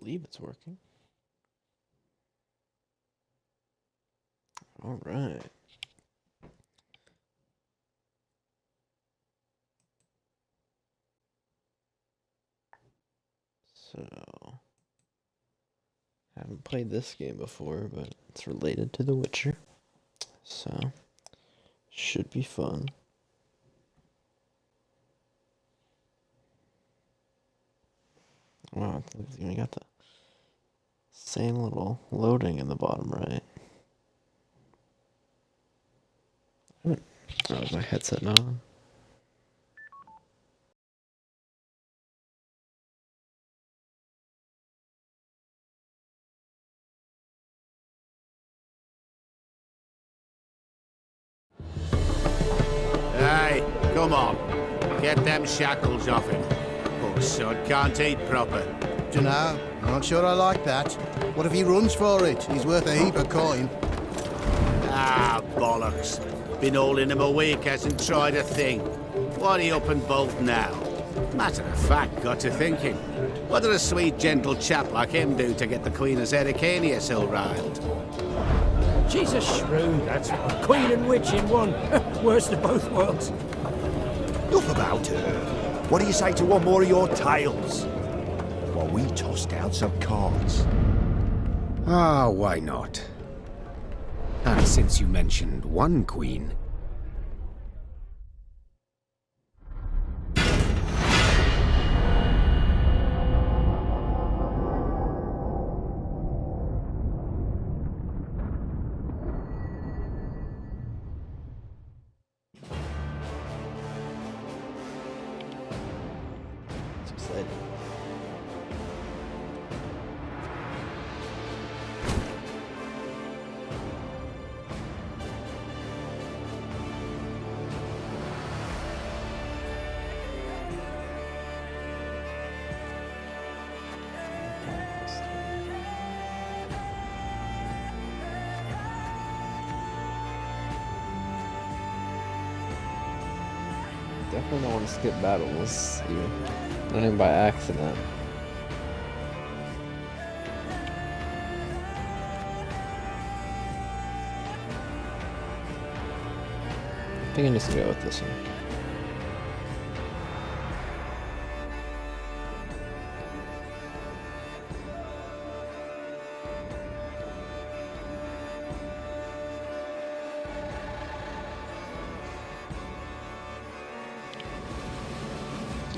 believe it's working. All right. So, haven't played this game before, but it's related to The Witcher. So, should be fun. Wow, you got the same little loading in the bottom right. Oh, is my headset not on? Hey, come on. Get them shackles off him. Poor sod can't eat proper. Dunno, I'm not sure I like that. What if he runs for it? He's worth a heap of coin. Ah, bollocks. Been holding him a week, hasn't tried a thing. Why he up and bolt now? Matter of fact, got to thinking. What did a sweet, gentle chap like him do to get the Queen of Zericania so riled? She's a shrew, that's what. Queen and witch in one. Worst of both worlds. Enough about her. What do you say to one more of your tales? While we toss down some cards. Ah, why not? And since you mentioned one queen... It's exciting. Definitely don't want to skip battles, not even by accident. I think I'm just gonna go with this one.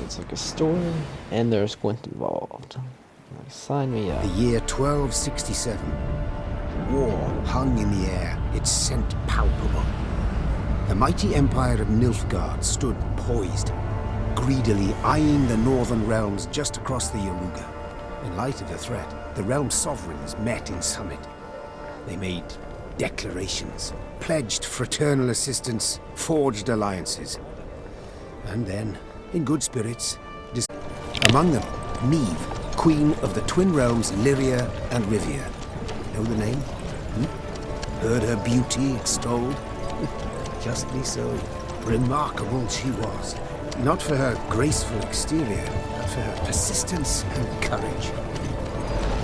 It's like a story, and there's Gwent involved. Like, sign me up. The year 1267. War hung in the air, its scent palpable. The mighty empire of Nilfgaard stood poised, greedily eyeing the northern realms just across the Yaruga. In light of the threat, the realm's sovereigns met in summit. They made declarations, pledged fraternal assistance, forged alliances. And then, in good spirits, among them, Neve, queen of the twin realms Lyria and Rivia. Know the name? Heard her beauty extolled? Justly so. Remarkable she was. Not for her graceful exterior, but for her persistence and courage.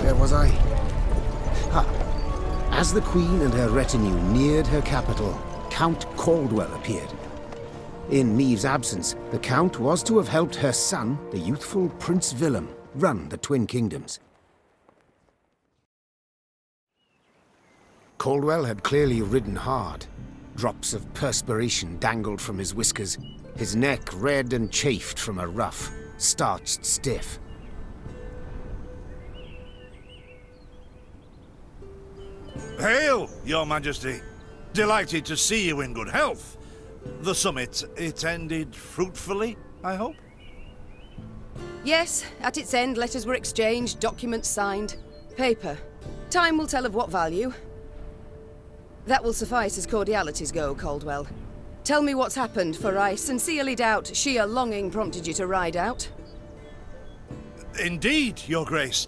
Where was I? As the queen and her retinue neared her capital, Count Caldwell appeared. In Neve's absence, the Count was to have helped her son, the youthful Prince Willem, run the Twin Kingdoms. Caldwell had clearly ridden hard. Drops of perspiration dangled from his whiskers, his neck red and chafed from a ruff, starched stiff. Hail, Your Majesty! Delighted to see you in good health. The summit, it ended fruitfully, I hope? Yes, at its end, letters were exchanged, documents signed. Paper. Time will tell of what value. That will suffice as cordialities go, Caldwell. Tell me what's happened, for I sincerely doubt sheer longing prompted you to ride out. Indeed, Your Grace.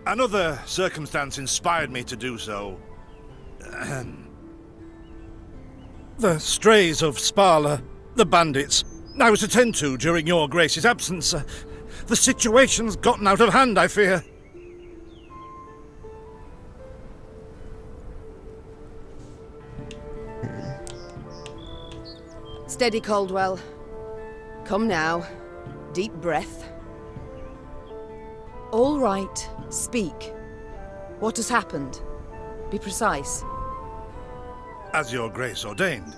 Another circumstance inspired me to do so. The strays of Sparla, the bandits, I was to tend to during Your Grace's absence. The situation's gotten out of hand, I fear. Steady, Caldwell. Come now. Deep breath. All right, speak. What has happened? Be precise. As your grace ordained,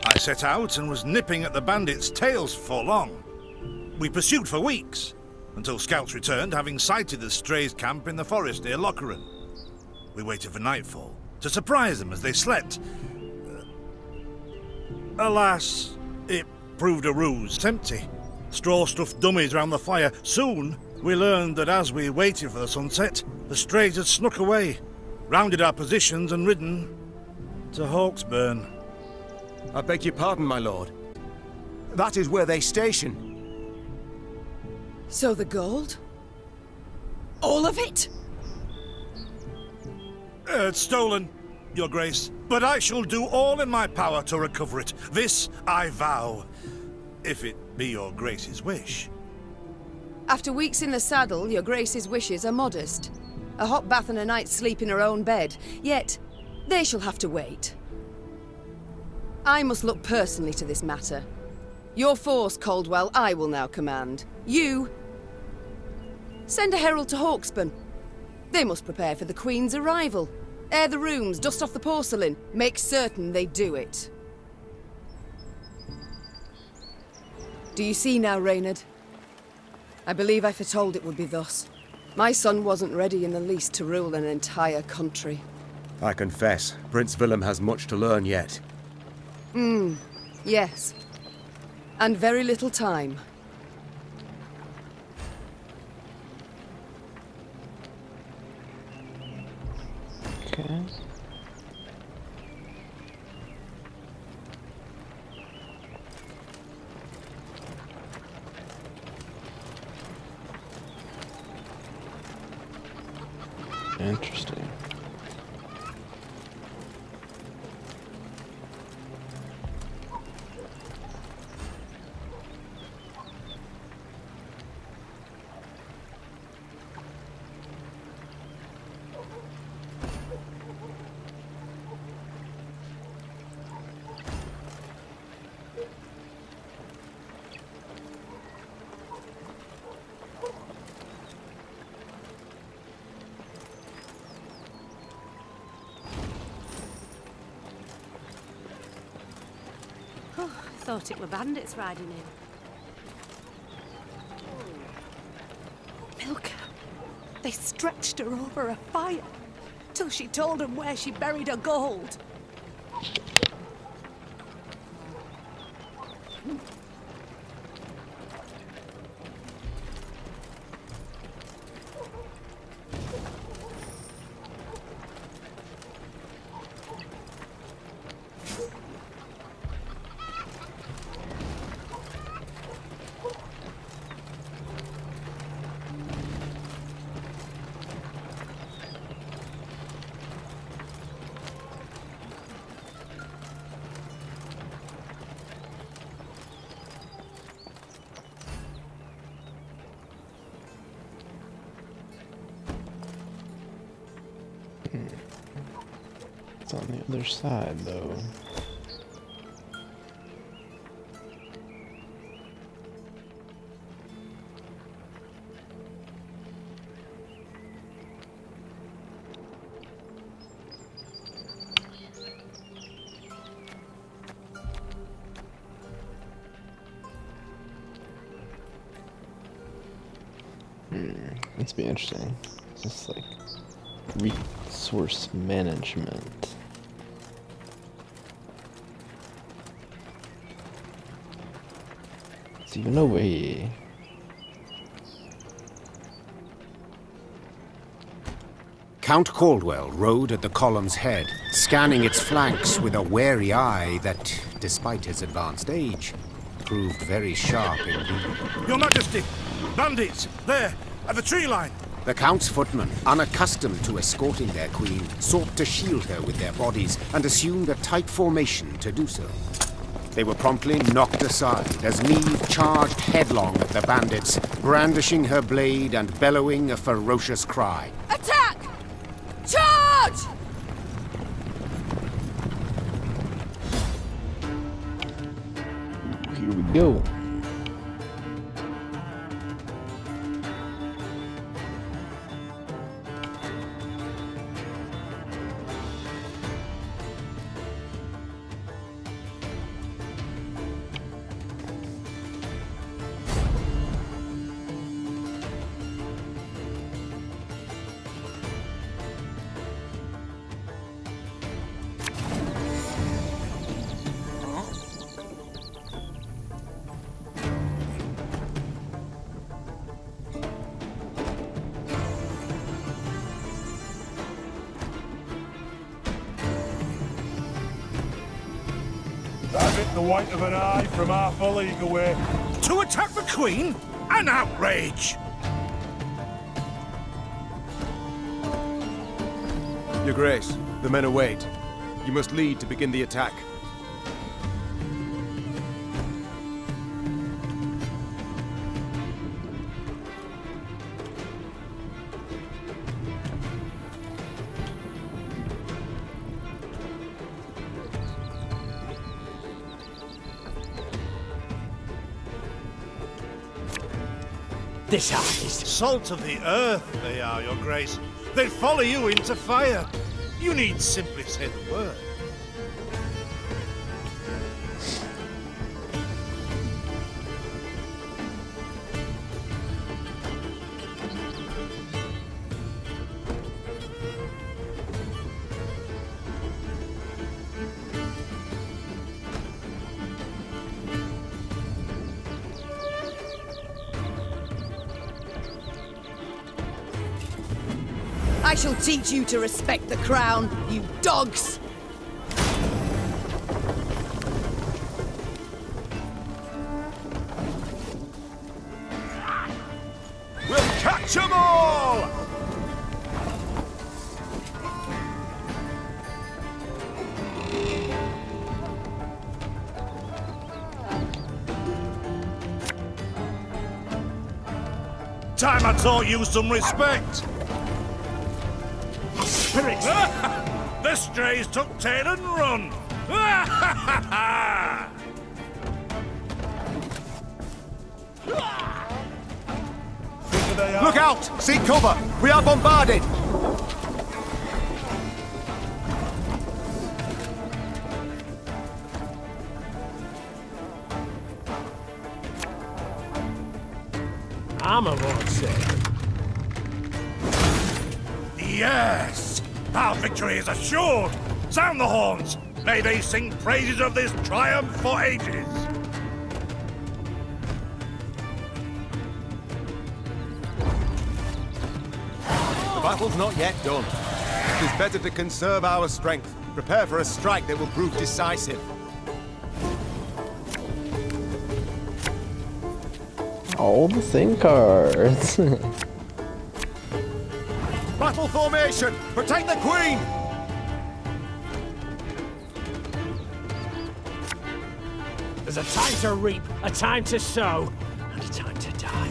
I set out and was nipping at the bandits' tails for long. We pursued for weeks, until scouts returned, having sighted the Strays' camp in the forest near Locheren. We waited for nightfall to surprise them as they slept. Alas, it proved a ruse. Empty. Straw-stuffed dummies round the fire. Soon, we learned that as we waited for the sunset, the Strays had snuck away, rounded our positions and ridden to Hawksburn. I beg your pardon, my lord. That is where they station. So the gold? All of it? It's stolen, your grace, but I shall do all in my power to recover it. This I vow, if it be your grace's wish. After weeks in the saddle, your grace's wishes are modest. A hot bath and a night's sleep in her own bed. Yet, they shall have to wait. I must look personally to this matter. Your force, Caldwell, I will now command. You... send a herald to Hawksburn. They must prepare for the Queen's arrival. Air the rooms, dust off the porcelain. Make certain they do it. Do you see now, Reynard? I believe I foretold it would be thus. My son wasn't ready in the least to rule an entire country. I confess, Prince Willem has much to learn yet. Yes. And very little time. Okay. Interesting. Thought it were bandits riding in. Milka. They stretched her over a fire till she told them where she buried her gold. It's on the other side, though. This be interesting. It's just like resource management. It's even a way. Count Caldwell rode at the column's head, scanning its flanks with a wary eye that, despite his advanced age, proved very sharp indeed. Your Majesty! Bandits! There! At the tree line! The Count's footmen, unaccustomed to escorting their queen, sought to shield her with their bodies and assumed a tight formation to do so. They were promptly knocked aside as Neve charged headlong at the bandits, brandishing her blade and bellowing a ferocious cry. Attack! Charge! go. I've hit the white of an eye from half a league away. To attack the Queen? An outrage! Your Grace, the men await. You must lead to begin the attack. This eyes. Salt of the earth, they are, Your Grace. They'd follow you into fire. You need simply say the word. I shall teach you to respect the crown, you dogs! We'll catch 'em all! Time I taught you some respect. Spirits! The strays took tail and run. Look out! Seek cover! We are bombarded! Armor won't save. Yes! Our victory is assured! Sound the horns! May they sing praises of this triumph for ages! The battle's not yet done. It is better to conserve our strength. Prepare for a strike that will prove decisive. All the thing cards. Battle formation! Protect the Queen! There's a time to reap, a time to sow, and a time to die.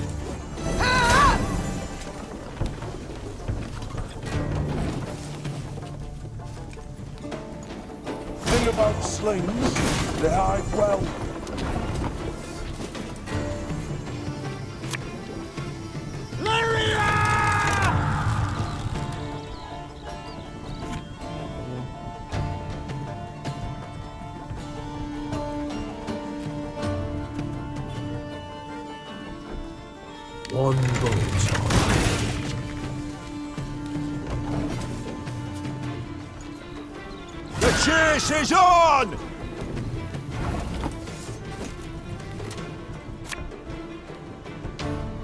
Thing about slings, they hide well. One bolt. The chase is on!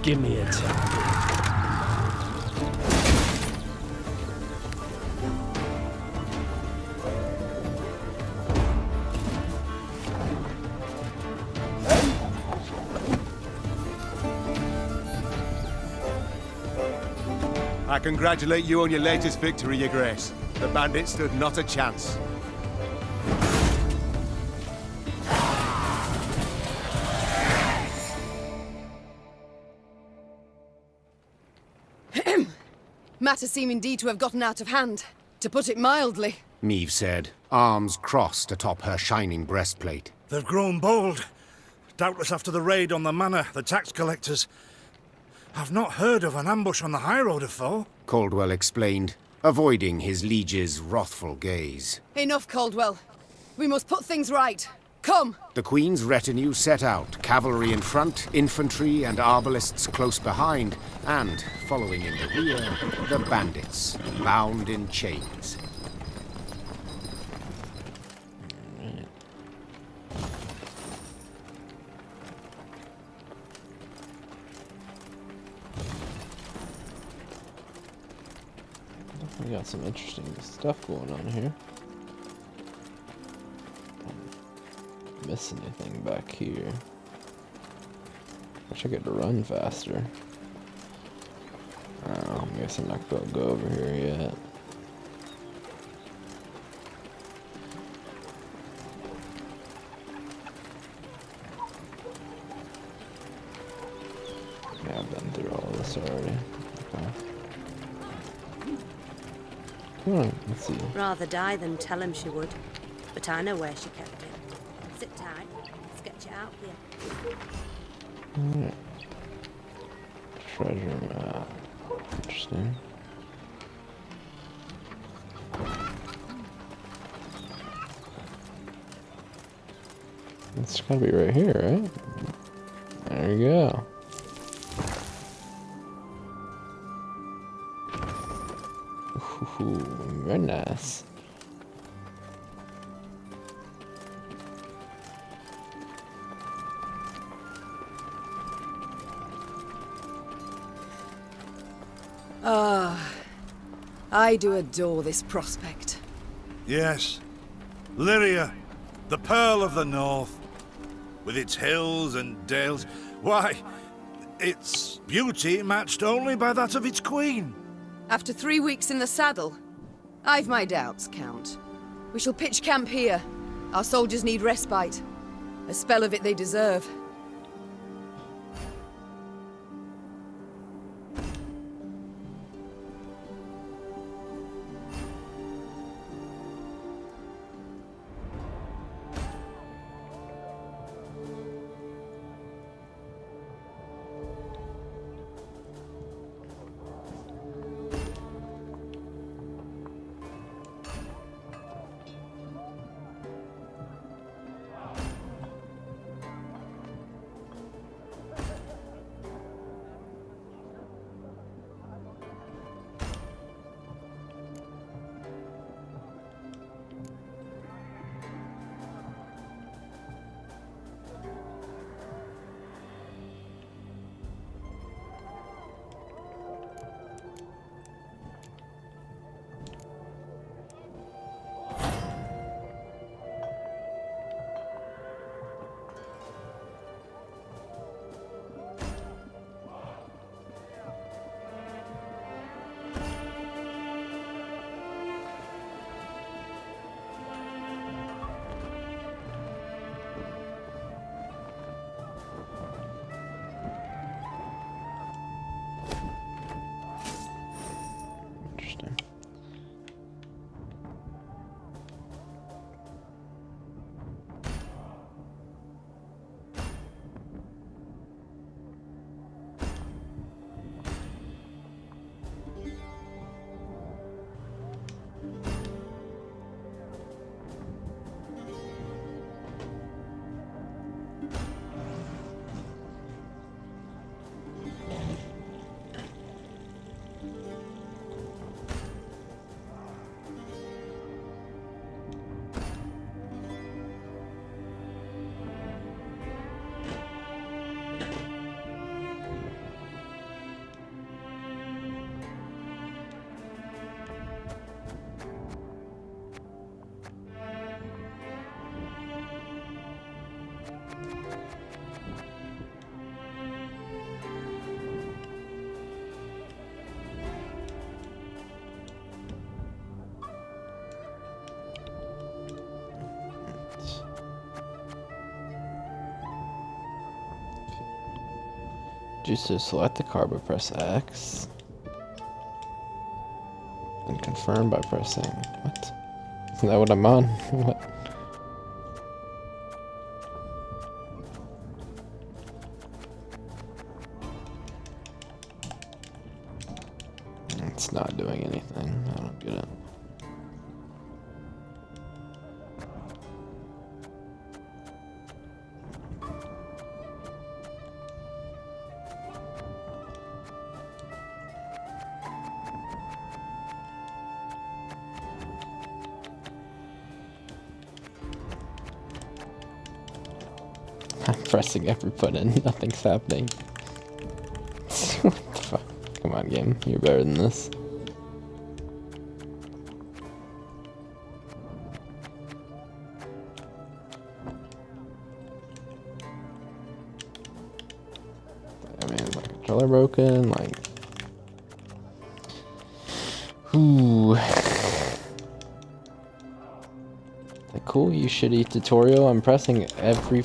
Give me a target. I congratulate you on your latest victory, Your Grace. The bandits stood not a chance. Matters seem indeed to have gotten out of hand, to put it mildly. Meve said, arms crossed atop her shining breastplate. They've grown bold. Doubtless after the raid on the manor, the tax collectors. I've not heard of an ambush on the high road afore. Caldwell explained, avoiding his liege's wrathful gaze. Enough, Caldwell. We must put things right. Come! The Queen's retinue set out, cavalry in front, infantry and arbalists close behind, and, following in the rear, the bandits, bound in chains. We got some interesting stuff going on here. Miss anything back here? Wish I could run faster. Oh, I guess I'm not gonna go over here yet. Yeah, I've been through all this already. Okay. Come on, let's see. Rather die than tell him she would. But I know where she kept it. Sit tight. Sketch it out for you. Alright. Treasure map. Interesting. It's gotta be right here, right? There you go. Ooh, very nice. I do adore this prospect. Yes. Lyria, the Pearl of the North. With its hills and dales. Why, its beauty matched only by that of its queen. After 3 weeks in the saddle, I've my doubts, Count. We shall pitch camp here. Our soldiers need respite. A spell of it they deserve. Interesting. Just to select the card by press X. And confirm by pressing what? Isn't that what I'm on? What? doing anything. I don't get it. I'm pressing every button, nothing's happening. What the fuck? Come on, game. You're better than this. I mean, is my controller broken? Like. Ooh. Like, cool, you shitty tutorial. I'm pressing every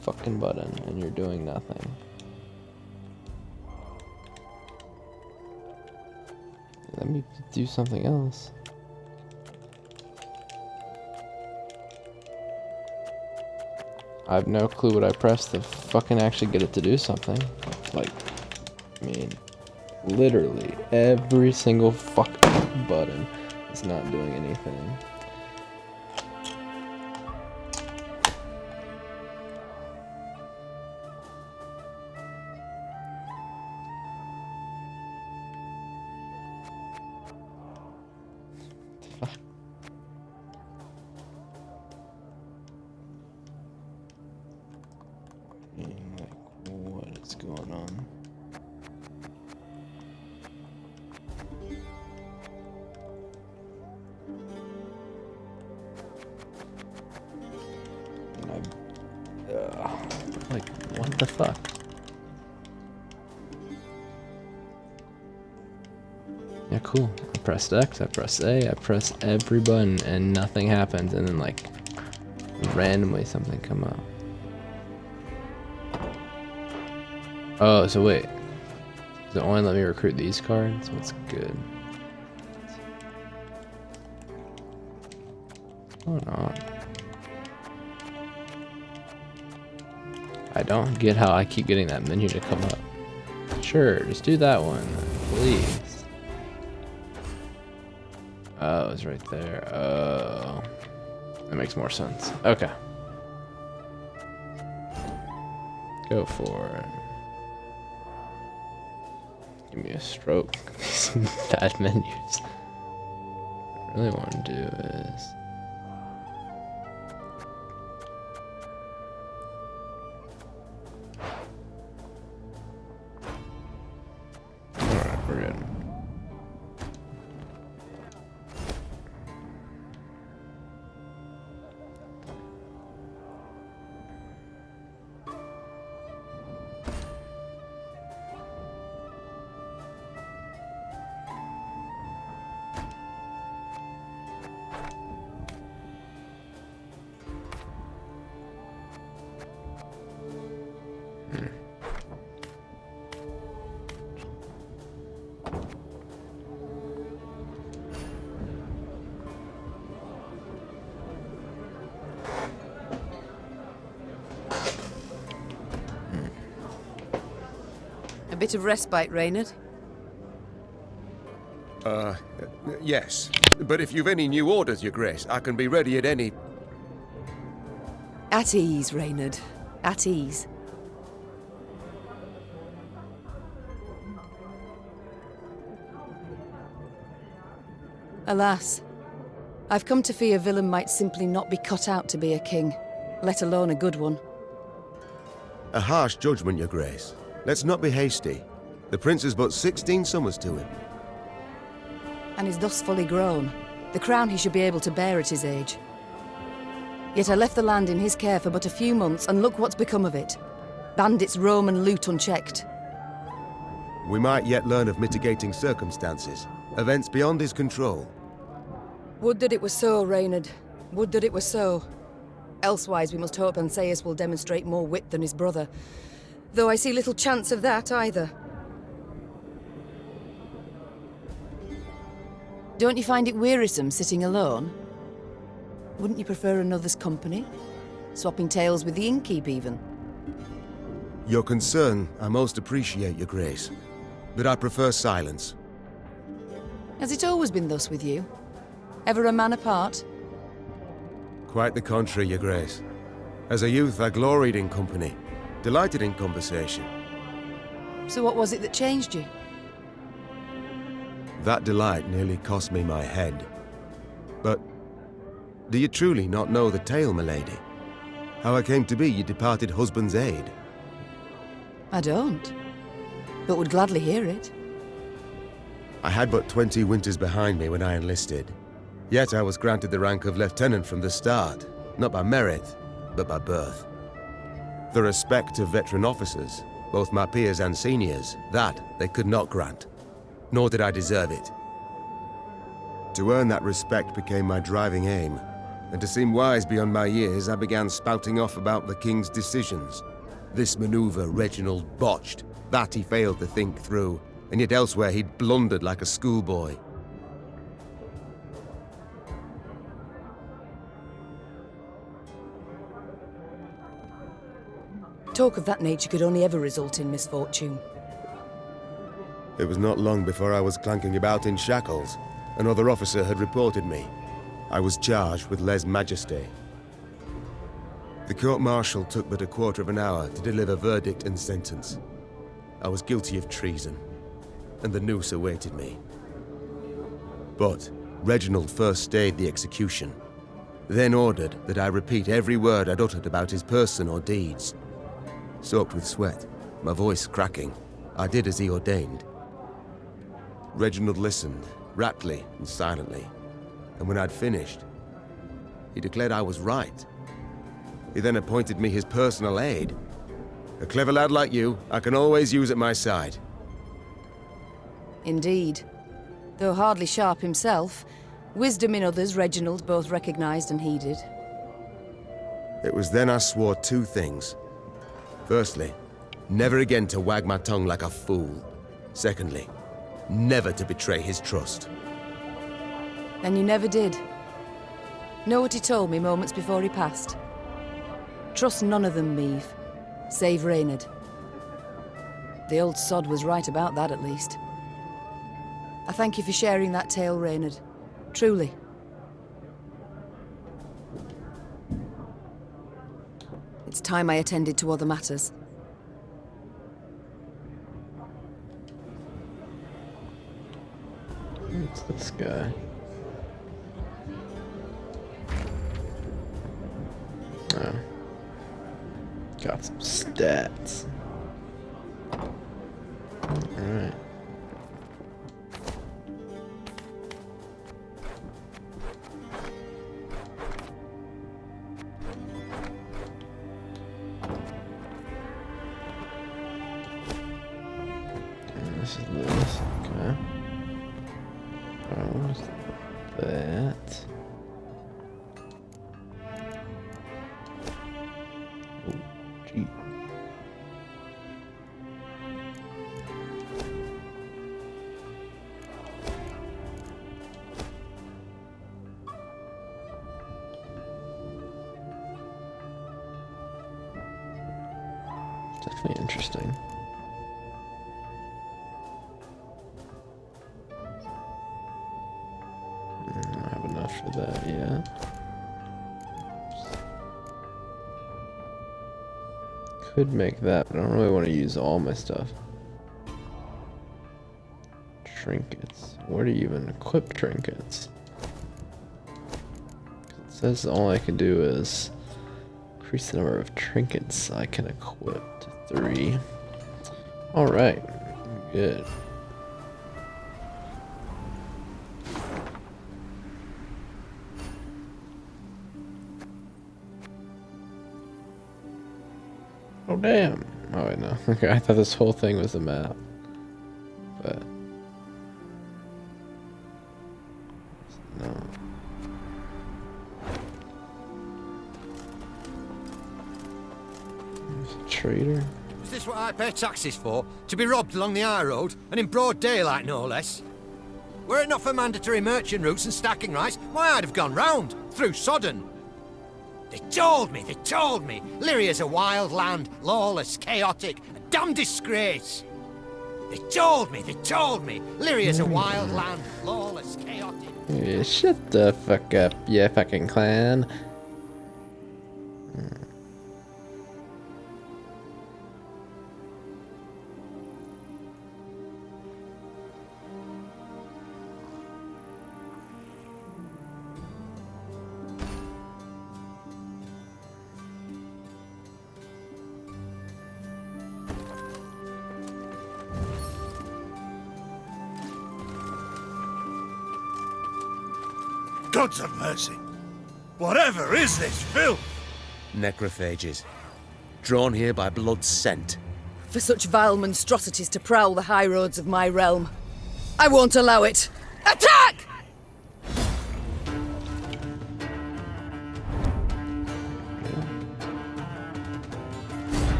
fucking button and you're doing nothing. Let me do something else. I have no clue what I pressed to fucking actually get it to do something. Like, I mean, literally every single fucking button is not doing anything. What is going on? Like, what the fuck? Yeah, cool. I pressed X, I pressed A, I pressed every button and nothing happens, and then like randomly something come up. Oh, so wait. Does it only let me recruit these cards? What's good? What's going on? I don't get how I keep getting that menu to come up. Sure, just do that one, please. Oh, it's right there. Oh. That makes more sense. Okay. Go for it. Give me a stroke. Some bad menus. What I really want to do is... Alright, we're good. A bit of respite, Reynard. Yes. But if you've any new orders, Your Grace, I can be ready at any... At ease, Reynard. At ease. Alas, I've come to fear Willem might simply not be cut out to be a king, let alone a good one. A harsh judgment, Your Grace. Let's not be hasty. The prince is but 16 summers to him. And is thus fully grown. The crown he should be able to bear at his age. Yet I left the land in his care for but a few months, and look what's become of it. Bandits roam and loot unchecked. We might yet learn of mitigating circumstances, events beyond his control. Would that it were so, Reynard. Would that it were so. Elsewise we must hope Ancaeus will demonstrate more wit than his brother. Though I see little chance of that either. Don't you find it wearisome sitting alone? Wouldn't you prefer another's company? Swapping tales with the innkeep, even? Your concern I most appreciate, Your Grace, but I prefer silence. Has it always been thus with you? Ever a man apart? Quite the contrary, Your Grace. As a youth, I gloried in company, delighted in conversation. So what was it that changed you? That delight nearly cost me my head. But do you truly not know the tale, milady? How I came to be your departed husband's aide? I don't, but would gladly hear it. I had but 20 winters behind me when I enlisted. Yet I was granted the rank of lieutenant from the start, not by merit, but by birth. The respect of veteran officers, both my peers and seniors, that they could not grant, nor did I deserve it. To earn that respect became my driving aim, and to seem wise beyond my years, I began spouting off about the king's decisions. This maneuver Reginald botched, that he failed to think through, and yet elsewhere he'd blundered like a schoolboy. Talk of that nature could only ever result in misfortune. It was not long before I was clanking about in shackles. Another officer had reported me. I was charged with lèse-majesté. The court-martial took but a quarter of an hour to deliver verdict and sentence. I was guilty of treason, and the noose awaited me. But Reginald first stayed the execution, then ordered that I repeat every word I'd uttered about his person or deeds. Soaked with sweat, my voice cracking, I did as he ordained. Reginald listened, raptly and silently, and when I'd finished, he declared I was right. He then appointed me his personal aide. A clever lad like you, I can always use at my side. Indeed. Though hardly sharp himself, wisdom in others Reginald both recognized and heeded. It was then I swore two things. Firstly, never again to wag my tongue like a fool. Secondly, never to betray his trust. And you never did. Know what he told me moments before he passed? Trust none of them, Meave, save Reynard. The old sod was right about that, at least. I thank you for sharing that tale, Reynard. Truly. It's time I attended to other matters. It's this guy. Oh. Got some stats. Alright. This is this, okay. What's that? Oh, gee. Definitely interesting. I don't have enough for that yet. Could make that, but I don't really want to use all my stuff. Trinkets. Where do you even equip trinkets? It says all I can do is increase the number of trinkets I can equip to 3. Alright, good. Oh damn! Oh wait, no. Okay, I thought this whole thing was a map. But no. There's a trader. Is this what I pay taxes for? To be robbed along the high road, and in broad daylight, no less? Were it not for mandatory merchant routes and stacking rights, why I'd have gone round, through Sodden. They told me! Lyria's a wild land, lawless, chaotic, a damn disgrace. They told me, Lyria's a wild land, lawless, chaotic. Yeah, shut the fuck up, you fucking clan. Gods of mercy! Whatever is this filth? Necrophages. Drawn here by blood's scent. For such vile monstrosities to prowl the high roads of my realm. I won't allow it. Attack!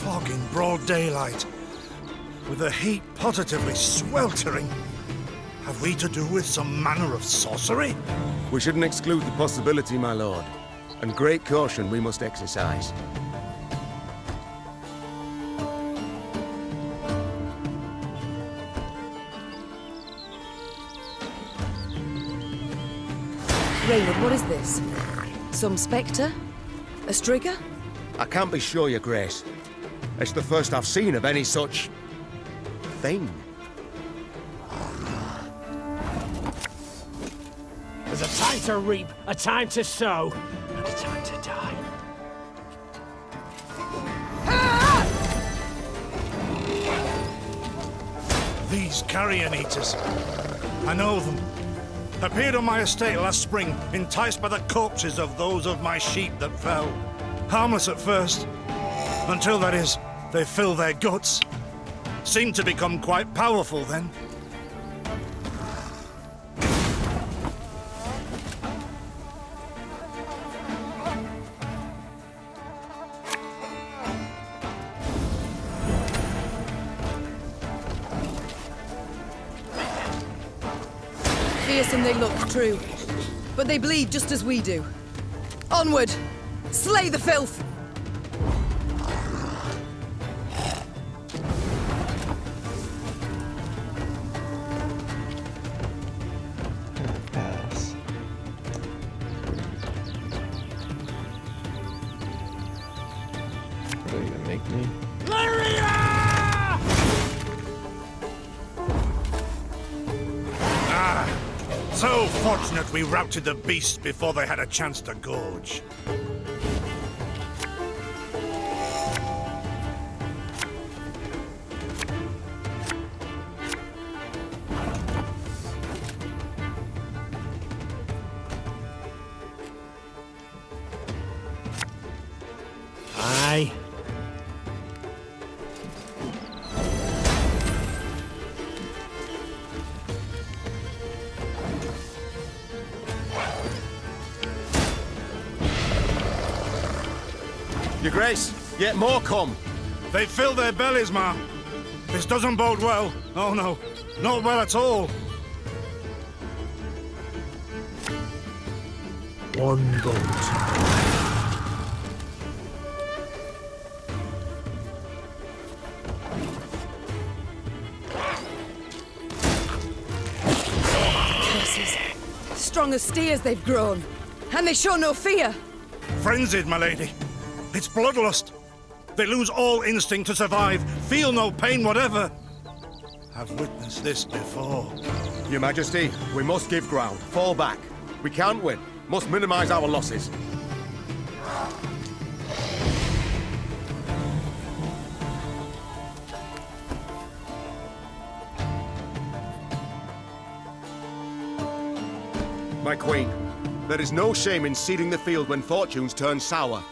Fog in broad daylight, with the heat positively sweltering. Have we to do with some manner of sorcery? We shouldn't exclude the possibility, my lord. And great caution we must exercise. Raynard, what is this? Some spectre? A strigger? I can't be sure, your grace. It's the first I've seen of any such... thing. There's a time to reap, a time to sow, and a time to die. These carrion eaters. I know them. Appeared on my estate last spring, enticed by the corpses of those of my sheep that fell. Harmless at first. Until, that is, they fill their guts. Seemed to become quite powerful then. Fearsome they look, true. But they bleed just as we do. Onward! Slay the filth! Pass. What are you gonna make me? So fortunate we routed the beasts before they had a chance to gorge. Aye. Your grace, yet more come. They fill their bellies, ma. This doesn't bode well. Oh no, not well at all. One boat. Curses. Strong as steers they've grown. And they show no fear. Frenzied, my lady. It's bloodlust. They lose all instinct to survive, feel no pain whatever. I've witnessed this before. Your Majesty, we must give ground. Fall back. We can't win. Must minimize our losses. My queen, there is no shame in ceding the field when fortunes turn sour.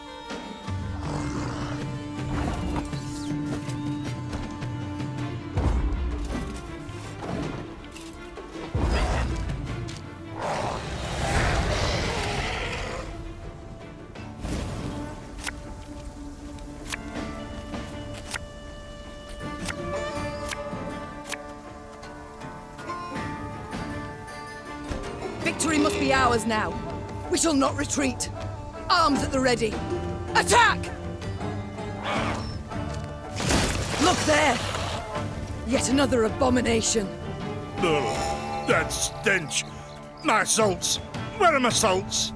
be ours now. We shall not retreat. Arms at the ready. Attack! Look there! Yet another abomination. Ugh, that stench. My salts. Where are my salts?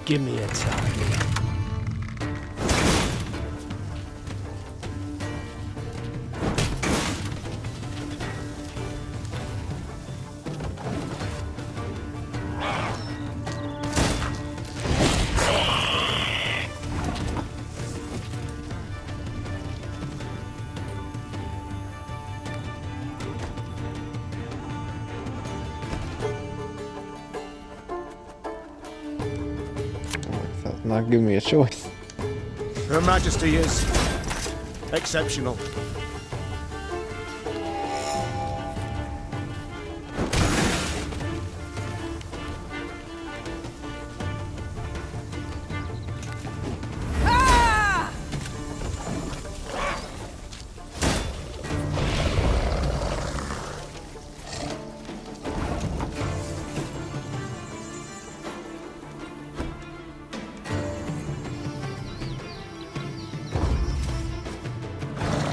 Give me a target. Not giving me a choice. Her Majesty is exceptional.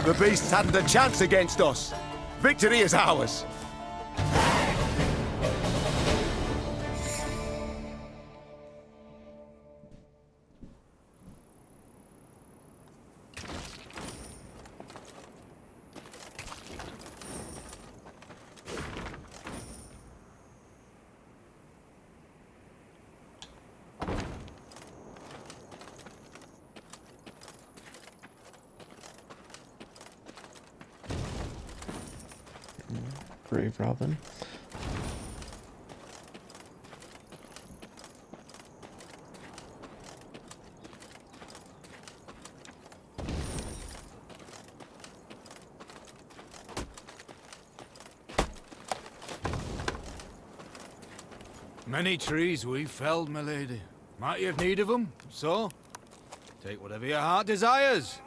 The beasts hadn't a chance against us. Victory is ours. Grave Robin. Many trees we've felled, my lady. Might you have need of them? So, take whatever your heart desires.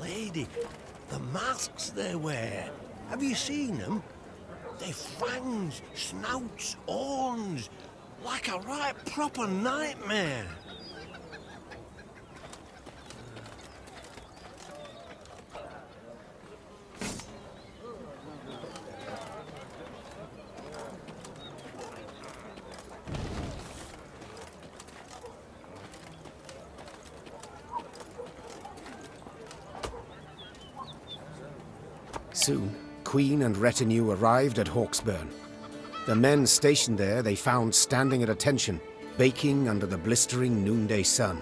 Lady, the masks they wear. Have you seen them? They've fangs, snouts, horns. Like a right proper nightmare. Soon, Queen and retinue arrived at Hawksburn. The men stationed there they found standing at attention, baking under the blistering noonday sun.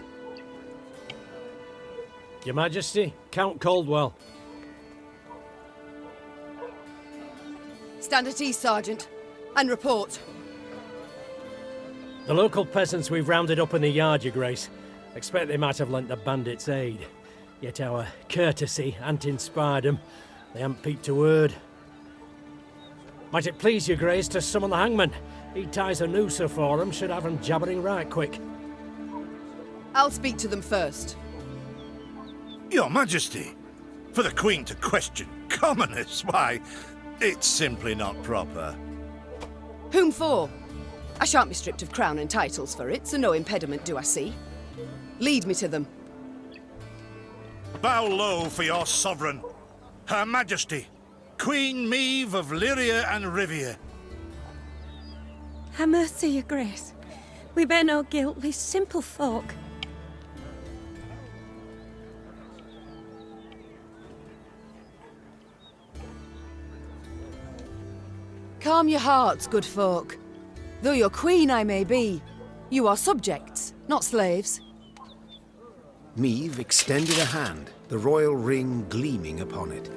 Your Majesty, Count Caldwell. Stand at ease, Sergeant, and report. The local peasants we've rounded up in the yard, Your Grace. Expect they might have lent the bandits aid. Yet our courtesy hadn't inspired them. They haven't peeped a word. Might it please Your Grace to summon the hangman? He ties a noose for them, should have them jabbering right quick. I'll speak to them first. Your Majesty, for the Queen to question commoners, why, it's simply not proper. Whom for? I shan't be stripped of crown and titles for it, so no impediment do I see. Lead me to them. Bow low for your sovereign, Her Majesty, Queen Maeve of Lyria and Rivia. Ha' mercy, your grace. We bear no guilt, we simple folk. Calm your hearts, good folk. Though your queen I may be, you are subjects, not slaves. Maeve extended a hand, the royal ring gleaming upon it.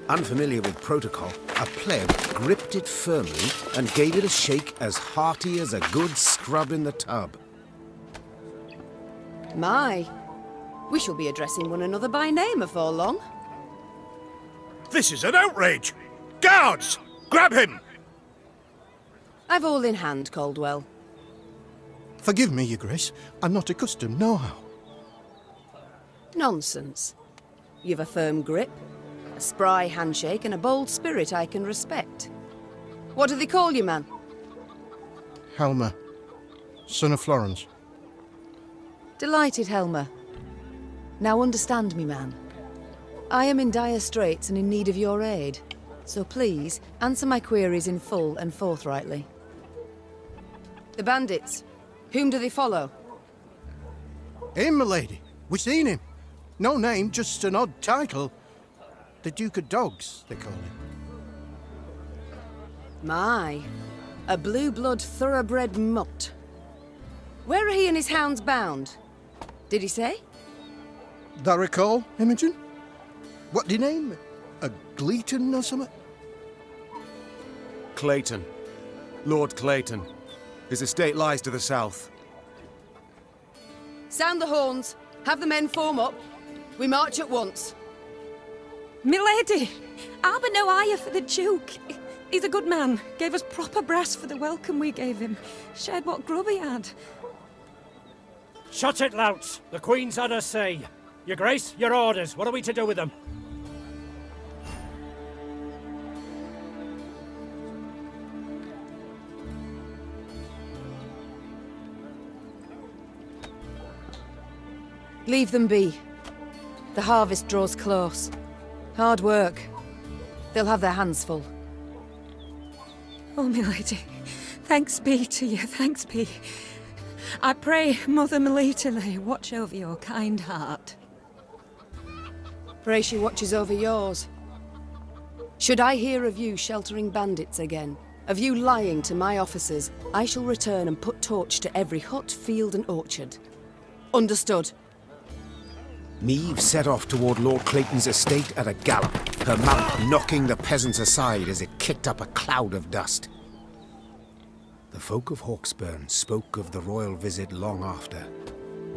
Unfamiliar with protocol, a pleb gripped it firmly and gave it a shake as hearty as a good scrub in the tub. My, we shall be addressing one another by name afore long. This is an outrage! Guards! Grab him! I've all in hand, Caldwell. Forgive me, your grace. I'm not accustomed, nohow. Nonsense. You've a firm grip, a spry handshake, and a bold spirit I can respect. What do they call you, man? Helmer, son of Florence. Delighted, Helmer. Now understand me, man. I am in dire straits and in need of your aid. So please, answer my queries in full and forthrightly. The bandits. Whom do they follow? Him, milady. We seen him. No name, just an odd title. The Duke of Dogs, they call him. My, a blue-blood thoroughbred mutt. Where are he and his hounds bound? Did he say? That recall, Imogen? What the name? A Gleeton or something? Clayton. Lord Clayton. His estate lies to the south. Sound the horns. Have the men form up. We march at once. Milady! I'll be no higher for the Duke. He's a good man. Gave us proper brass for the welcome we gave him. Shared what grub he had. Shut it, louts. The Queen's had her say. Your Grace, your orders. What are we to do with them? Leave them be. The harvest draws close. Hard work. They'll have their hands full. Oh, milady, thanks be to you, thanks be. I pray Mother Melitele watch over your kind heart. Pray she watches over yours. Should I hear of you sheltering bandits again, of you lying to my officers, I shall return and put torch to every hut, field and orchard. Understood. Maeve set off toward Lord Clayton's estate at a gallop, her mount knocking the peasants aside as it kicked up a cloud of dust. The folk of Hawksburn spoke of the royal visit long after,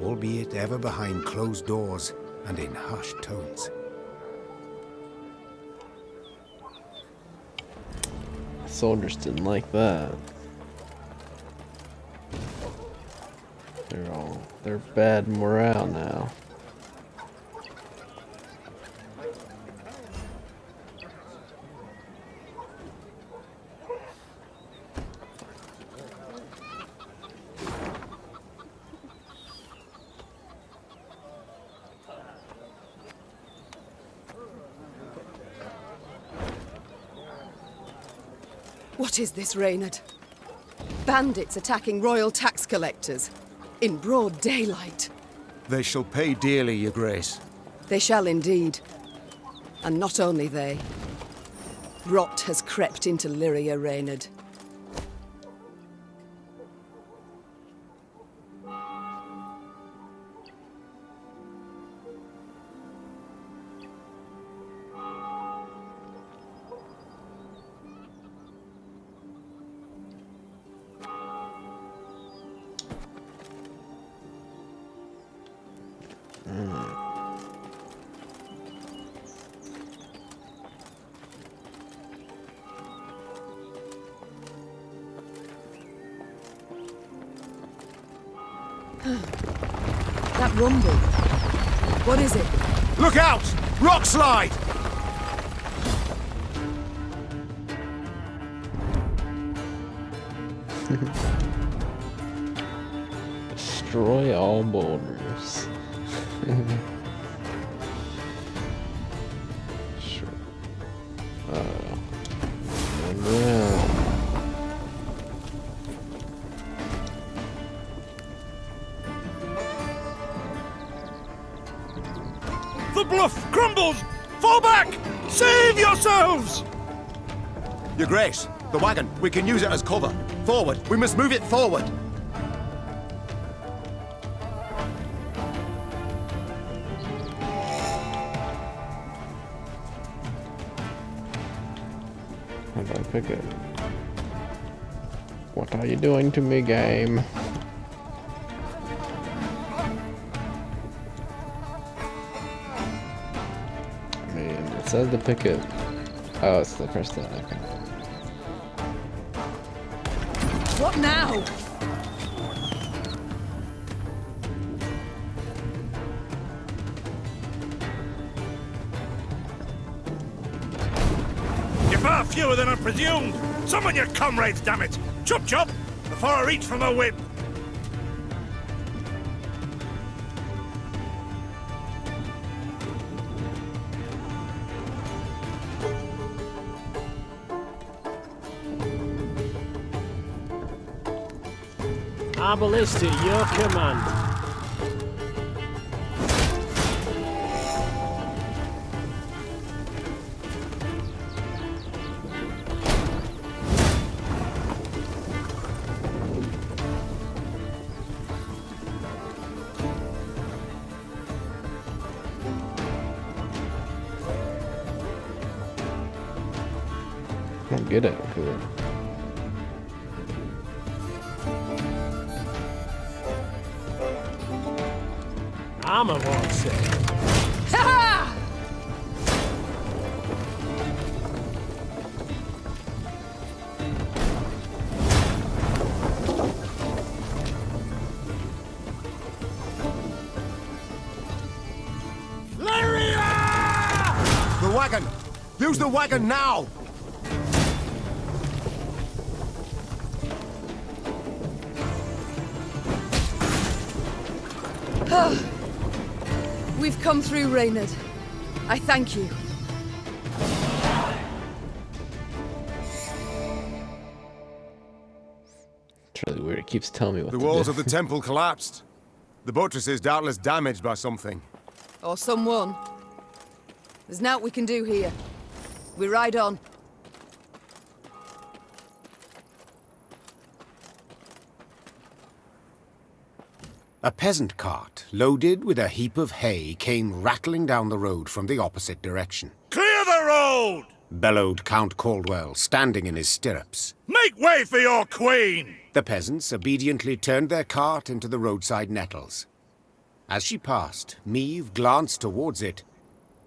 albeit ever behind closed doors and in hushed tones. Soldiers didn't like that. They're bad morale now. What is this, Reynard? Bandits attacking royal tax collectors. In broad daylight. They shall pay dearly, your grace. They shall indeed. And not only they. Rot has crept into Lyria, Reynard. That rumble. What is it? Look out! Rock slide! Destroy all boulders. Sure. And then... The bluff crumbles! Fall back! Save yourselves! Your Grace, the wagon. We can use it as cover. Forward. We must move it forward. How do I pick it? What are you doing to me, game? I mean, it says to pick it. Oh, it's the first thing. Okay. What now? You're far fewer than I presumed! Summon your comrades, damn it! Chop chop! Before I reach for my whip! Our ballista, your command. I don't get it. I'm a monster. Ha! The wagon! Use the wagon now! We've come through, Reynard. I thank you. It's really weird. It keeps telling me what The to walls do. of the temple collapsed. The buttresses doubtless damaged by something. Or someone. There's naught we can do here. We ride on. A peasant cart, loaded with a heap of hay, came rattling down the road from the opposite direction. Clear the road! Bellowed Count Caldwell, standing in his stirrups. Make way for your queen! The peasants obediently turned their cart into the roadside nettles. As she passed, Meve glanced towards it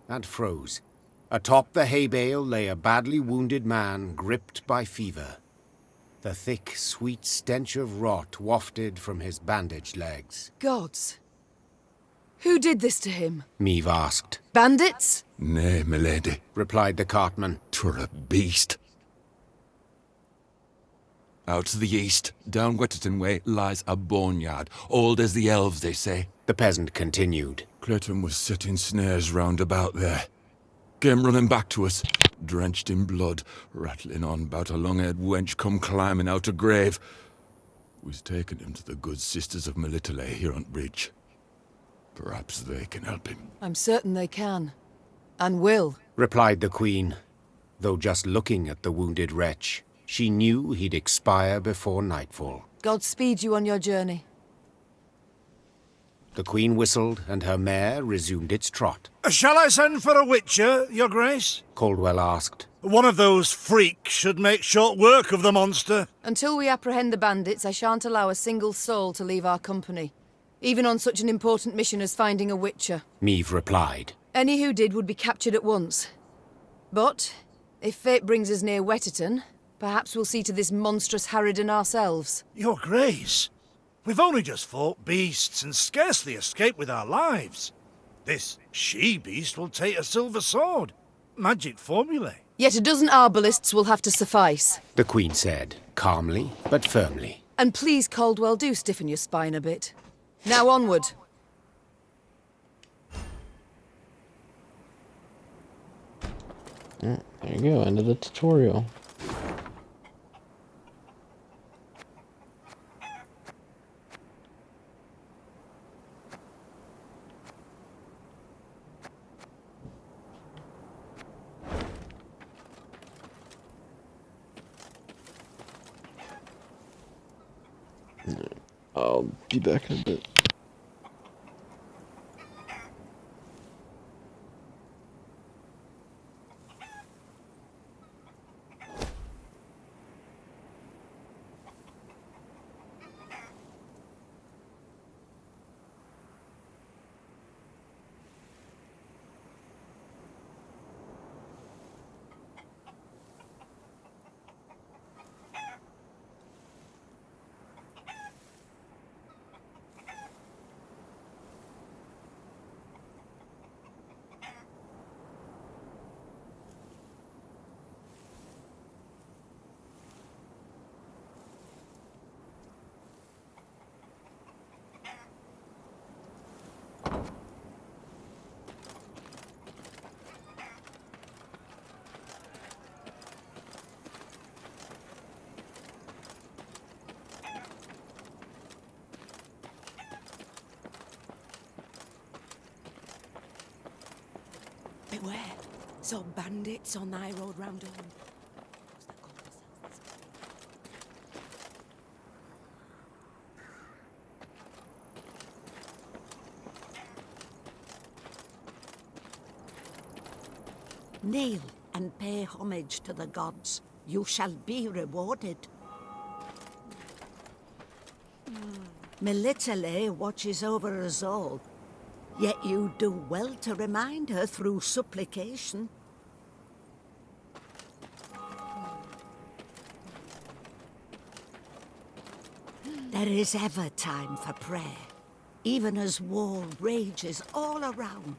and froze. Atop the hay bale lay a badly wounded man gripped by fever. The thick, sweet stench of rot wafted from his bandaged legs. Gods. Who did this to him? Meve asked. Bandits? Nay, milady, replied the cartman. 'Twere a beast. Out to the east, down Wetterton way, lies a boneyard, old as the elves, they say. The peasant continued. Clayton was setting snares round about there. Came running back to us, drenched in blood, rattling on about a long-haired wench come climbing out a grave. We've taken him to the good sisters of Melitele here on bridge. Perhaps they can help him. I'm certain they can. And will. Replied the queen. Though just looking at the wounded wretch, she knew he'd expire before nightfall. God speed you on your journey. The queen whistled, and her mare resumed its trot. Shall I send for a witcher, your grace? Caldwell asked. One of those freaks should make short work of the monster. Until we apprehend the bandits, I shan't allow a single soul to leave our company. Even on such an important mission as finding a witcher. Meve replied. Any who did would be captured at once. But, if fate brings us near Wetterton, perhaps we'll see to this monstrous harridan ourselves. Your grace, We've only just fought beasts and scarcely escaped with our lives. This she-beast will take a silver sword. Magic formulae. Yet a dozen arbalists will have to suffice. The Queen said, calmly but firmly. And please, Caldwell, do stiffen your spine a bit. Now onward. There you go, end of the tutorial. I'll be back in a bit. Beware, some bandits on thy road round home. Kneel and pay homage to the gods. You shall be rewarded. Melitele watches over us all. Yet you do well to remind her through supplication. There is ever time for prayer, even as war rages all around.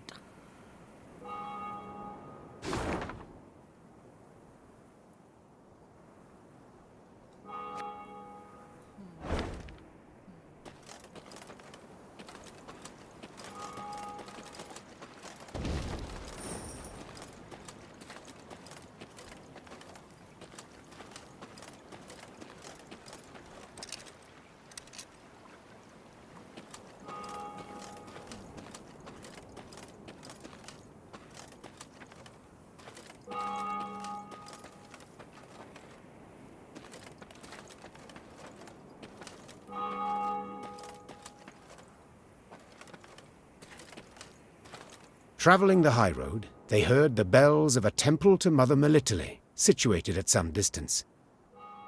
Travelling the high road, they heard the bells of a temple to Mother Melitele, situated at some distance.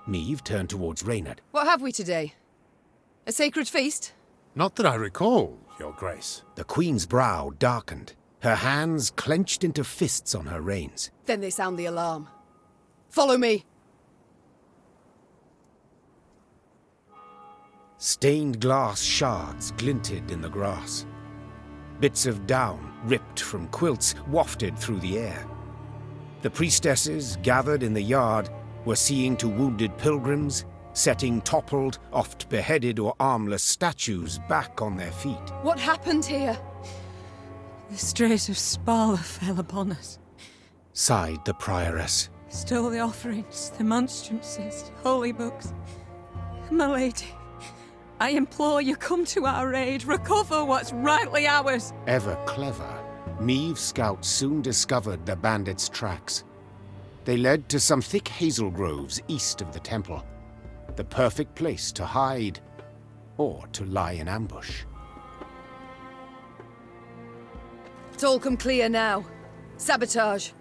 Meve turned towards Reynard. What have we today? A sacred feast? Not that I recall, Your Grace. The Queen's brow darkened, her hands clenched into fists on her reins. Then they sound the alarm. Follow me! Stained glass shards glinted in the grass. Bits of down, ripped from quilts, wafted through the air. The priestesses, gathered in the yard, were seeing to wounded pilgrims, setting toppled, oft beheaded or armless statues back on their feet. What happened here? The strays of Spala fell upon us. Sighed the prioress. Stole the offerings, the monstrances, holy books. My lady, I implore you, come to our aid, recover what's rightly ours. Ever clever, Meve's scouts soon discovered the bandits' tracks. They led to some thick hazel groves east of the temple, the perfect place to hide or to lie in ambush. It's all come clear now. Sabotage.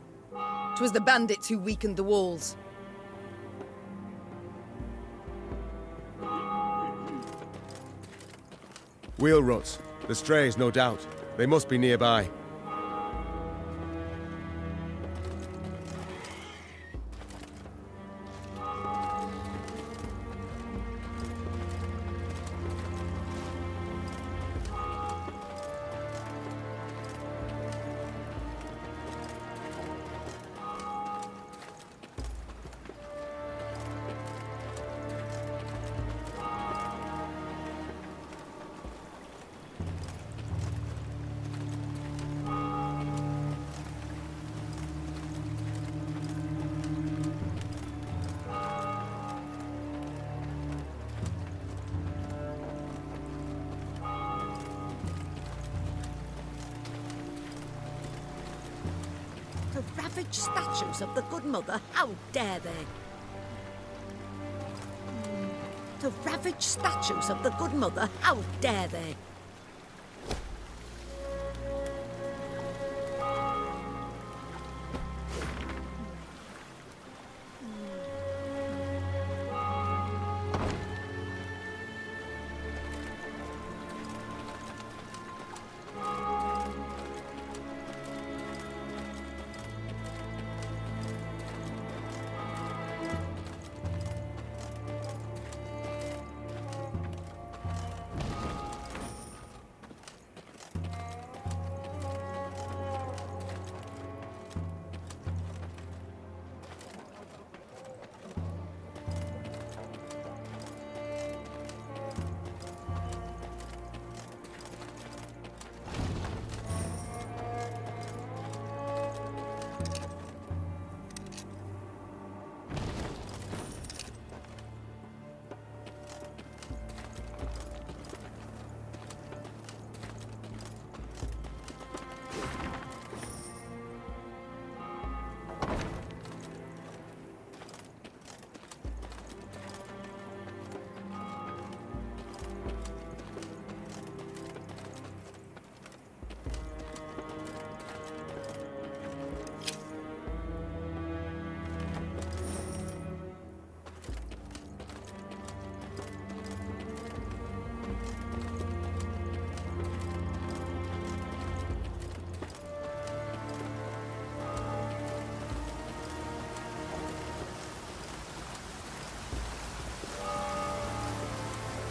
'Twas the bandits who weakened the walls. Wheel ruts. The strays, no doubt. They must be nearby. ravage statues of the Good Mother, how dare they? To ravage statues of the Good Mother, how dare they?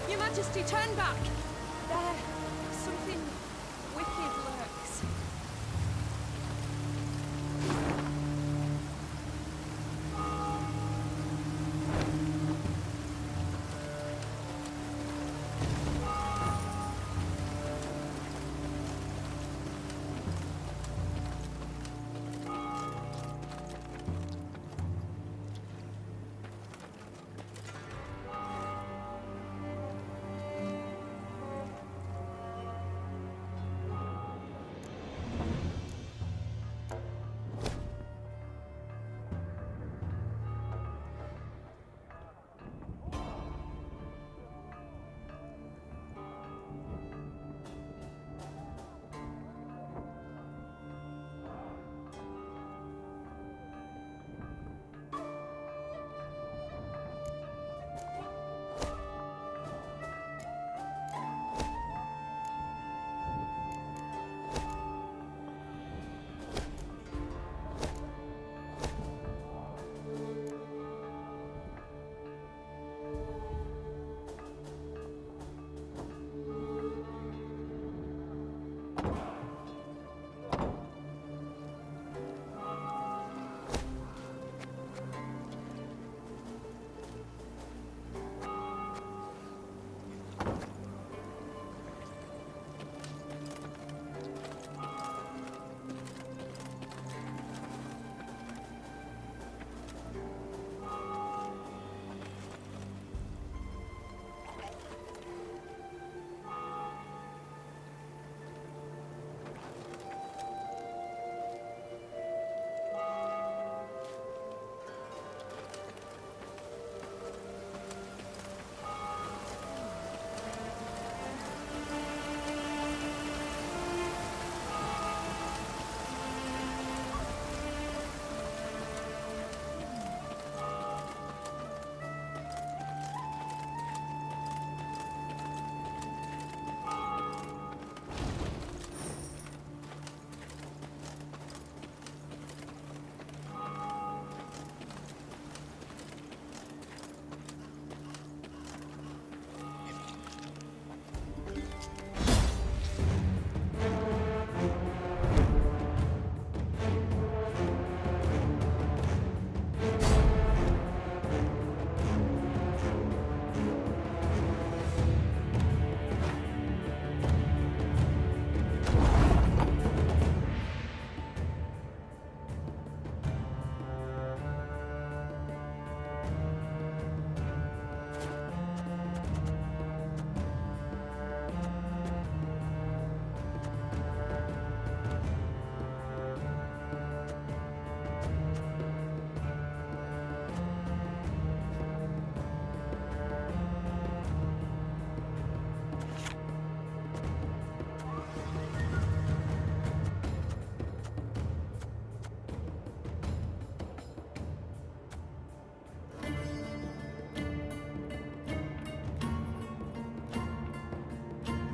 Your Majesty, turn back! There, something wicked lurks.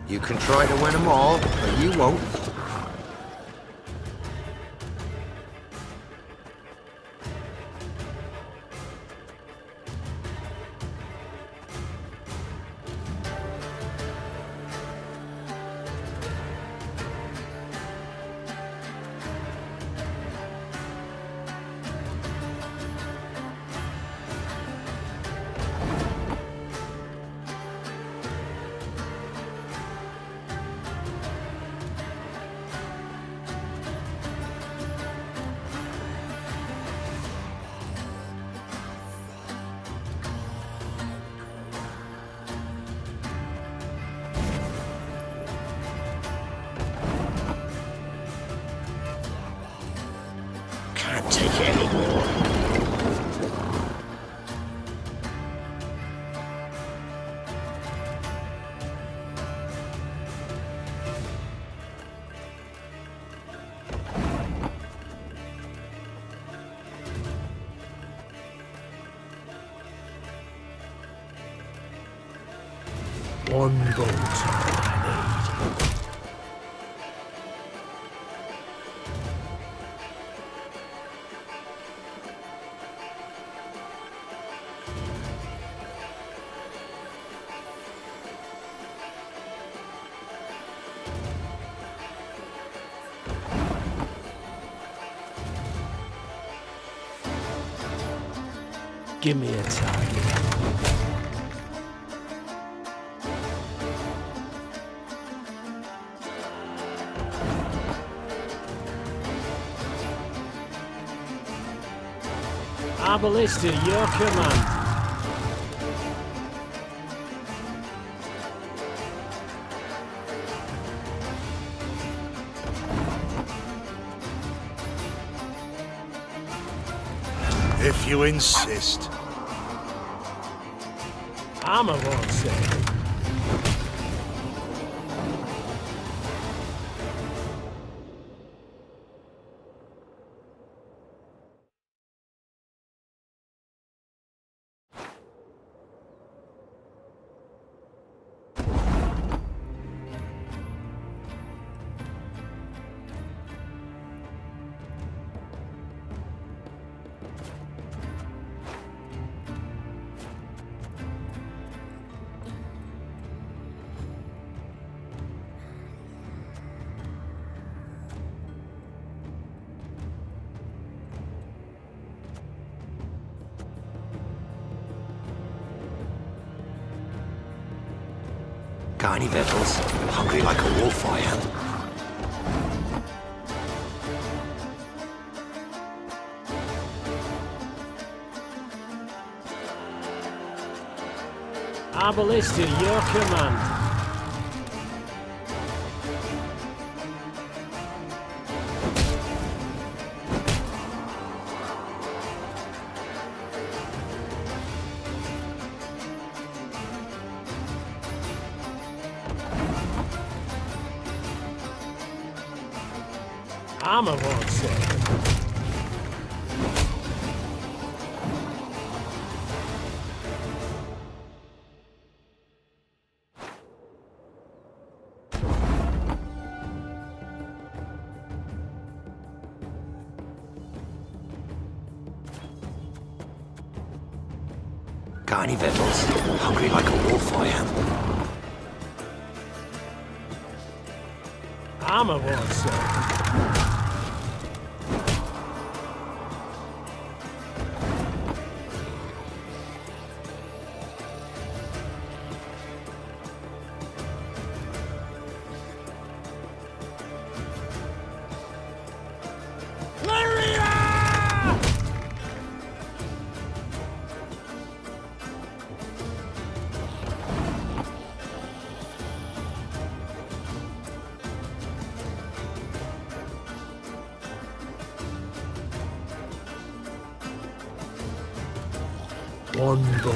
You can try to win them all, but you won't. Can't take it anymore. One bolt I need. Give me a target. Arbalist to your command. If you insist. Armor won't save. Got any victuals? Hungry like a wolf I am. Arbalist to your command. Armor won't save. Got any victuals? Hungry like a wolf I am. Armor won't save. One bolt.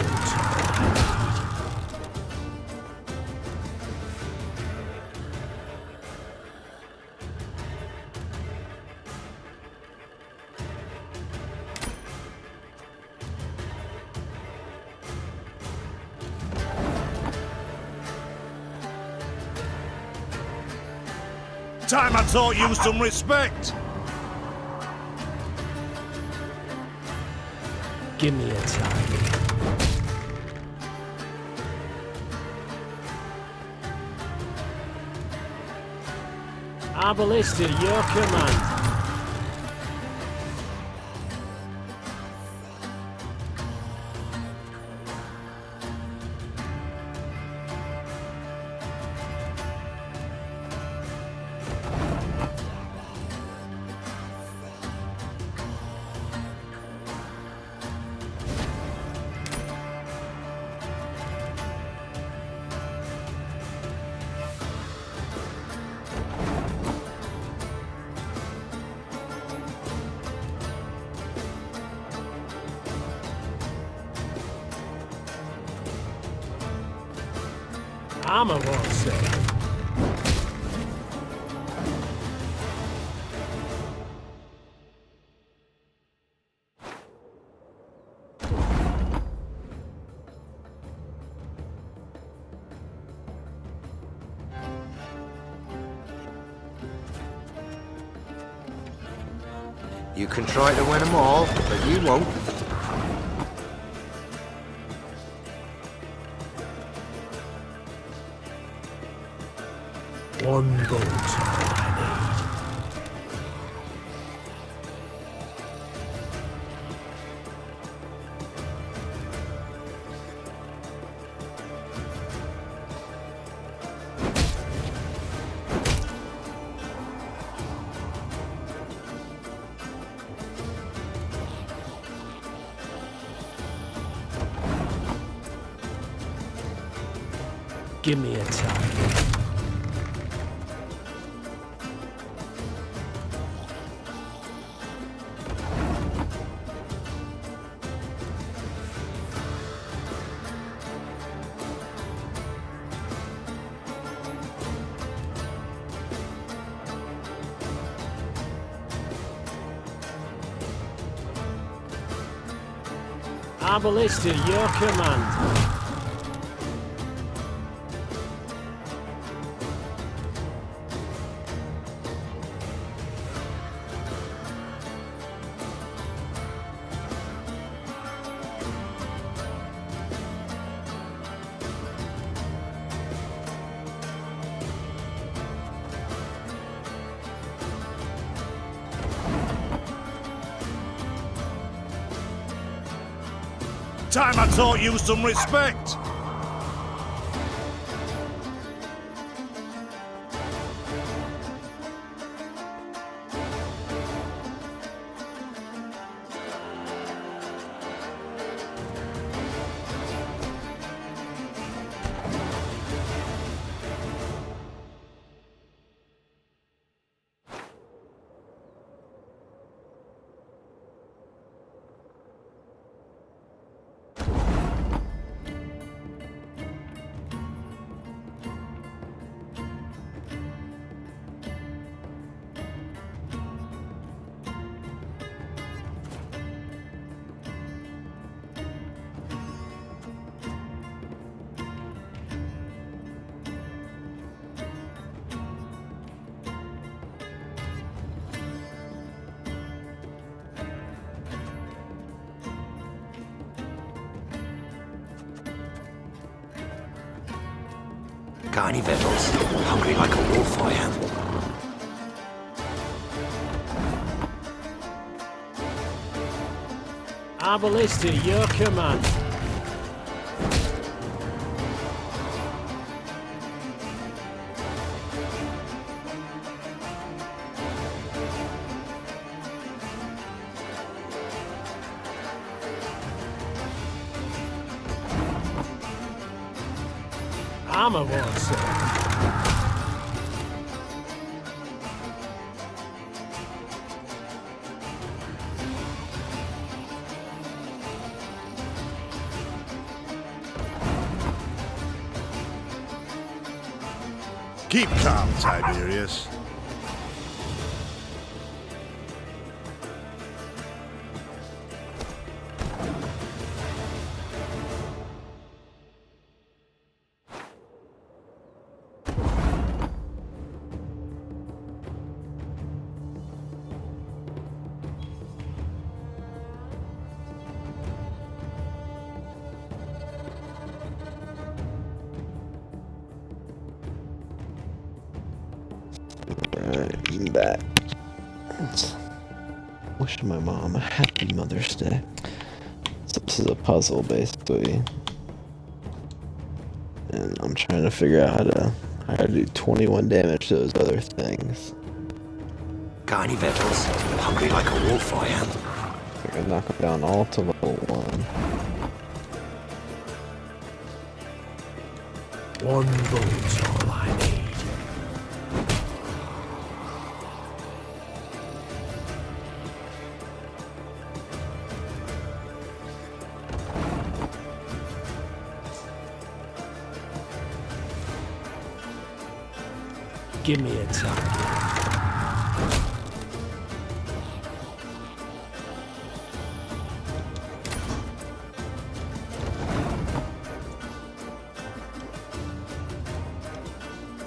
Time I taught you some respect. Give me a target. Our ballista, your command. Armor won't save. You can try to win them all, but you won't. One bolt I need. Give me a target. Our ballista, your command. Time I taught you some respect. Got any victuals? Hungry like a wolf, I am. Our ballista, your command. Armor won't save. Keep calm, Tiberius. back. Wishing my mom a happy Mother's Day. So this is a puzzle, basically. And I'm trying to figure out how to do 21 damage to those other things. Got any victuals? Hungry like a wolf, I am. I can knock them down all to level 1. One bullet's all I need. Give me a target.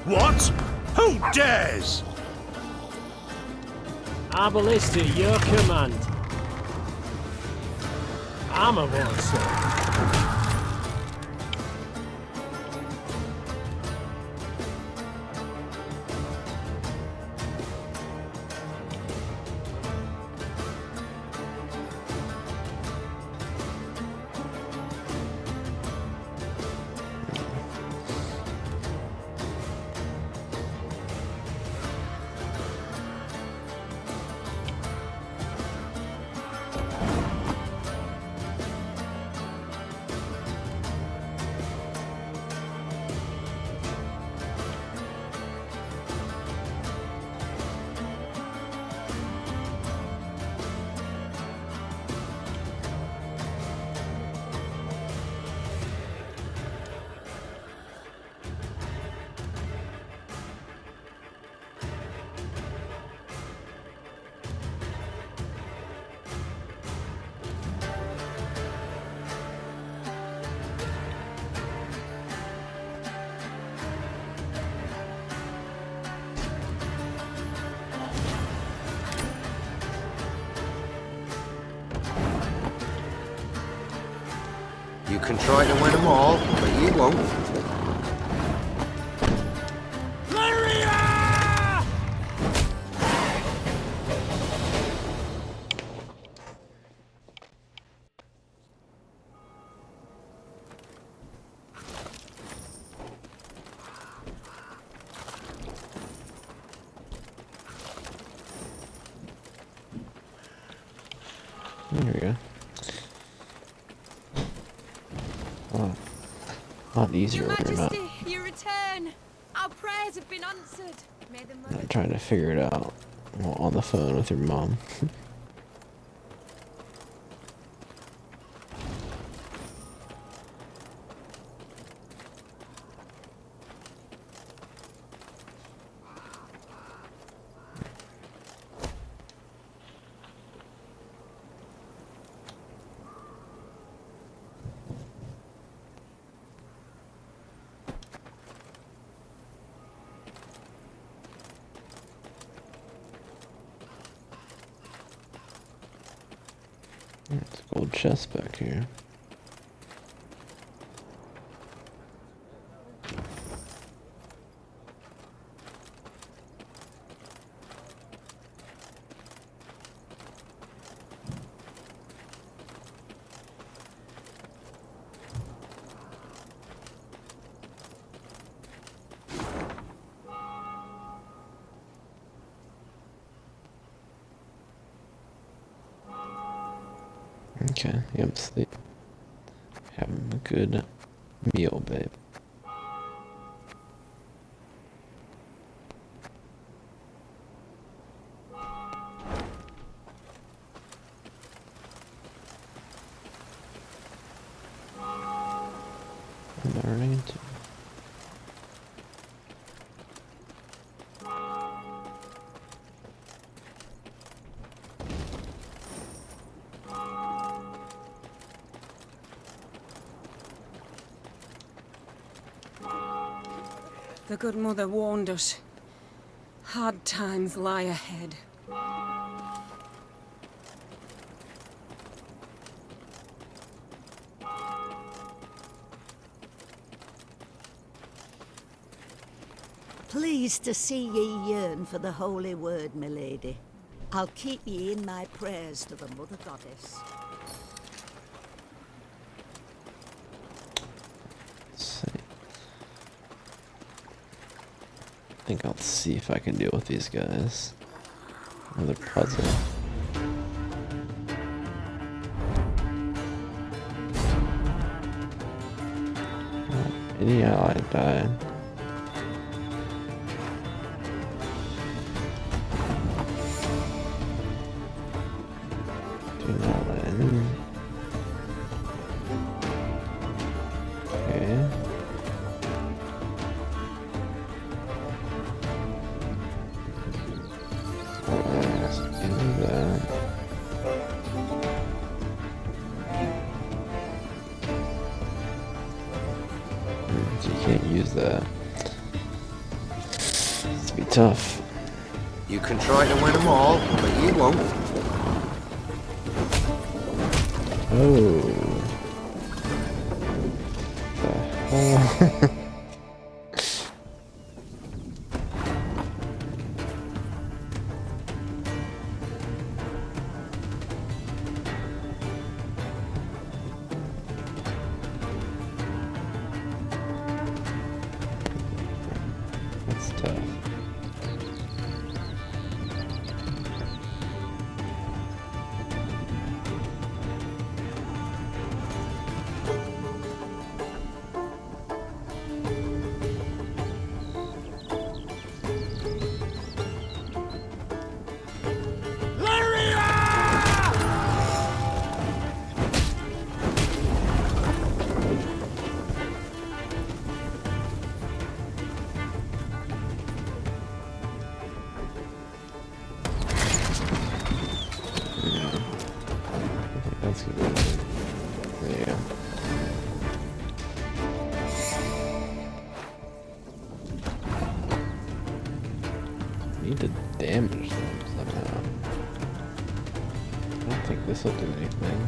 What? Who dares? Arbalist at your command. Armor won't, sir. You can try to win them all, but you won't. There we go. A lot easier Your when you're not. Majesty, you return. Our prayers have been answered. May the mother... I'm trying to figure it out while on the phone with your mom. There's a gold chest back here. Okay, yep, sleep. Having a good meal, babe. Am I running into? The good mother warned us. Hard times lie ahead. pleased to see ye yearn for the holy word, my lady. I'll keep ye in my prayers to the Mother Goddess. Let's see. I think I'll see if I can deal with these guys. Another puzzle. Any ally died. Do not let in. Okay. Let's do that. So you can't use that. It's gonna be tough. You can try to win them all, but you won't. Oh. The hell? That's tough. That's good. Yeah. Need to damage them somehow. I don't think this will do anything.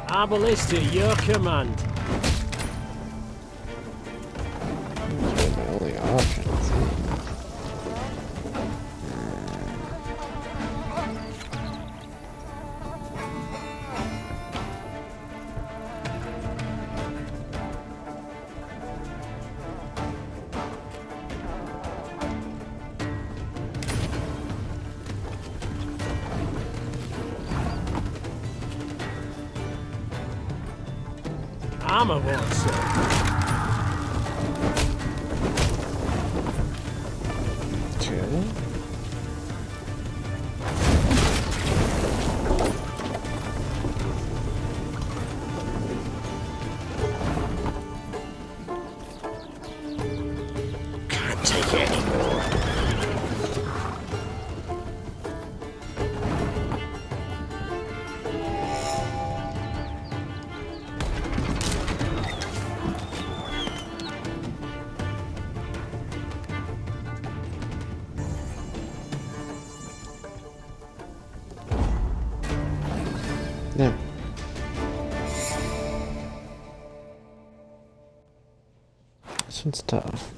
Our ballista, your command. That's my only option. It seems. Armor won't serve. Okay. Can't take it anymore. Yeah. This one's tough.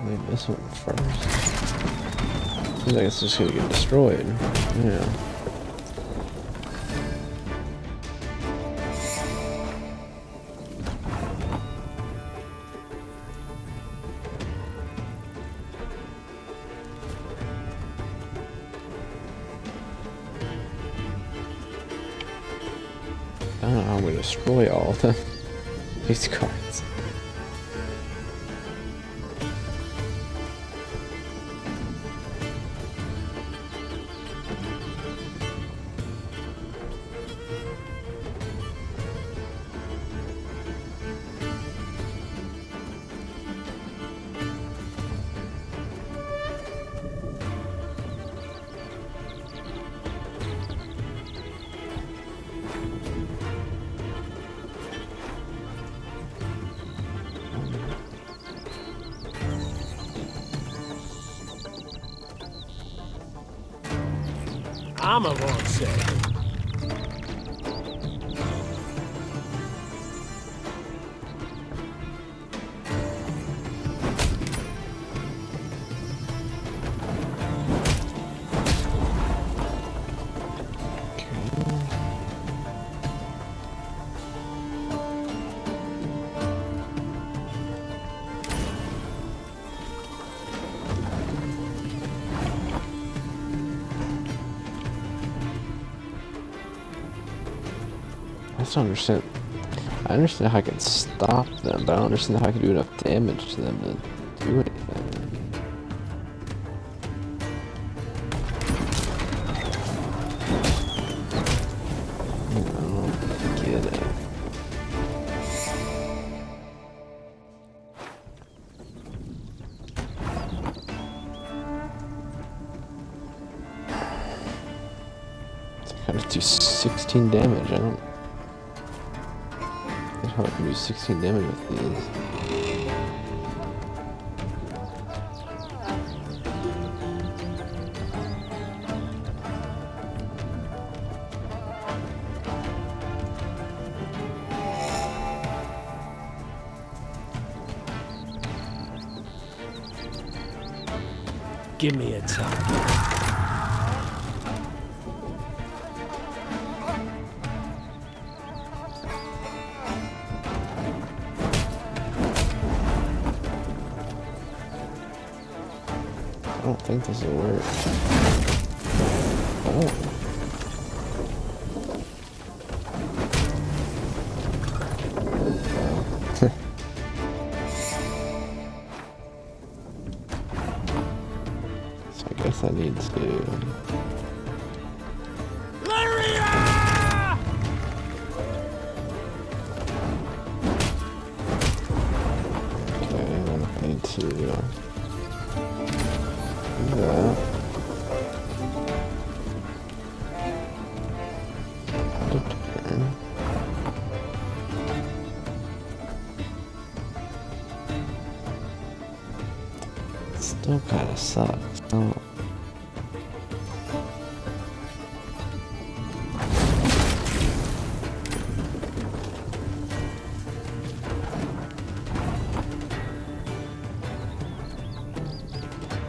Leave this one first. Seems like it's just gonna get destroyed. Yeah. I'm gonna destroy all of them. These cards. I'm a won't say. I just don't understand. I understand how I can stop them, but I don't understand how I can do enough damage to them to do anything. I don't get it. I gotta do 16 damage. I don't. How I can do 16 damage with these. Give me a time. I don't think this will work. Oh. So I guess I need to... Okay, then I need to... that. Still kinda sucks. Oh.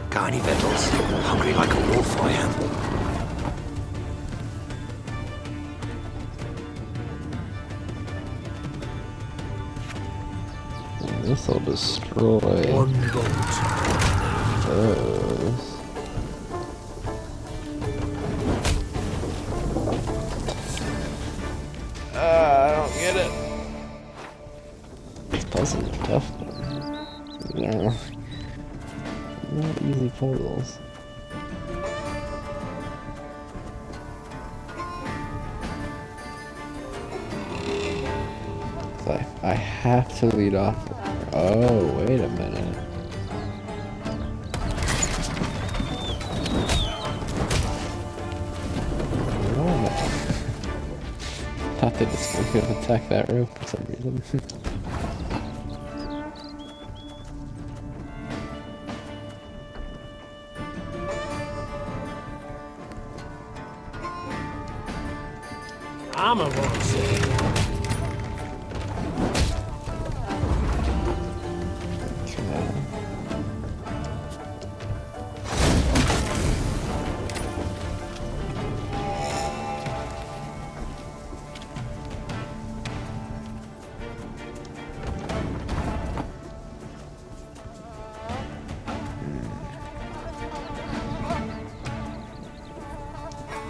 Got any victuals? Hungry like a wolf, I am. This'll destroy one bolt. Those. I don't get it. These puzzles are tough. They're not easy puzzles. So I have to lead off. Oh, wait a minute. I thought they just were going to attack that rope for some reason. I'm a won't say.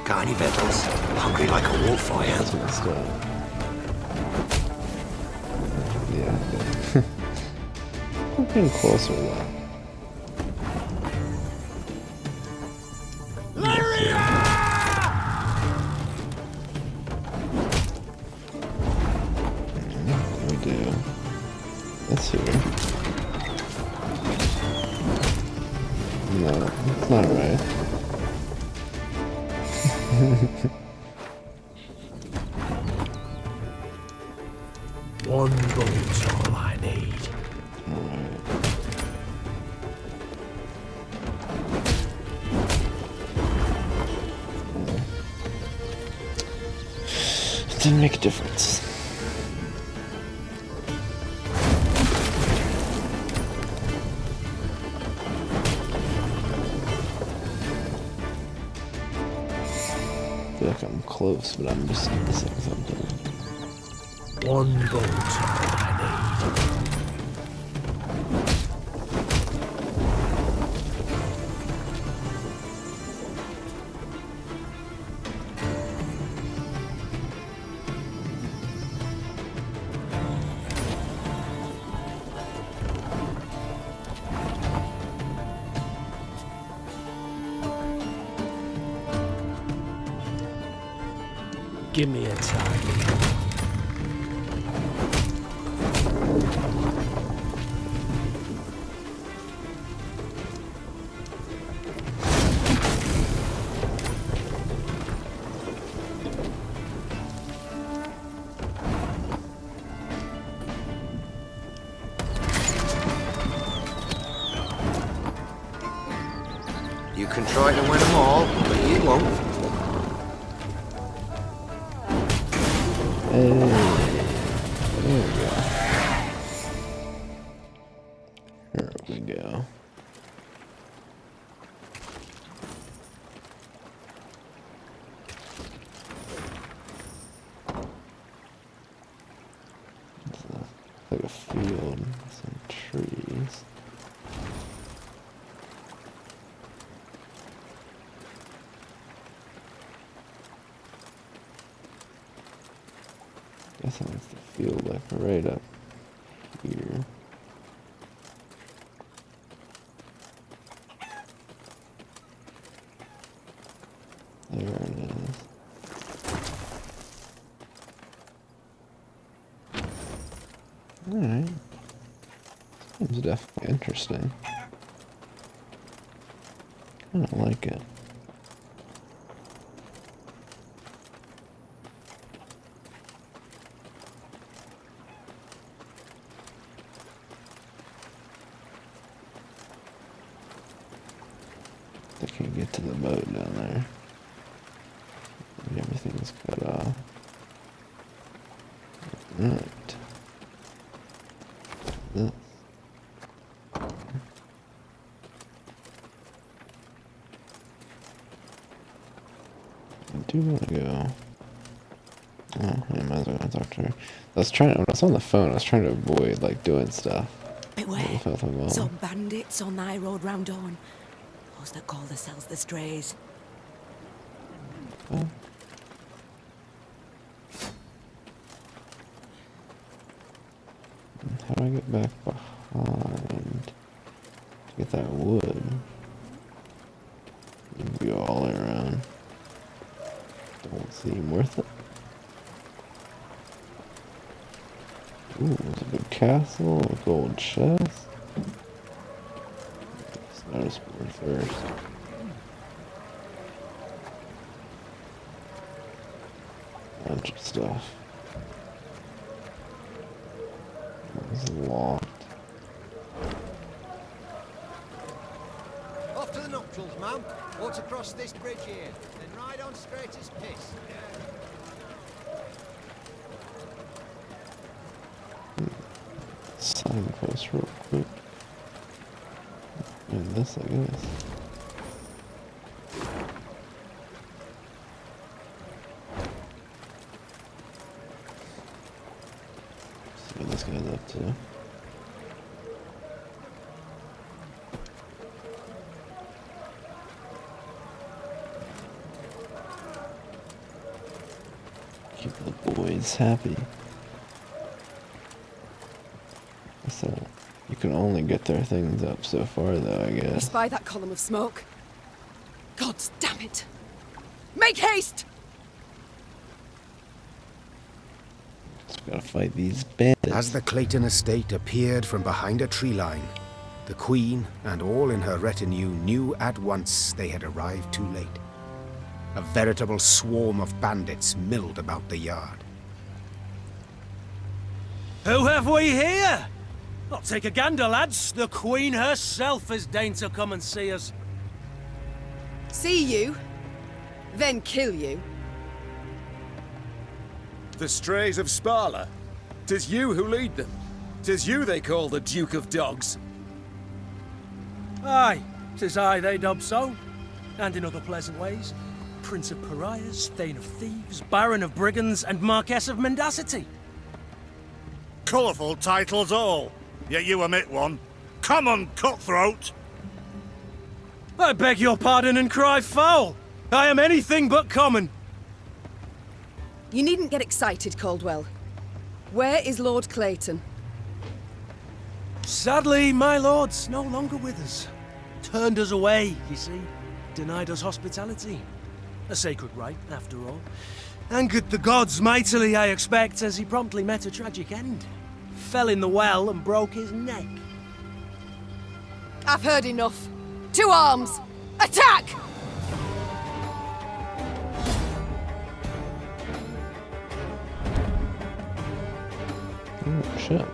Got any victuals? Hungry like a wolf, I am. That's messed up. Getting closer though. We do. That's here. No, that's not right. One bolt's all I need. It didn't make a difference. I feel like I'm close, but I'm just missing something. One bolt's all I need. Give me a target. You can try to win them all, but you won't. Hey, there we go. There we go. It's like a field, some trees. I guess that's the field like right up here. There it is. Alright. Seems definitely interesting. I don't like it. I can't get to the boat down there. Everything's cut off. Right. This. I do want to go. Oh, I might as well go talk to her. When I was on the phone, I was trying to avoid like doing stuff. Beware. Some bandits on thy road round Dawn. Those that call themselves the Strays. Oh. How do I get back behind to get that wood? It'd be all the way around. Don't seem worth it. Ooh, there's a big castle, a gold chest. Let's notice first. Bunch of stuff. It's locked. Off to the nuptials, ma'am. Walk across this bridge here, then ride on straight as piss. Signpost real quick. And this, I guess. See what this guy's up to. Keep the boys happy. So, You can only get their things up so far, though, I guess. Spy that column of smoke. God damn it! Make haste! Just gotta fight these bandits. As the Clayton estate appeared from behind a tree line, the Queen and all in her retinue knew at once they had arrived too late. A veritable swarm of bandits milled about the yard. Who have we here? I'll take a gander, lads. The Queen herself has deigned to come and see us. See you, then kill you. The strays of Sparla. 'Tis you who lead them. 'Tis you they call the Duke of Dogs. Aye, 'tis I they dub so, and in other pleasant ways. Prince of Pariahs, Thane of Thieves, Baron of Brigands, and Marquess of Mendacity. Colourful titles all, yet you omit one. Common cutthroat! I beg your pardon and cry foul. I am anything but common. You needn't get excited, Caldwell. Where is Lord Clayton? Sadly, my lord's no longer with us. Turned us away, you see. Denied us hospitality. A sacred right, after all. Angered the gods mightily, I expect, as he promptly met a tragic end. Fell in the well and broke his neck. I've heard enough. To arms! Attack! Oh, shit.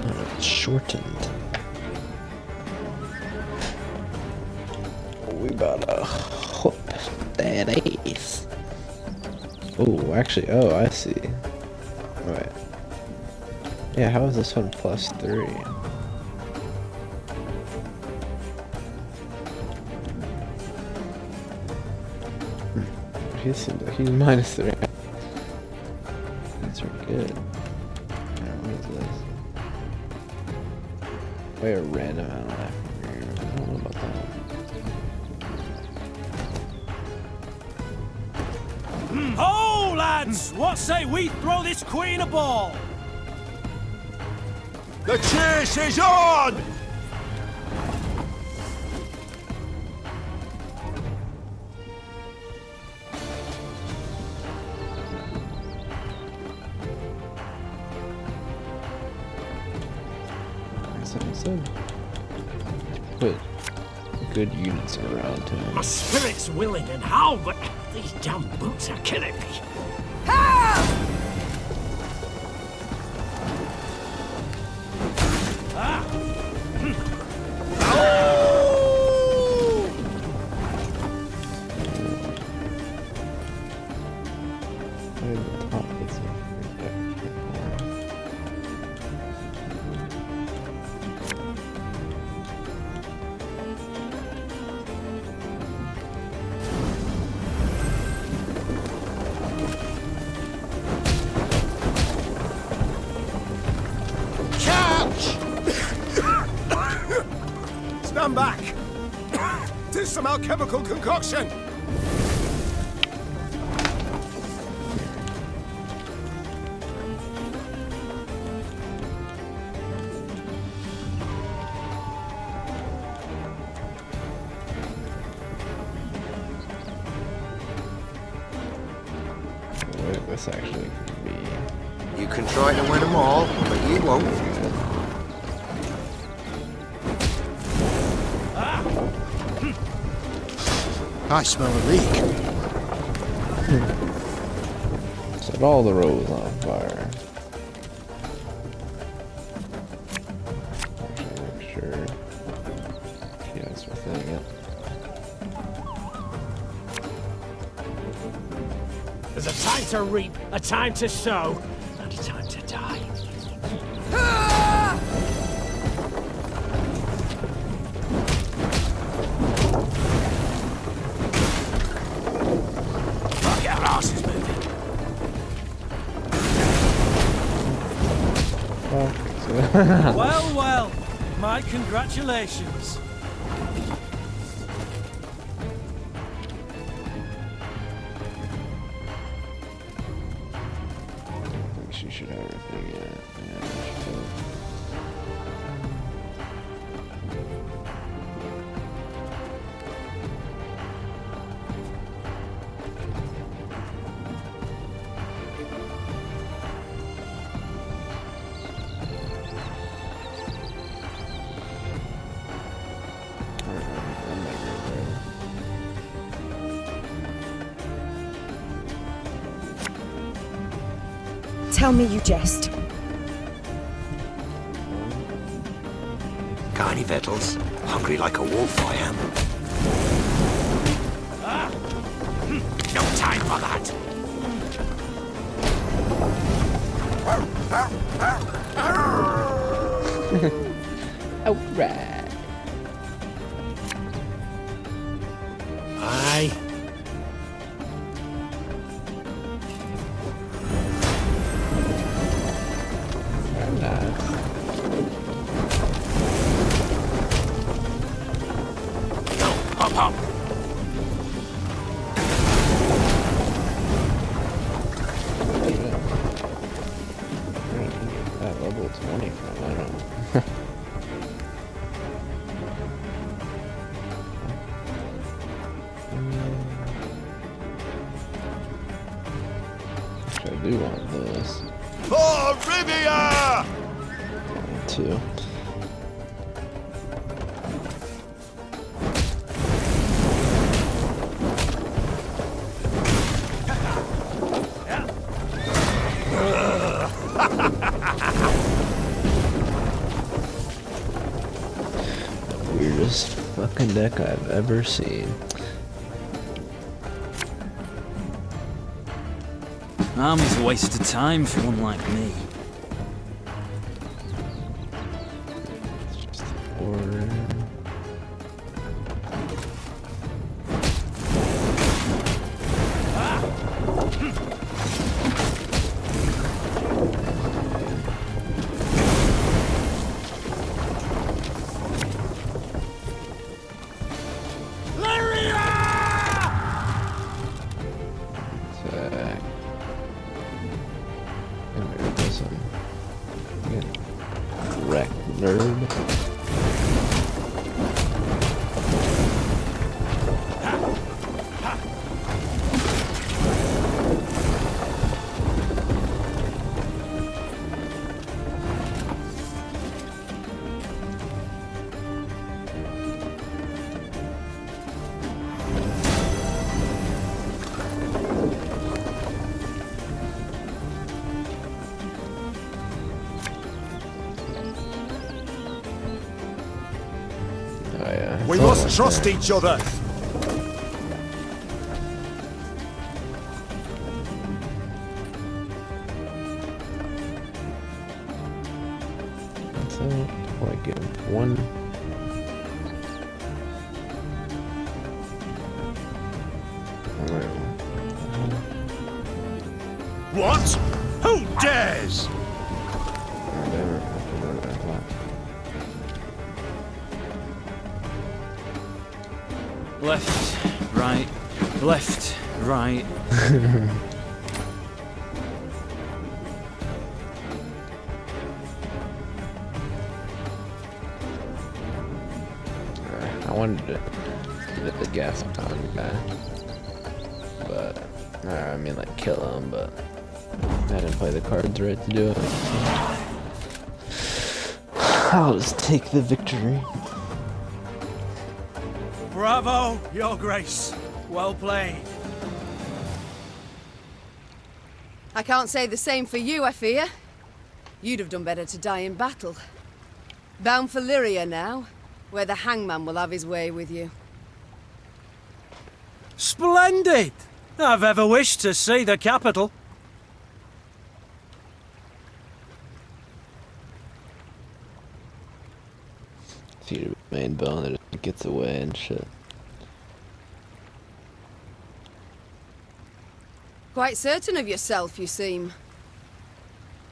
Oh, it's shortened. We about to whoop that ace. Oh, actually, oh, I see. Wait. Yeah, how is this one +3? He seems like he's -3. These are good. What is this? Way a random amount of life. I don't know about that. Ho, lads! What say we throw this queen a ball? The chase is on! Put good units around him. My spirit's willing and how, but these damn boots are killing me. Stand back! 'Tis some alchemical concoction! Wait, this actually could be. You can try to win them all, but you won't. I smell a leak. Set all the roads on fire. Actually, make sure. Yeah, that's within it. There's a time to reap, a time to sow, and a time to die. Get our asses moving. Well, well, my congratulations. everything yet. Yeah, Tell me you jest. Got any victuals? Hungry like a wolf, I am. No time for that. Alright. Aye. Hop, hop. That level 20 from, I don't know. Actually, I do want this. For Rivia! Two. The weirdest fucking deck I've ever seen. Army's a waste of time for one like me. Order. Attack. And there goes some. Wreck nerd. Oh, yeah. We must trust each other. So, like, give one. What? Who dares? Left, right, left, right. I wanted to get the gas on guy, but I mean, like, kill him, but I didn't play the cards right to do it. I'll just take the victory. Bravo, Your Grace. Well played. I can't say the same for you, I fear. You'd have done better to die in battle. Bound for Lyria now, where the hangman will have his way with you. Splendid! I've ever wished to see the capital. Feed a main bone that it gets away and shit. Quite certain of yourself, you seem.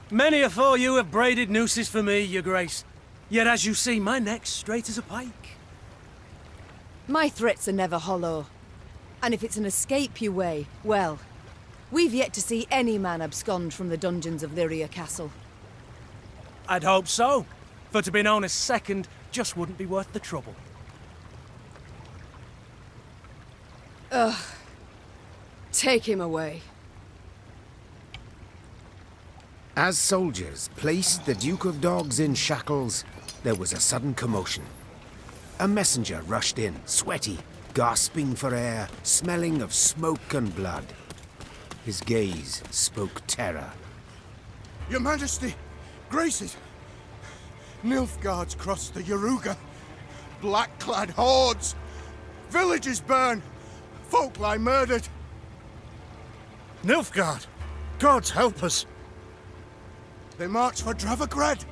Many afore you have braided nooses for me, Your Grace. Yet as you see, my neck's straight as a pike. My threats are never hollow. And if it's an escape you weigh, well, We've yet to see any man abscond from the dungeons of Lyria Castle. I'd hope so. For to be known as second just wouldn't be worth the trouble. Ugh. Take him away. As soldiers placed the Duke of Dogs in shackles, there was a sudden commotion. A messenger rushed in, sweaty, gasping for air, smelling of smoke and blood. His gaze spoke terror. Your Majesty, Graces, Nilfgaard's crossed the Yaruga. Black-clad hordes. Villages burn. Folk lie murdered. Nilfgaard! Gods help us! They march for Dravagrad.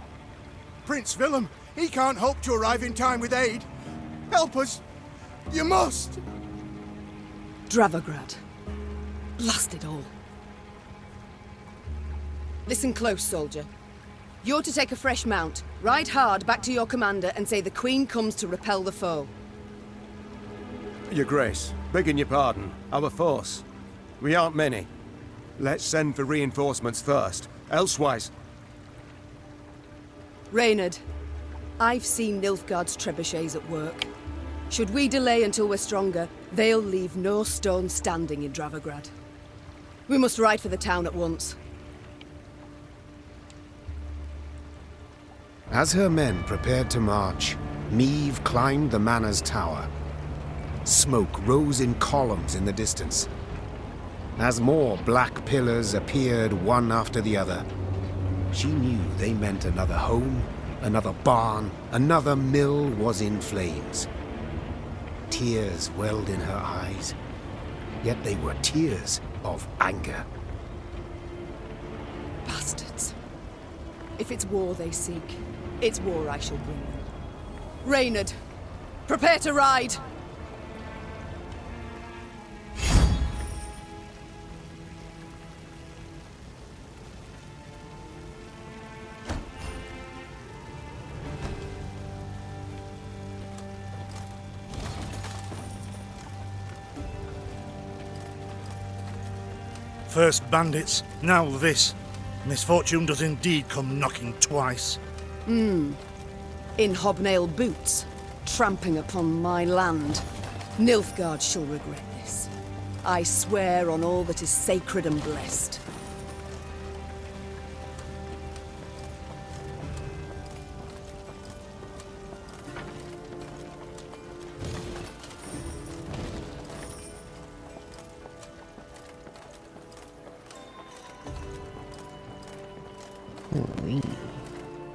Prince Willem, he can't hope to arrive in time with aid. Help us! You must! Dravagrad. Blast it all. Listen close, soldier. You're to take a fresh mount, ride hard back to your commander and say the Queen comes to repel the foe. Your Grace, begging your pardon, our force. We aren't many. Let's send for reinforcements first, elsewise... Reynard, I've seen Nilfgaard's trebuchets at work. Should we delay until we're stronger, they'll leave no stone standing in Dravagrad. We must ride for the town at once. As her men prepared to march, Meve climbed the manor's tower. Smoke rose in columns in the distance. As more black pillars appeared one after the other, she knew they meant another home, another barn, another mill was in flames. Tears welled in her eyes, yet they were tears of anger. Bastards. If it's war they seek, it's war I shall bring them. Reynard, prepare to ride! First bandits, now this. Misfortune does indeed come knocking twice. In hobnail boots, tramping upon my land. Nilfgaard shall regret this. I swear on all that is sacred and blessed.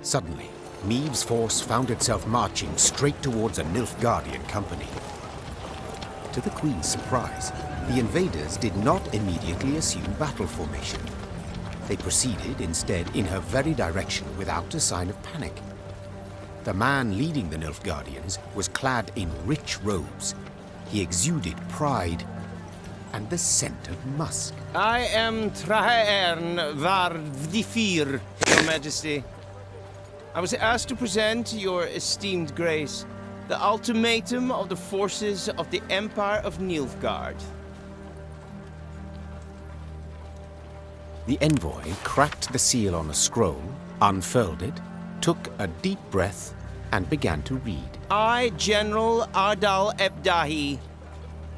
Suddenly, Meve's force found itself marching straight towards a Nilfgaardian company. To the Queen's surprise, the invaders did not immediately assume battle formation. They proceeded instead in her very direction without a sign of panic. The man leading the Nilfgaardians was clad in rich robes. He exuded pride and the scent of musk. I am Trahaern var Vdifir, Your Majesty. I was asked to present your esteemed grace the ultimatum of the forces of the Empire of Nilfgaard. The envoy cracked the seal on a scroll, unfurled it, took a deep breath, and began to read. I, General Ardal Ebdahi,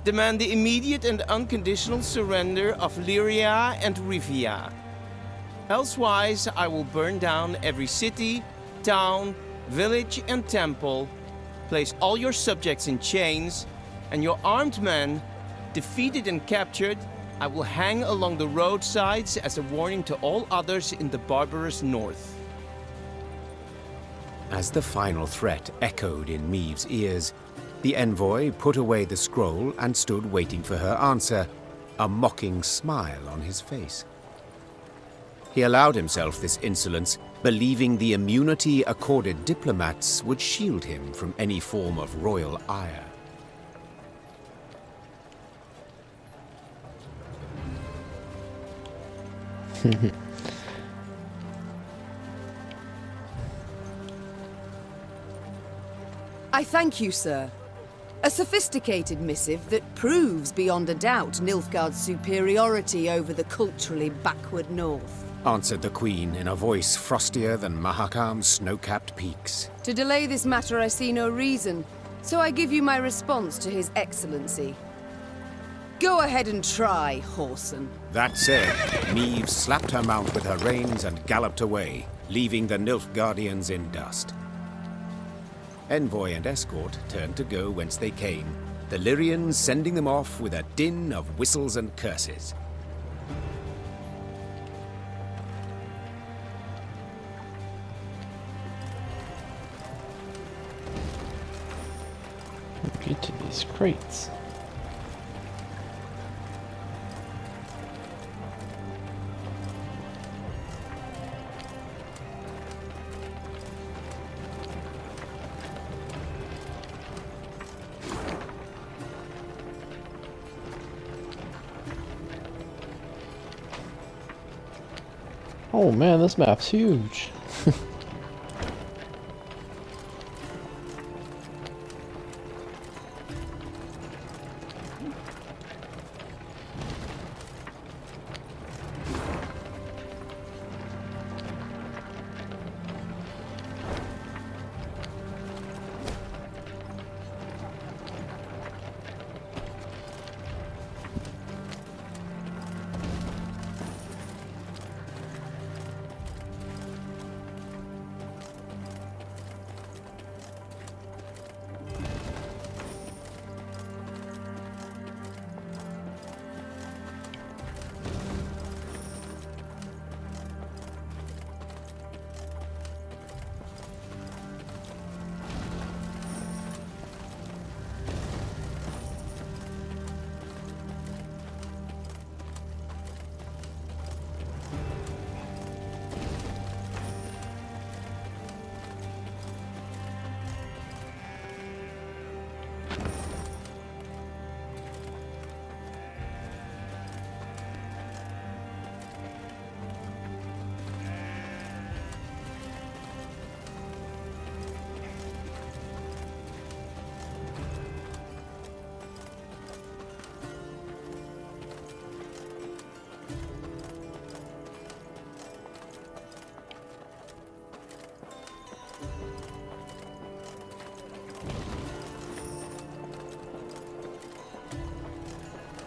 demand the immediate and unconditional surrender of Lyria and Rivia. Elsewise, I will burn down every city, town, village, and temple, place all your subjects in chains, and your armed men, defeated and captured, I will hang along the roadsides as a warning to all others in the barbarous north. As the final threat echoed in Meve's ears, the envoy put away the scroll and stood waiting for her answer, a mocking smile on his face. He allowed himself this insolence, believing the immunity accorded diplomats would shield him from any form of royal ire. I thank you, sir. A sophisticated missive that proves beyond a doubt Nilfgaard's superiority over the culturally backward north. Answered the Queen in a voice frostier than Mahakam's snow-capped peaks. To delay this matter I see no reason, so I give you my response to His Excellency. Go ahead and try, Whoreson. That said, Neve slapped her mount with her reins and galloped away, leaving the Nilfgaardians in dust. Envoy and escort turned to go whence they came, the Lyrians sending them off with a din of whistles and curses. Get to these crates. Oh man, this map's huge.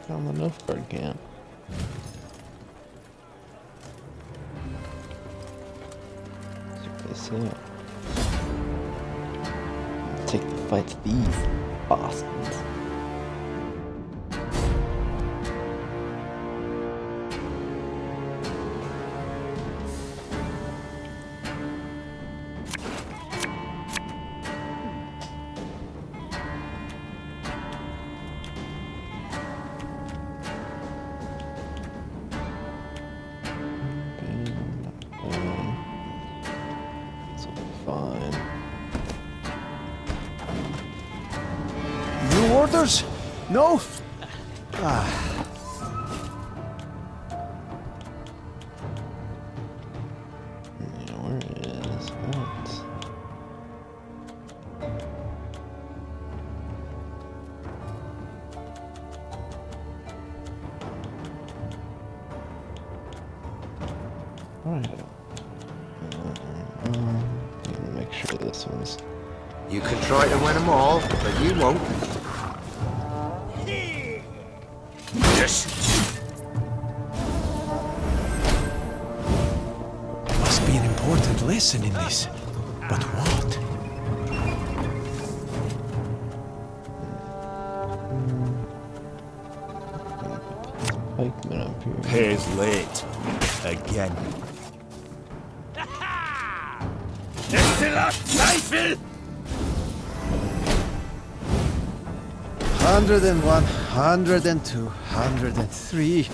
Found the Nilfgaard camp. See what they say. Take the fight to these bastards. Orders? No? Ah. Yeah, where is what? Alright. Make sure this one's. You can try to win them all, but you won't. Must be an important lesson in this. But what? Pikeman up here. Pays late. Again. Rifle! 101, 102, 103.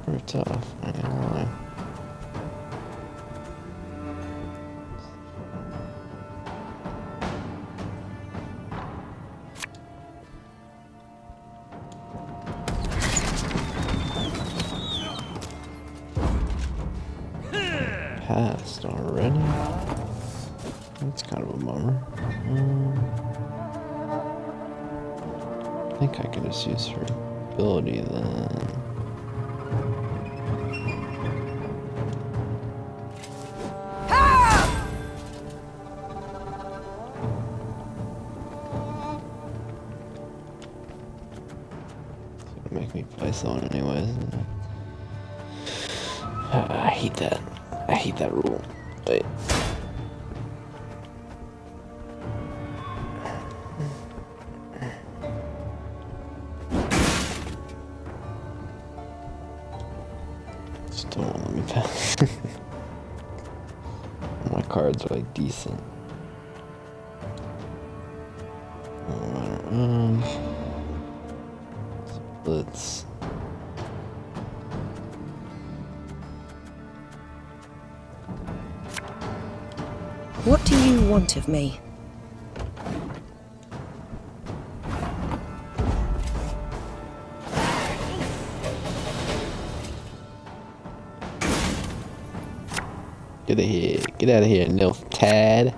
Pretty tough, I ain't gonna lie. Passed already? That's kind of a bummer. think I could just use her ability then. It's gonna make me play someone anyways, isn't it? I hate that. I hate that rule. Wait. Still won't let me pass. My cards are like decent. Splits. What do you want of me? Get out of here, Nilf Tad.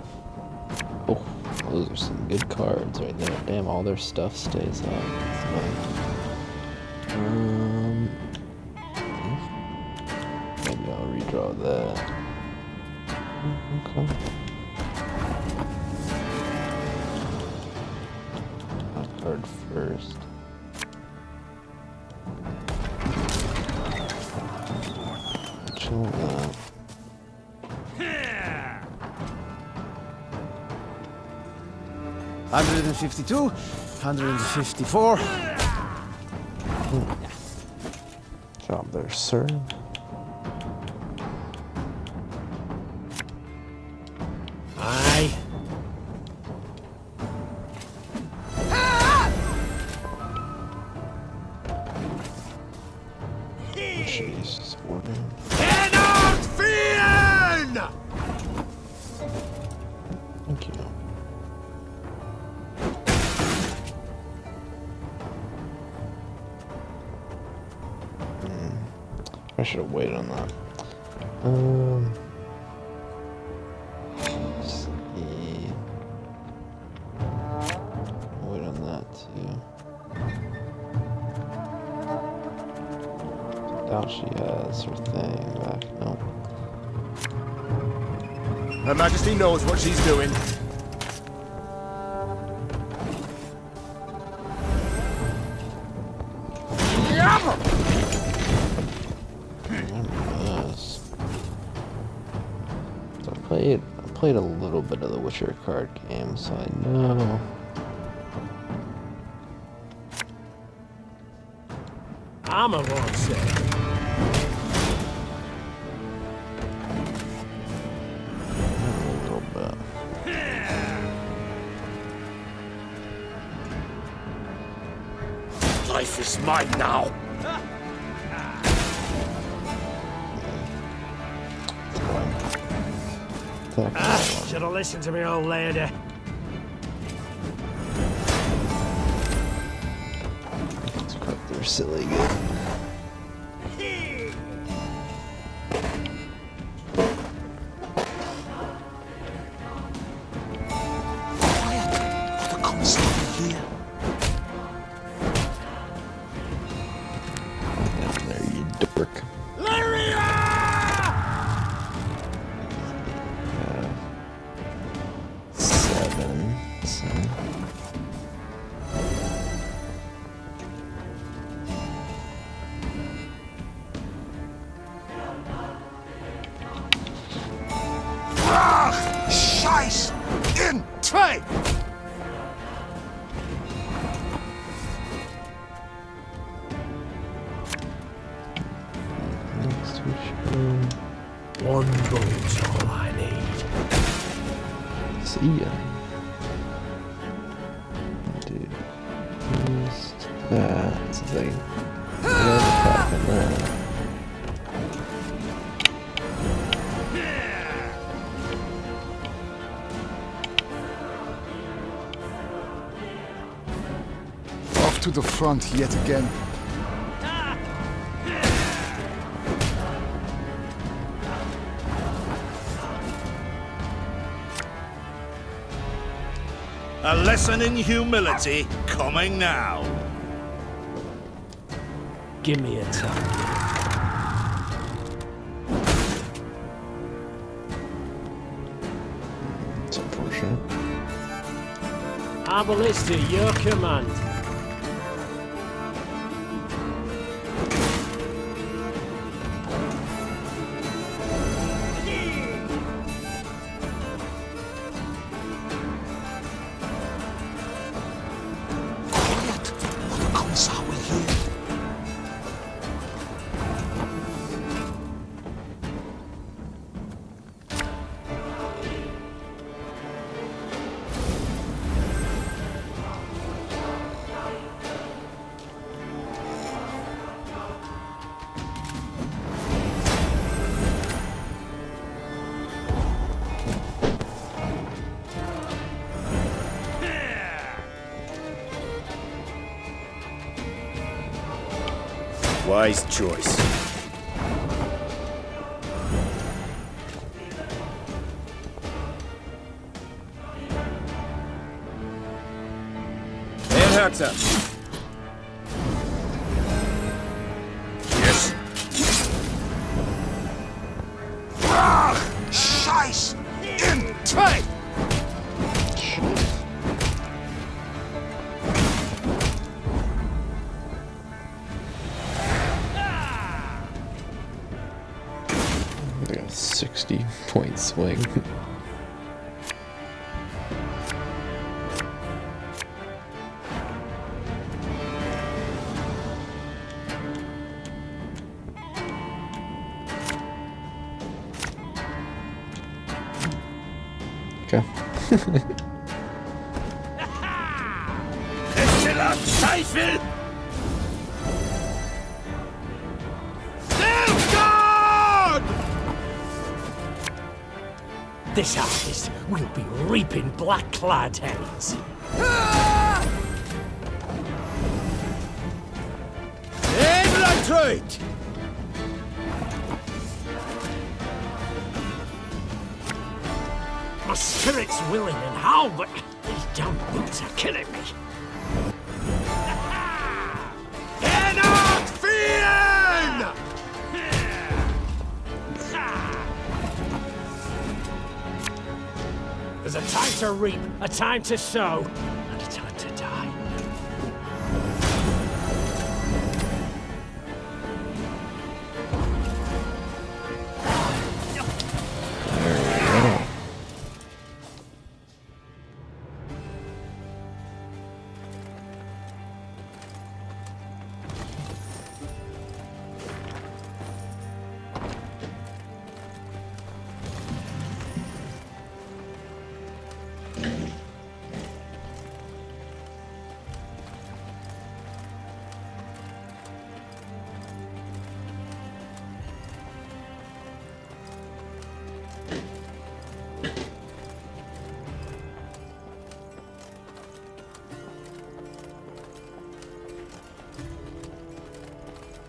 Oh, those are some good cards right there. Damn, all their stuff stays up. That's nice. Maybe I'll redraw that. Okay. That card first. Chill that. 152, 154. Job there, sir. Aye. Jesus, what? Cannot fear! Thank you. I should have waited on that. Let's see. Wait on that too. Doubt she has her thing back. No. Her Majesty knows what she's doing. So I played a little bit of the Witcher card game, so I know. I'm a won't say. A little bit. Life is mine now. Should have listened to me, old lady. These cards are silly good. The commissary here. Down there, you dork. Scheiß in Trade! One boat's all I need. See ya. Dude. Just that. It's like. Whatever happened there. Off to the front yet again. A lesson in humility coming now. Give me a target. It's unfortunate. Arbalist to your command. Wise choice. Hertha. Yes. Ach, Scheiß! In Zeit! They got a 60-point swing. Okay. Exzellent Teufel! God! This harvest will be reaping black-clad heads. Detroit! My spirit's willing and how, but these damn boots are killing me. Cannot fear! There's a time to reap, a time to sow, and a time to die.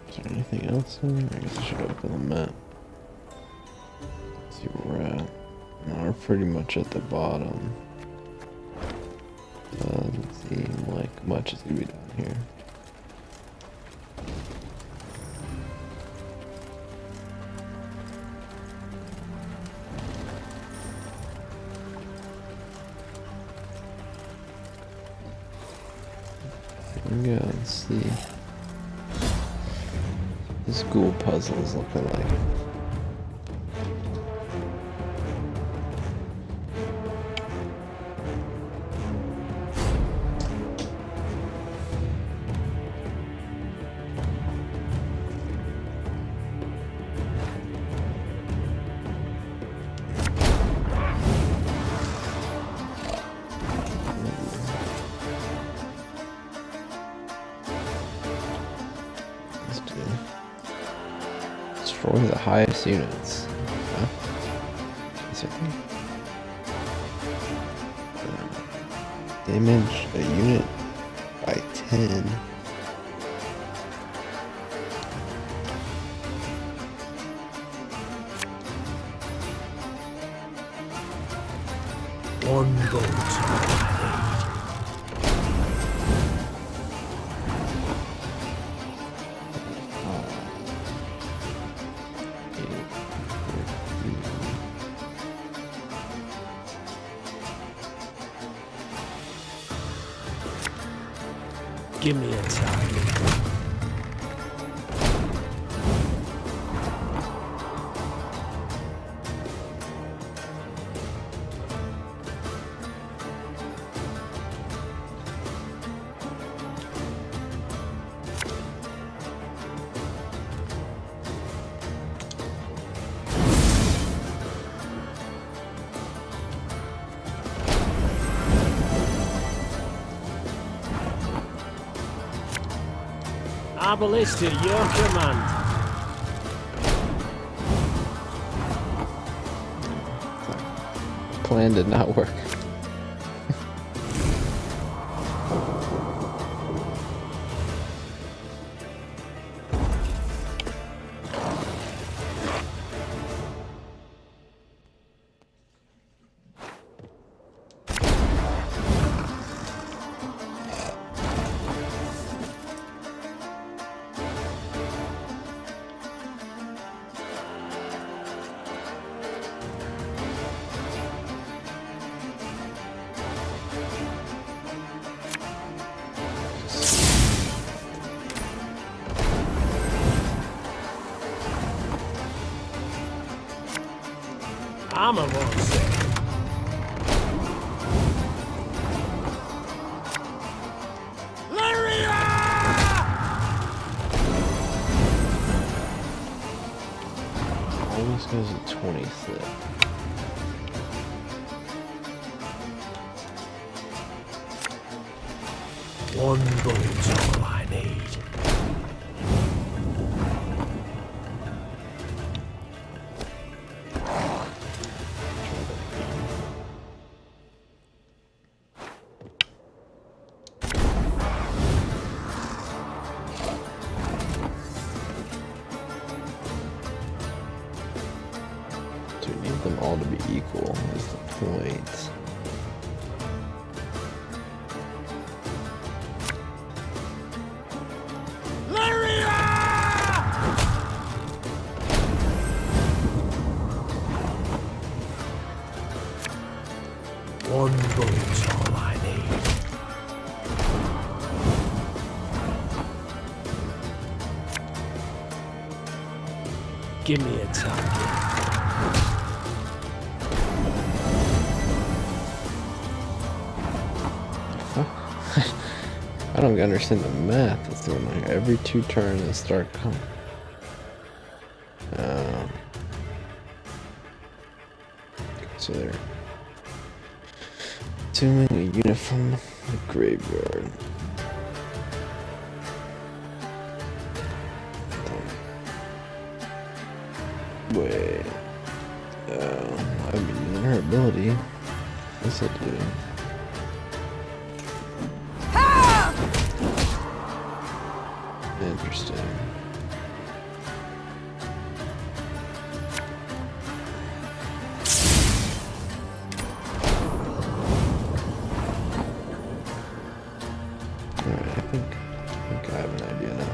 Is there anything else in there? I guess I should open the map. See where we're at. No, we're pretty much at the bottom. Doesn't seem like much is gonna be done here. Yeah, let's see. This ghoul puzzle is looking like. Destroy the highest units. Okay. Damage a unit by 10. One bolt. Give me a target. Arbalist at your command. Plan did not work. Armor won't say. Almost goes at 20 slip. One bullet's all I need. Do we need them all to be equal is the point. One bullet's all I need. Give me a target. I don't understand the math. It's doing like every 2 turns and start coming. So they're assuming a unit from the graveyard. Wait. I've been using her ability. What's it do? Interesting. Alright, I think I have an idea now.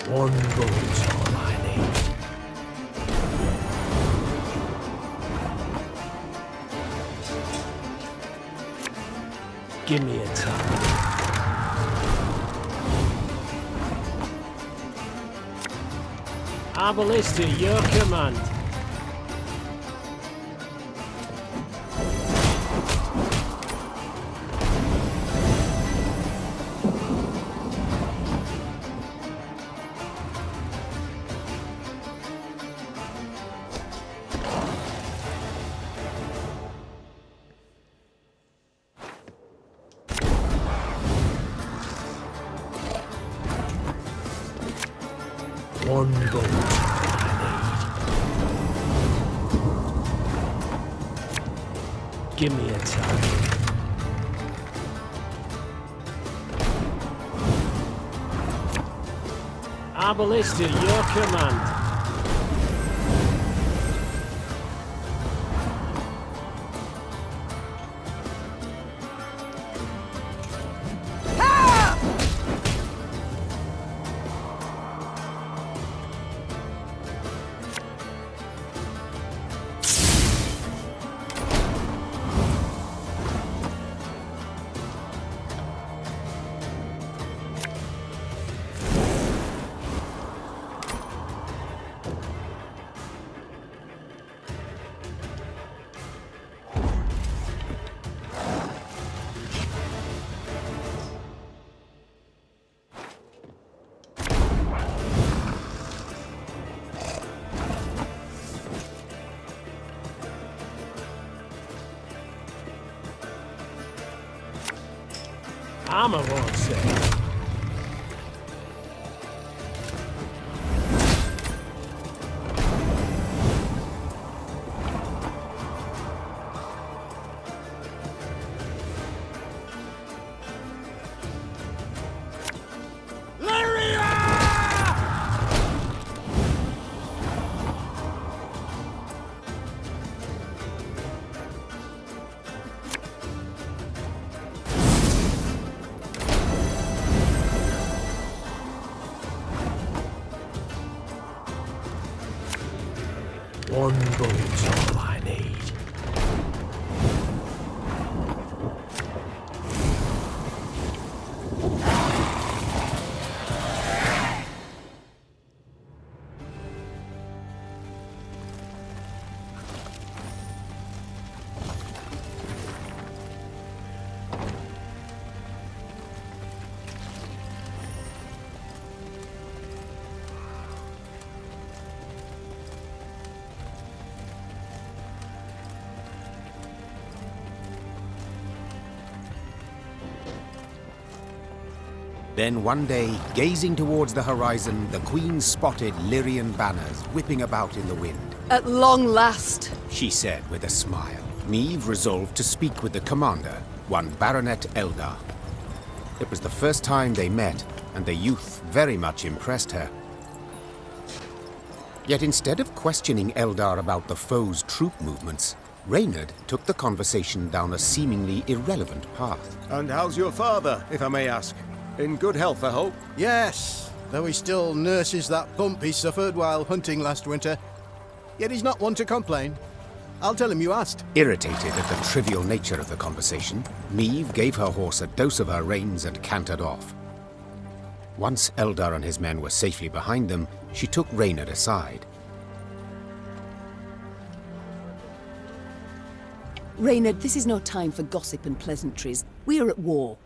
One bullet's all I need. Give me a target. Arbalist at your command. One bullet I need. Give me a target. Arbalist at your command. armor won't say. One bullet's all I need. Then one day, gazing towards the horizon, the Queen spotted Lyrian banners whipping about in the wind. At long last, She said with a smile. Niamh resolved to speak with the commander, one Baronet Eldar. It was the first time they met, and the youth very much impressed her. Yet instead of questioning Eldar about the foe's troop movements, Reynard took the conversation down a seemingly irrelevant path. And how's your father, if I may ask? In good health, I hope? Yes, though he still nurses that bump he suffered while hunting last winter. Yet he's not one to complain. I'll tell him you asked. Irritated at the trivial nature of the conversation, Niamh gave her horse a dose of her reins and cantered off. Once Eldar and his men were safely behind them, she took Reynard aside. Reynard, this is no time for gossip and pleasantries. We are at war.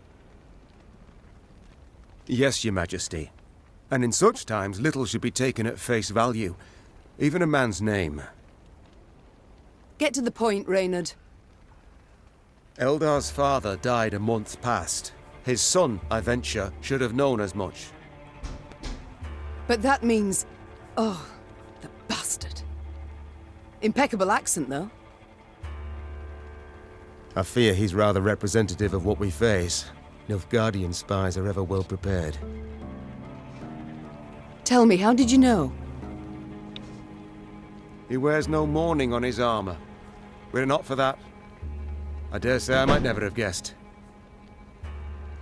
Yes, Your Majesty. And in such times, little should be taken at face value. Even a man's name. Get to the point, Reynard. Eldar's father died a month past. His son, I venture, should have known as much. But that means... Oh, the bastard. Impeccable accent, though. I fear he's rather representative of what we face. Nilfgaardian spies are ever well prepared. Tell me, how did you know? He wears no mourning on his armor. Were it not for that, I dare say I might never have guessed.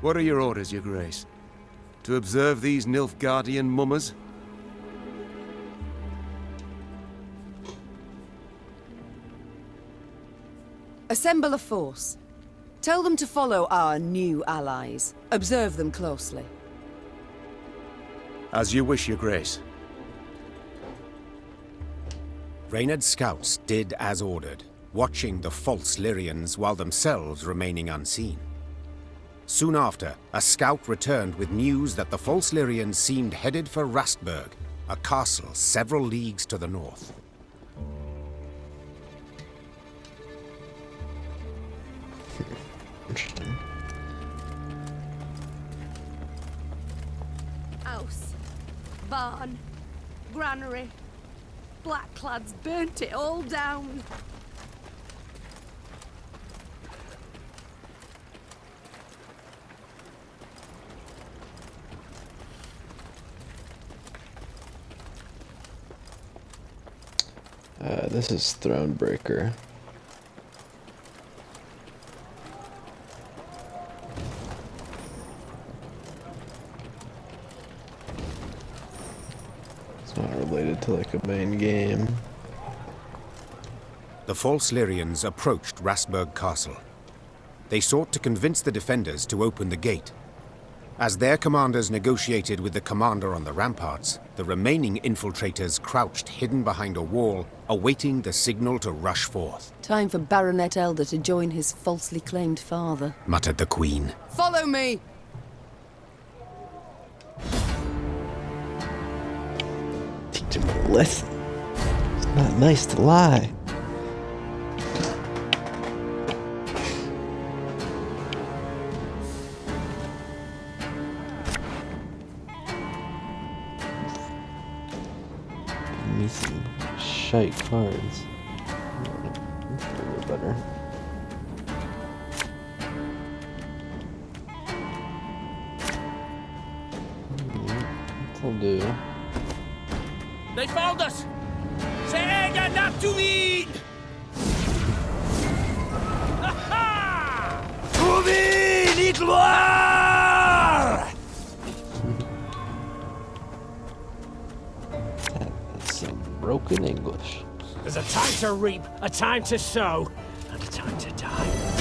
What are your orders, Your Grace? To observe these Nilfgaardian mummers? Assemble a force. Tell them to follow our new allies. Observe them closely. As you wish, Your Grace. Reynard's scouts did as ordered, watching the false Lyrians while themselves remaining unseen. Soon after, a scout returned with news that the false Lyrians seemed headed for Rastburg, a castle several leagues to the north. Interesting. House, barn, granary. Blackclads burnt it all down. This is Thronebreaker. It's not related to like a main game. The false Lyrians approached Rastburg Castle. They sought to convince the defenders to open the gate. As their commanders negotiated with the commander on the ramparts, the remaining infiltrators crouched hidden behind a wall, awaiting the signal to rush forth. Time for Baronet Elder to join his falsely claimed father, muttered the Queen. Follow me! Teach him a lesson. It's not nice to lie. me some shite cards. That's a little better. That'll do. They found us! Sega not to eat! Movie ni gloire! That's some broken English. There's a time to reap, a time to sow, and a time to die.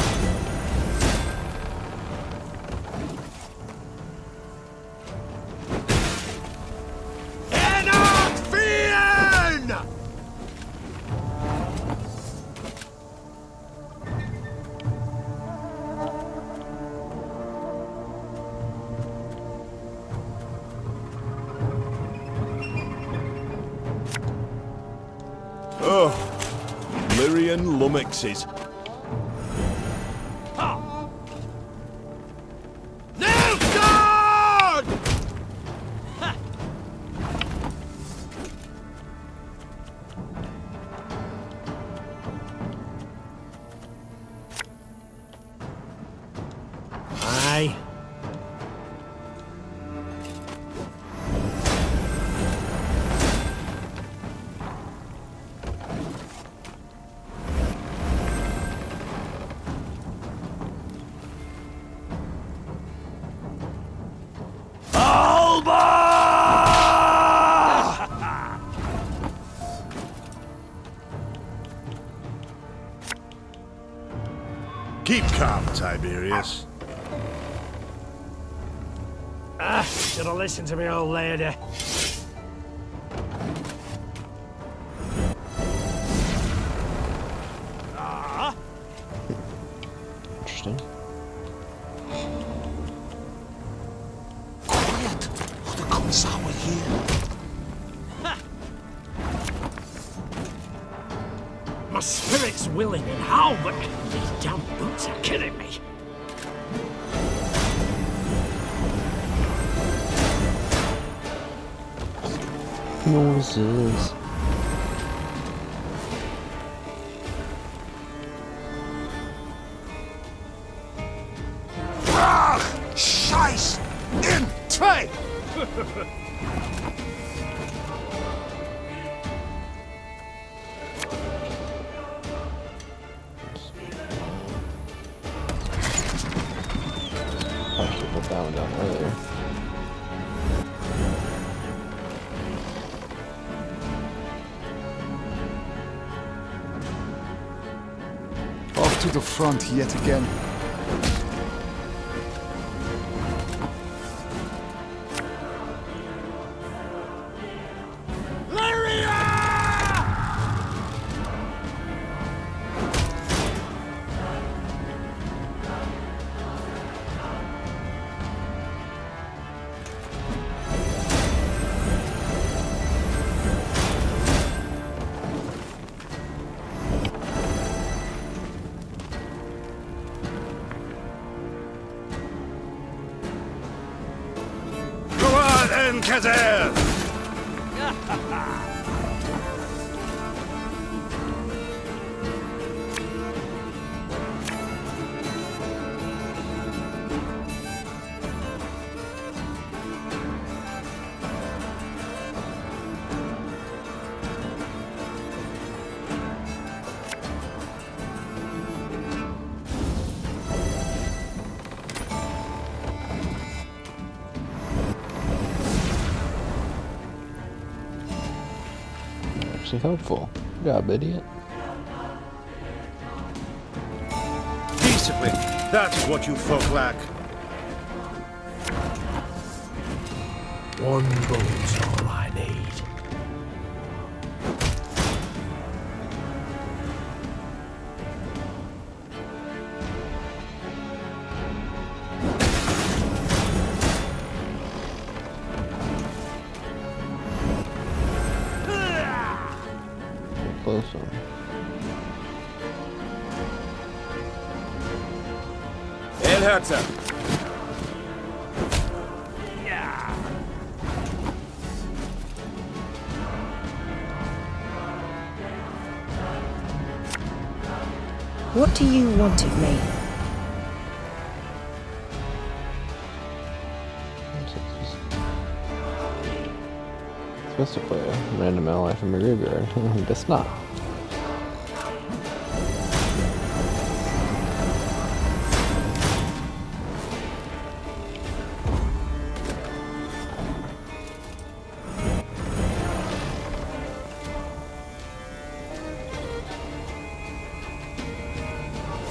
Oh, Lyrian lummoxes. Aye. Keep calm, Tiberius. Should have listened to me, old lady. Interesting. Quiet, or the Commissar will hear. My spirit's willing and how, but these damn boots are killing me. Noises. Scheiß! In zwei! I should put that one down earlier. Off to the front yet again. Kazan! Helpful. Good job, idiot. Discipline. That's what you folk lack. One boat's all I need. Close one. El Herzer. What do you want of me? Supposed to play a random ally from a graveyard. Guess not.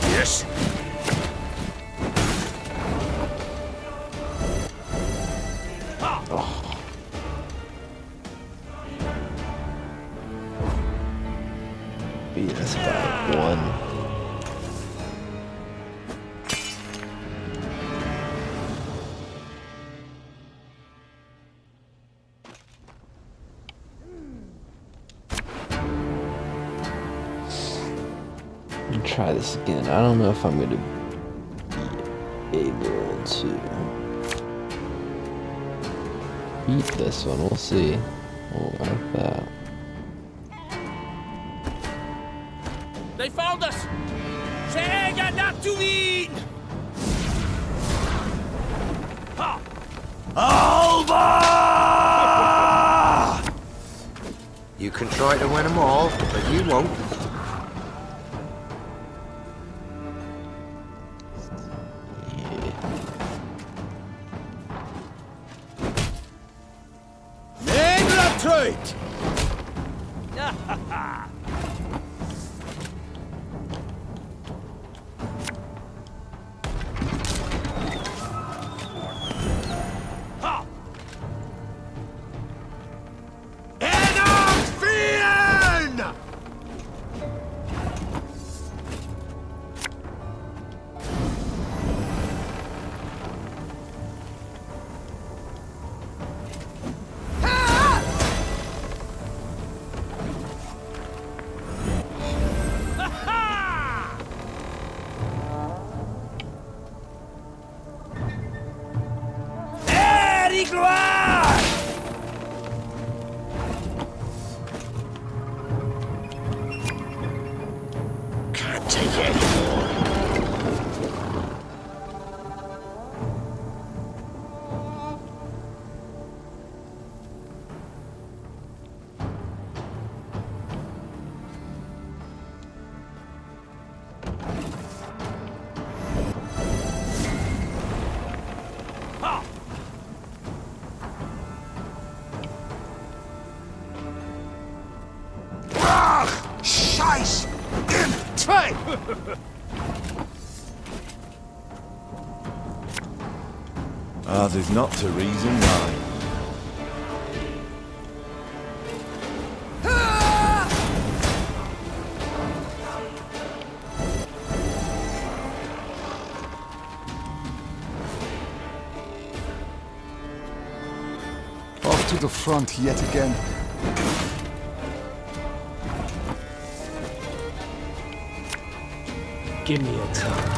Yes. Beat us by 1. Try this again. I don't know if I'm going to be able to beat this one. We'll see. Oh, like that. They found us! Säga not to win! Alva! You can try to win them all, but you won't. Right. Can't take it anymore. Scheiß! In Trade! Ours is not to reason why. Off to the front yet again. Give me a time.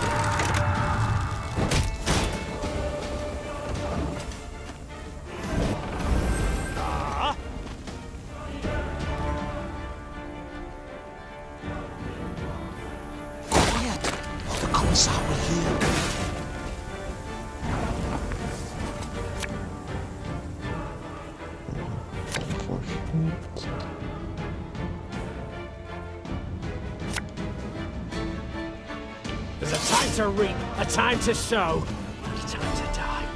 Quiet, or the Commissar will hear. There's a time to reap, a time to sow, and a time to die.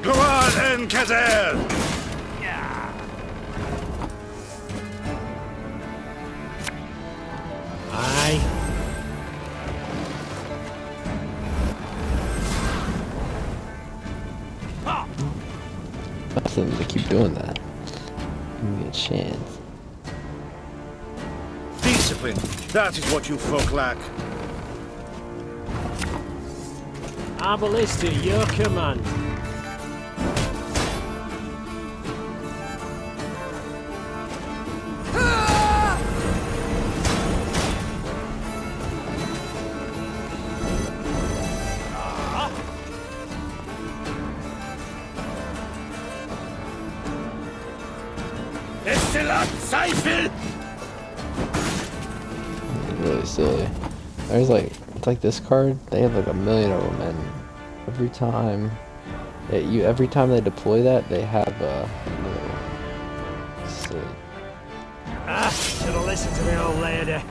Go on, Kazel! Aye. That's them to keep doing that. Give me a chance. Discipline, that is what you folk lack. Arbalist to your command. Really silly. There's like, it's like this card, they have like a million of them, and every time they deploy that, they have a little silly. Ah, should have listened to the old lady.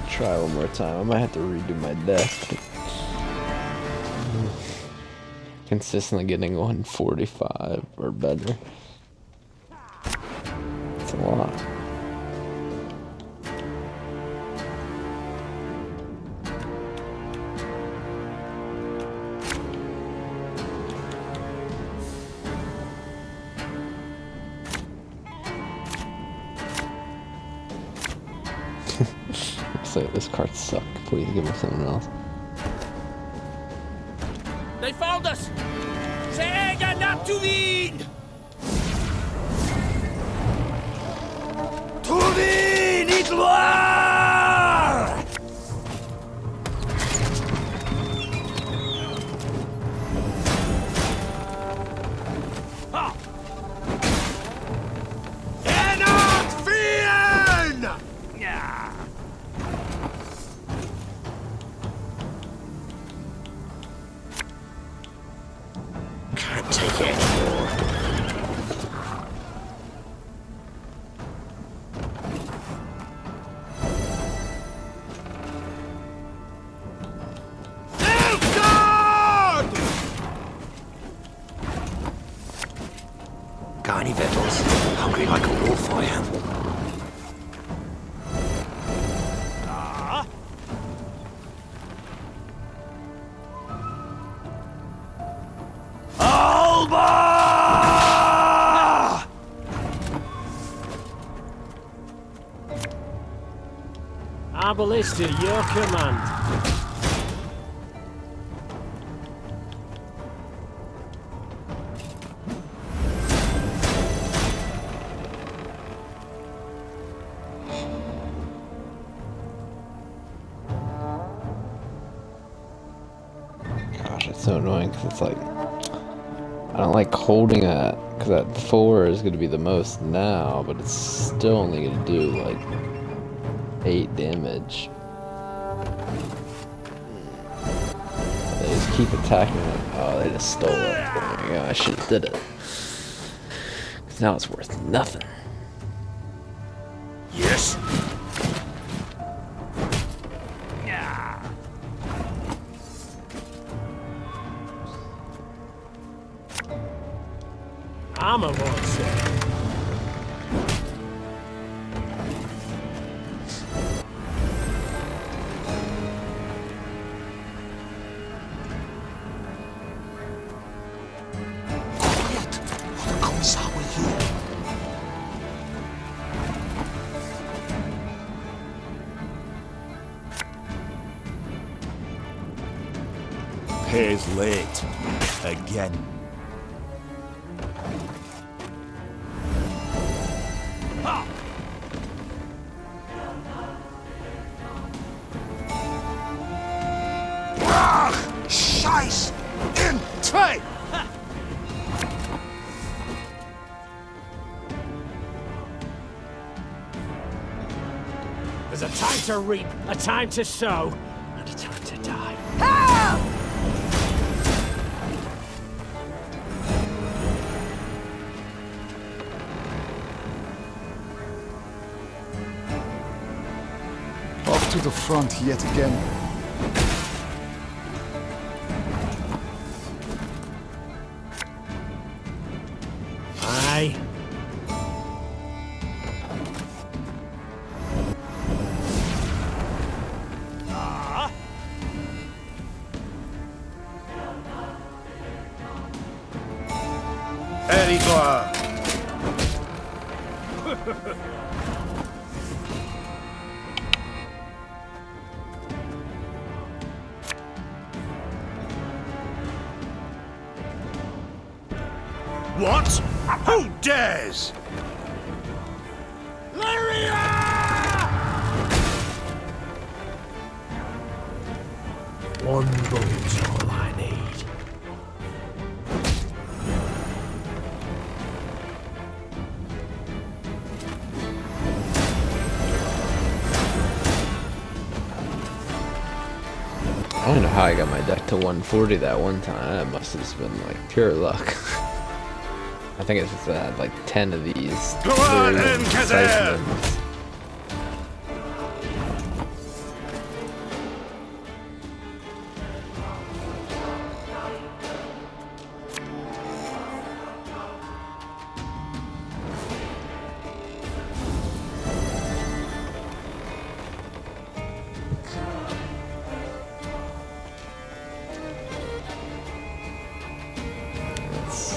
Try one more time. I might have to redo my deck. Consistently getting 145 or better. It's a lot. So this card sucks. Please give me something else. They found us! Säga not to win! To win it war! Cannot fear! Yeah. Can't take it anymore. Got any victuals? Hungry like a wolf, I am. Alba! Our ballista, your command. Gosh, it's so annoying because it's like, I don't like holding that, because that 4 is going to be the most now, but it's still only going to do like 8 damage. They just keep attacking it. Oh, they just stole it. Oh my god, I should have did it. Because now it's worth nothing. Yes. I'm a monster. Pays late. Again. Scheiß! In 2! There's a time to reap, a time to sow, and a time to die. Off to the front yet again. Aye. Erigor! What? Who dares? One bullet's all I need. I don't know how I got my deck to 140 that one time. That must have just been like pure luck. I think it's just like 10 of these. Go on in, Kazir!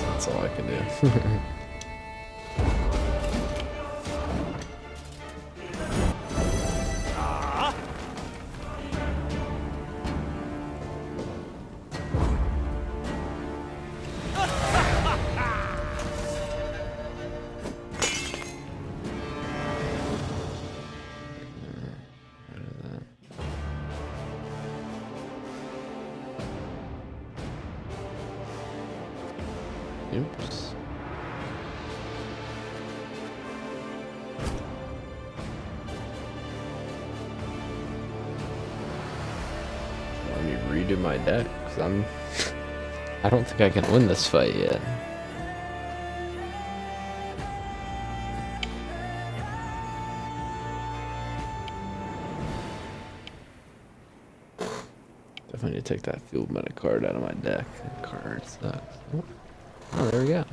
That's all I can do. Oops. Let me redo my deck, because I don't think I can win this fight yet. Definitely need to take that field meta card out of my deck. That card sucks. Oh, there we go.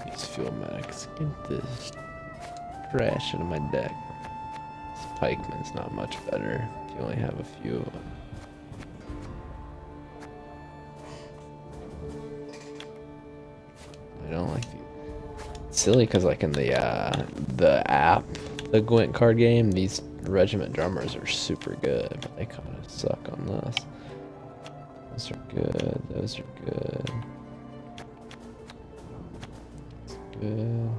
These field medics, get this trash out of my deck. Pikeman's not much better if you only have a few of them. I don't like these. It's silly because like in the app, the Gwent card game, these regiment drummers are super good, but they kind of suck on this. Those are good. Those are good. That's good.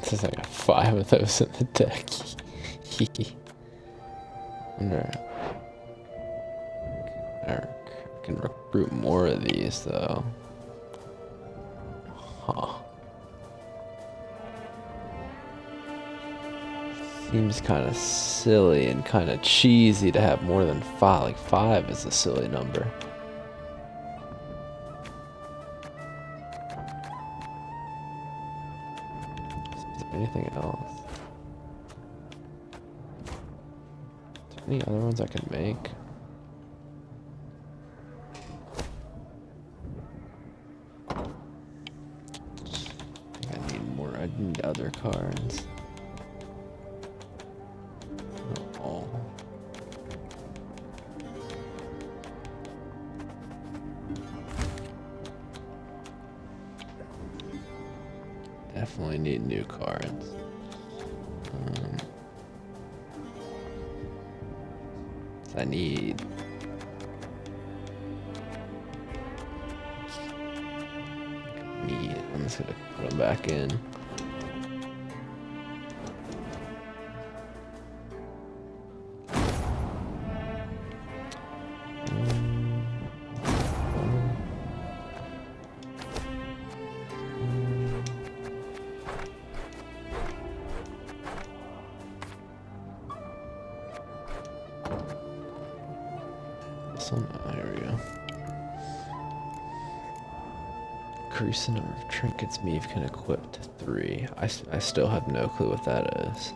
Since I got 5 of those in the deck. I can recruit more of these though. Huh. Seems kind of silly and kind of cheesy to have more than 5. Like 5 is a silly number. Anything else? Any other ones I could make? I think I need more. I need other cards. Oh. Definitely need new cards. I need I'm just gonna put them back in. There we go. Increase the number of trinkets Meave can equip to 3. I still have no clue what that is.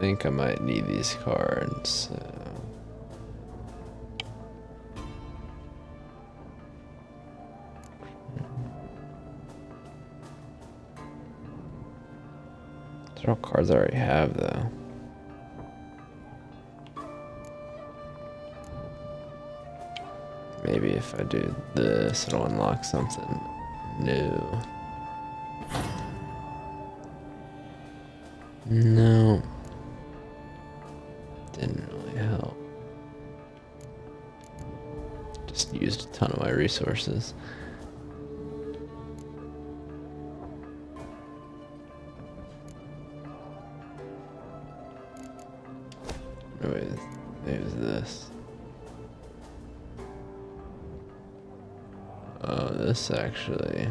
think I might need these cards. So. These are all cards I already have, though. Maybe if I do this, it'll unlock something new. No. Didn't really help. Just used a ton of my resources. Maybe it was this. Oh, this actually.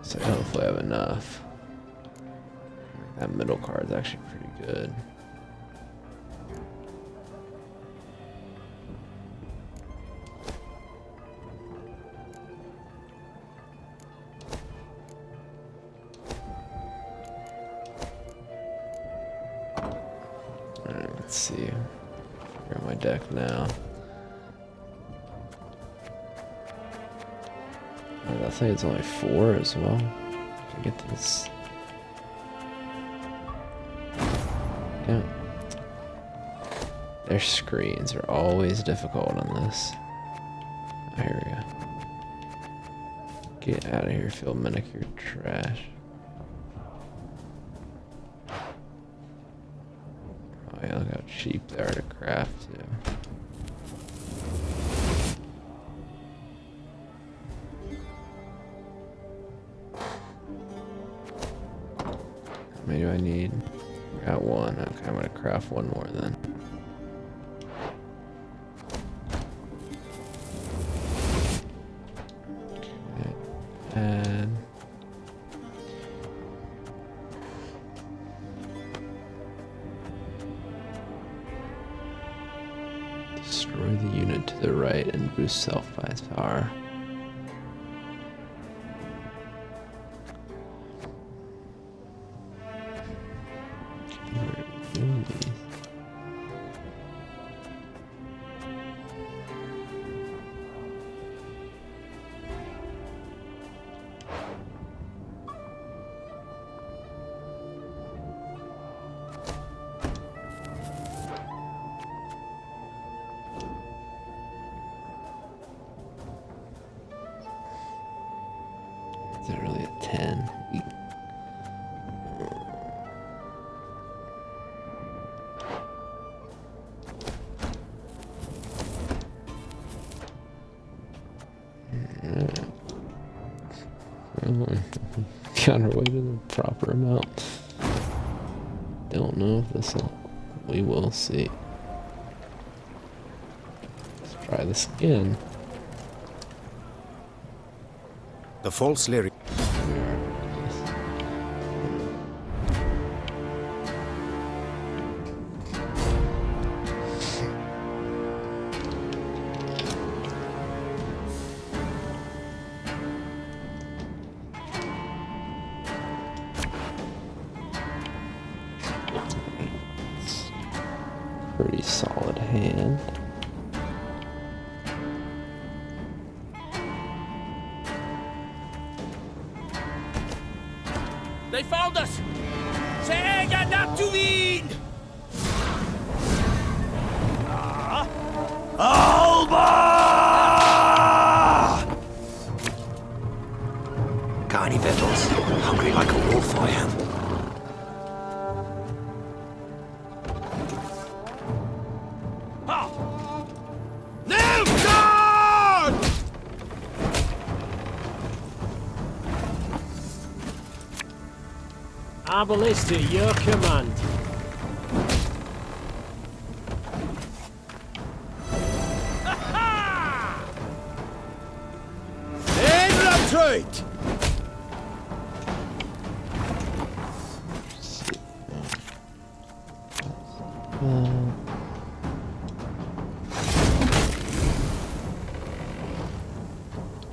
So hopefully I have enough. That middle card is actually pretty good. Alright, let's see. Figure out my deck now. I think it's only 4 as well. I get this. Yeah. Their screens are always difficult on this. Oh, here we go. Get out of here, Phil Minnick, you're trash. Oh yeah, look how cheap they are to craft too. How many do I need? Got 1. Okay, I'm gonna craft 1 more then. Okay. And destroy the unit to the right and boost self by its power. Is it really a 10? Counterweight in the proper amount. Don't know if this will. We will see. Let's try this again. The false lyric. Pretty solid hand. They found us! Säga Natuvin! Alba! Got any victuals? Hungry like a wolf I am. Our ballista, your command. Infiltrate!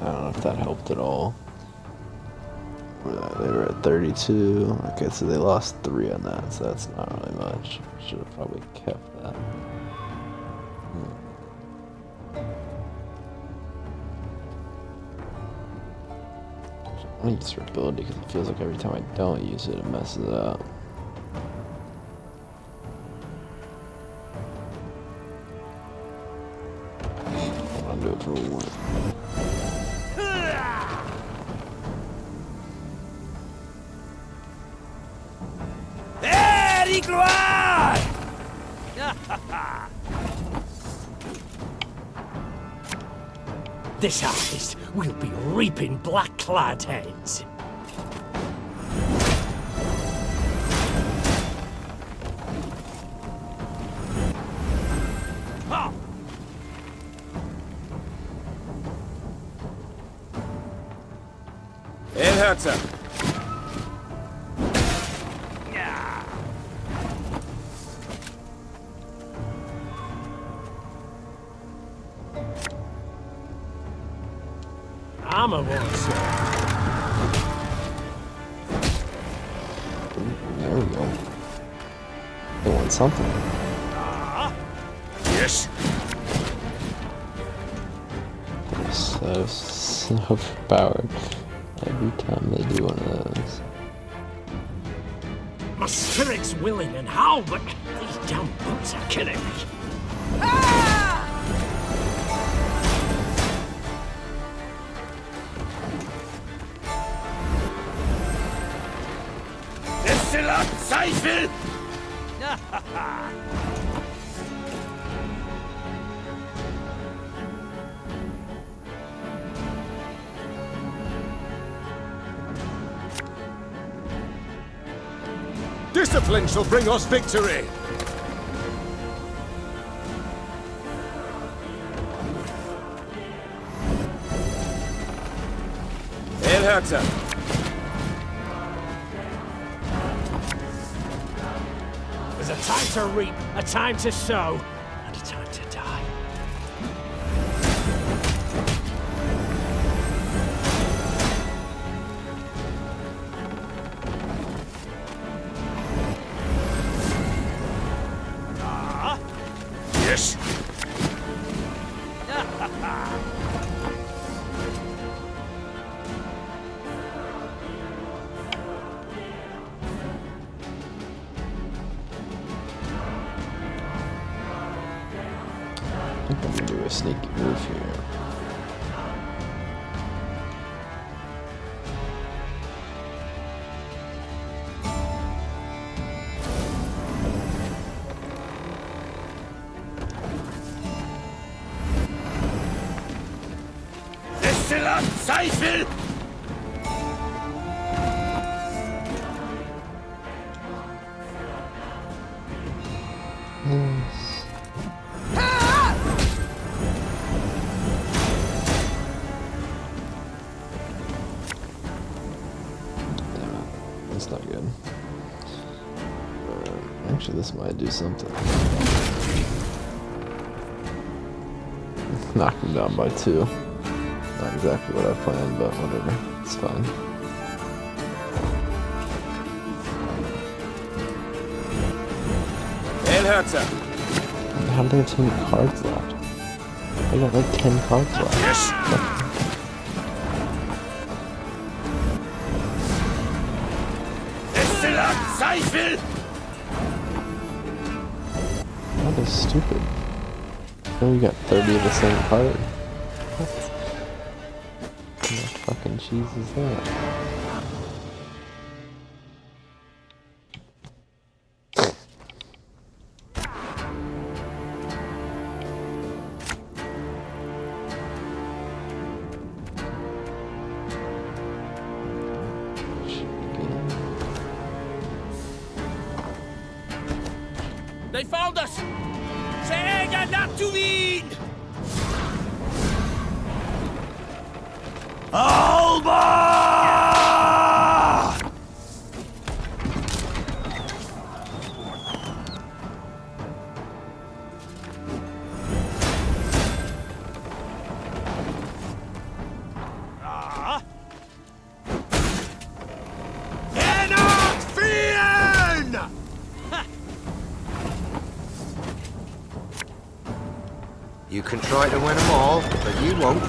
I don't know if that helped at all. They were at 32. Okay, so they lost 3 on that, so that's not really much. Should have probably kept that. I want to use durability because it feels like every time I don't use it, it messes it up. I'll do it for 1. This harvest, we'll be reaping black-clad heads. Herzer. I'm a one, sir. There we go. They want something. Yes. They're so overpowered every time they do one of those. My spirit's willing and how, but these damn boots are killing me. Zweifel! Discipline shall bring us victory! Herzer. There's a time to reap, a time to sow, and a time to die. Yes. I think I'm gonna do a sneaky move here. Destillat Zweifel! That's not good. Actually, this might do something. Knock him down by 2. Not exactly what I planned, but whatever. It's fine. Herzer. How do they have so many cards left? They got like 10 cards left. Yes. Zweifel! That is stupid. Oh, you got 30 of the same card. What kind of fucking cheese is that? They found us! Säger not to win! Alba! You can try to win them all, but you won't.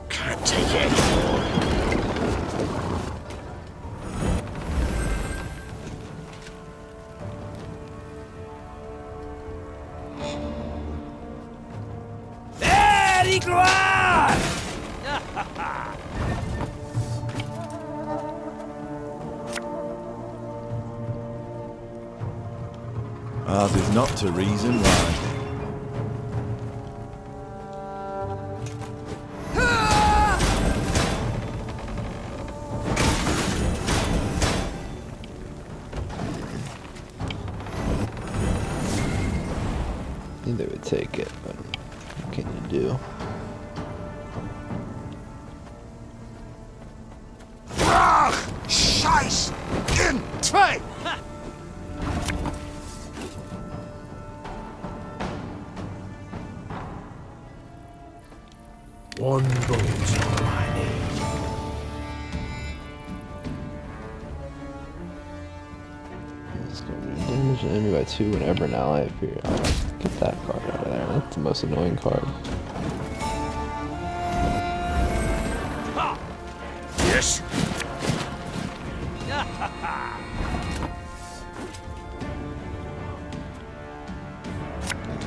Can't take it anymore. Very gloire! Ours is not to reason why. They would take it, but what can you do? Scheiß! In! Zwei! One boat, all I need. Let's go damage the enemy by 2 whenever an ally appears. Oh, get that card out of there. That's the most annoying card. Yes.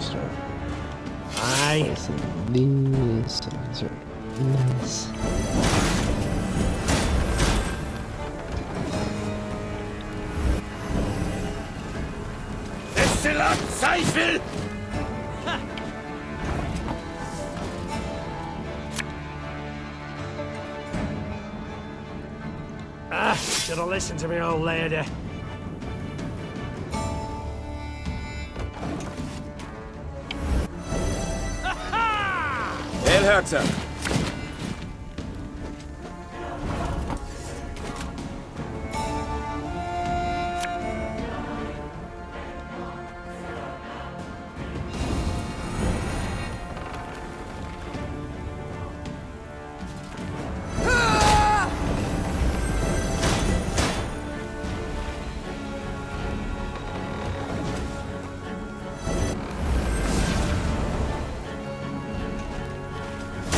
Start Aye. placing these. These are nice. Exzellent Zweifel! Should have listened to me, old lady. El Herzer.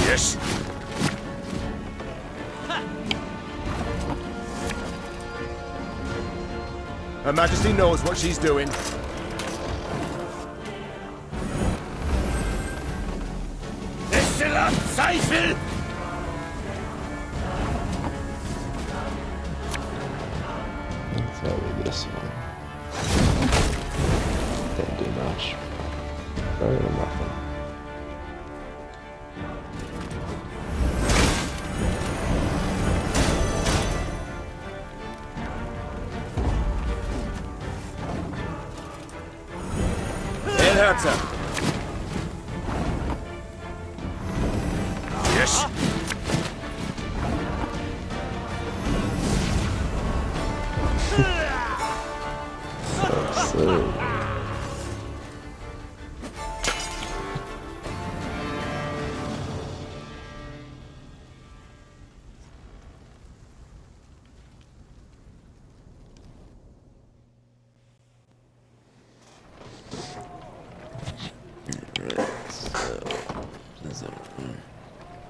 Yes. Her Majesty knows what she's doing. Exzellent Zweifel! Let's go with this one. Didn't do much. Very nothing. El Herzer. Yes. So.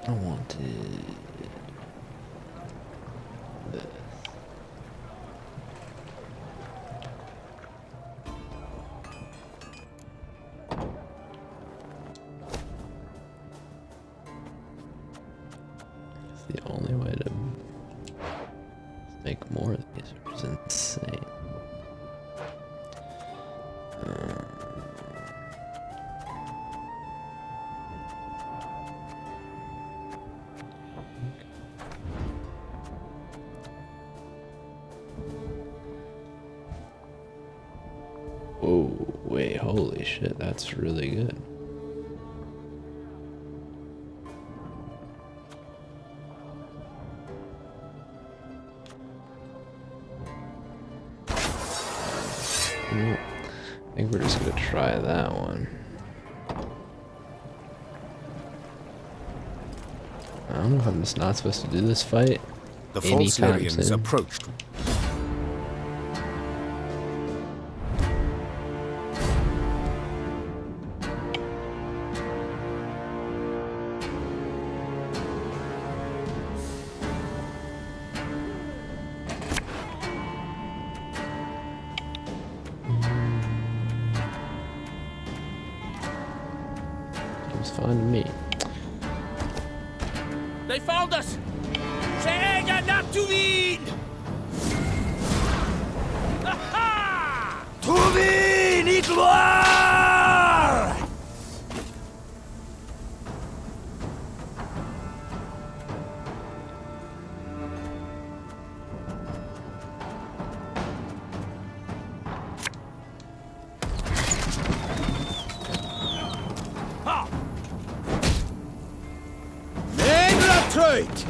I wanted this. It's the only way to make more of these, which is insane. Oh, wait, holy shit, that's really good. I think we're just gonna try that one. don't know if I'm just not supposed to do this fight. The false anytime Lyrians soon. approached. Seems fine to me. They found us! Ze äger Natuvin! Tuvin i gloire! Trade!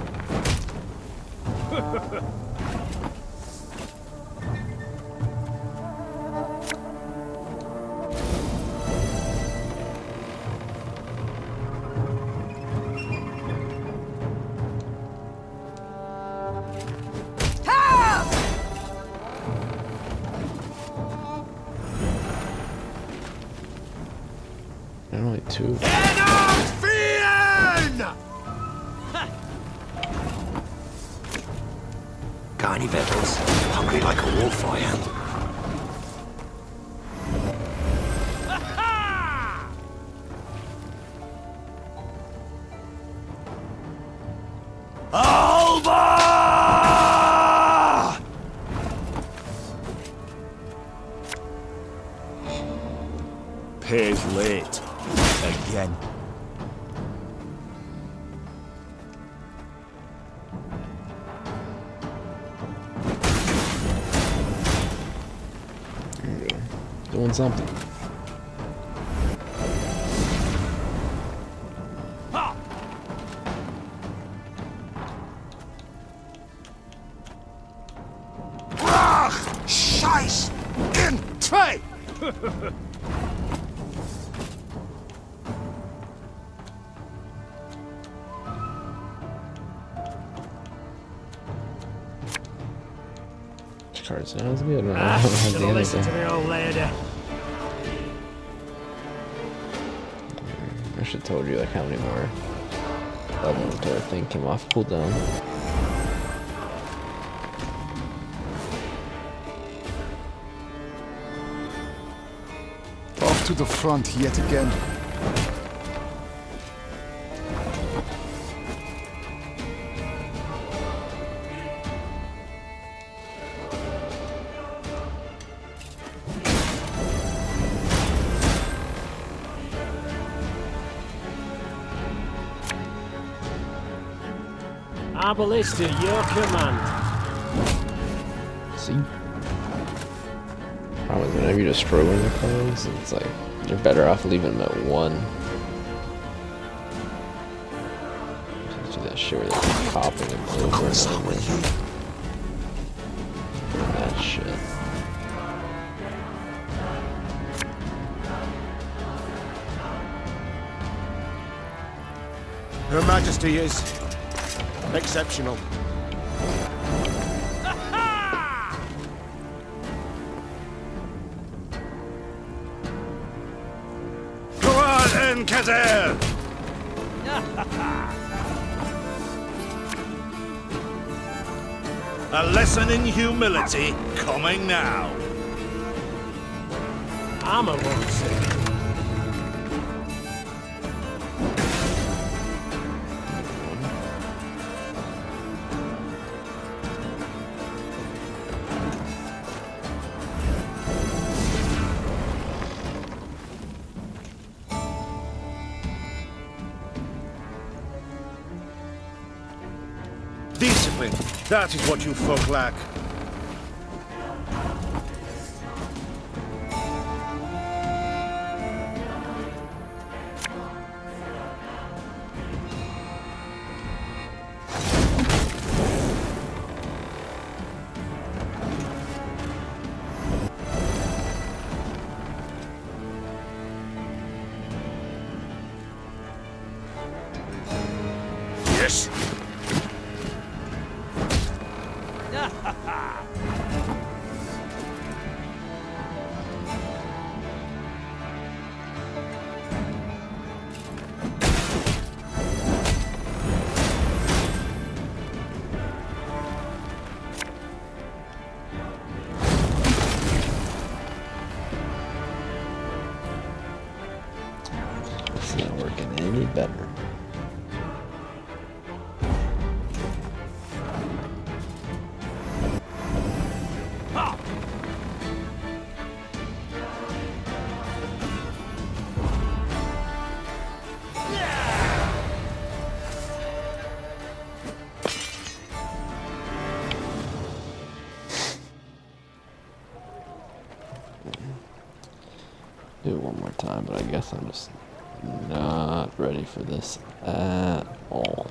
There are only two. Got any victuals? Hungry like a wolf, I am. Alba! Pays late. Again. Doing something. Scheiß! In Trey! Card sounds good. I Ah, don't have should the have listened to anything. the old lady. I should have told you like how many more levels until the thing came off cooldown. Off to the front yet again. Arbalist to your command. See? Problem is whenever you destroy one of the cards, it's like you're better off leaving them at 1. Do that shit where they're popping them over and over. That shit. Her Majesty is exceptional. Go on, Kazer! A lesson in humility coming now. Armor won't save. Discipline, that is what you folk lack. Yes, It's not working any better. Do it one more time, but I guess I'm just not ready for this at all.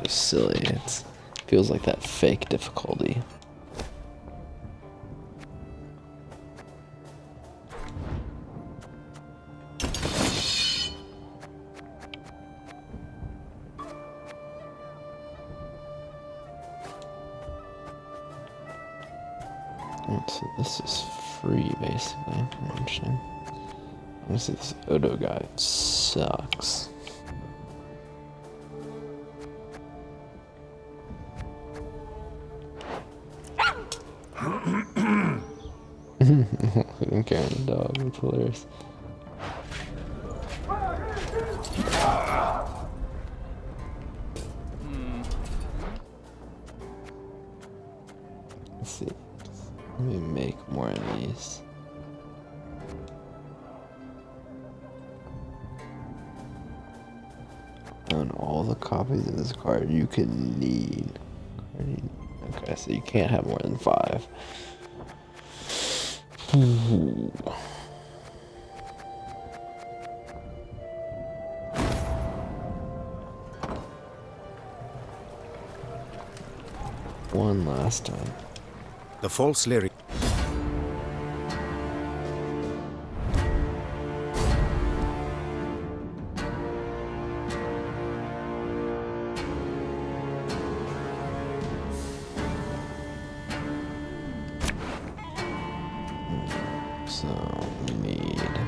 Just silly. It feels like that fake difficulty. So this is free, basically. Interesting. Honestly, this Odo guy sucks. I'm carrying the dog. It's hilarious. Let's see. Let me make more of these. Own all the copies of this card you can need. Okay, so you can't have more than 5. Ooh. One last time. The false lyric. So we need that,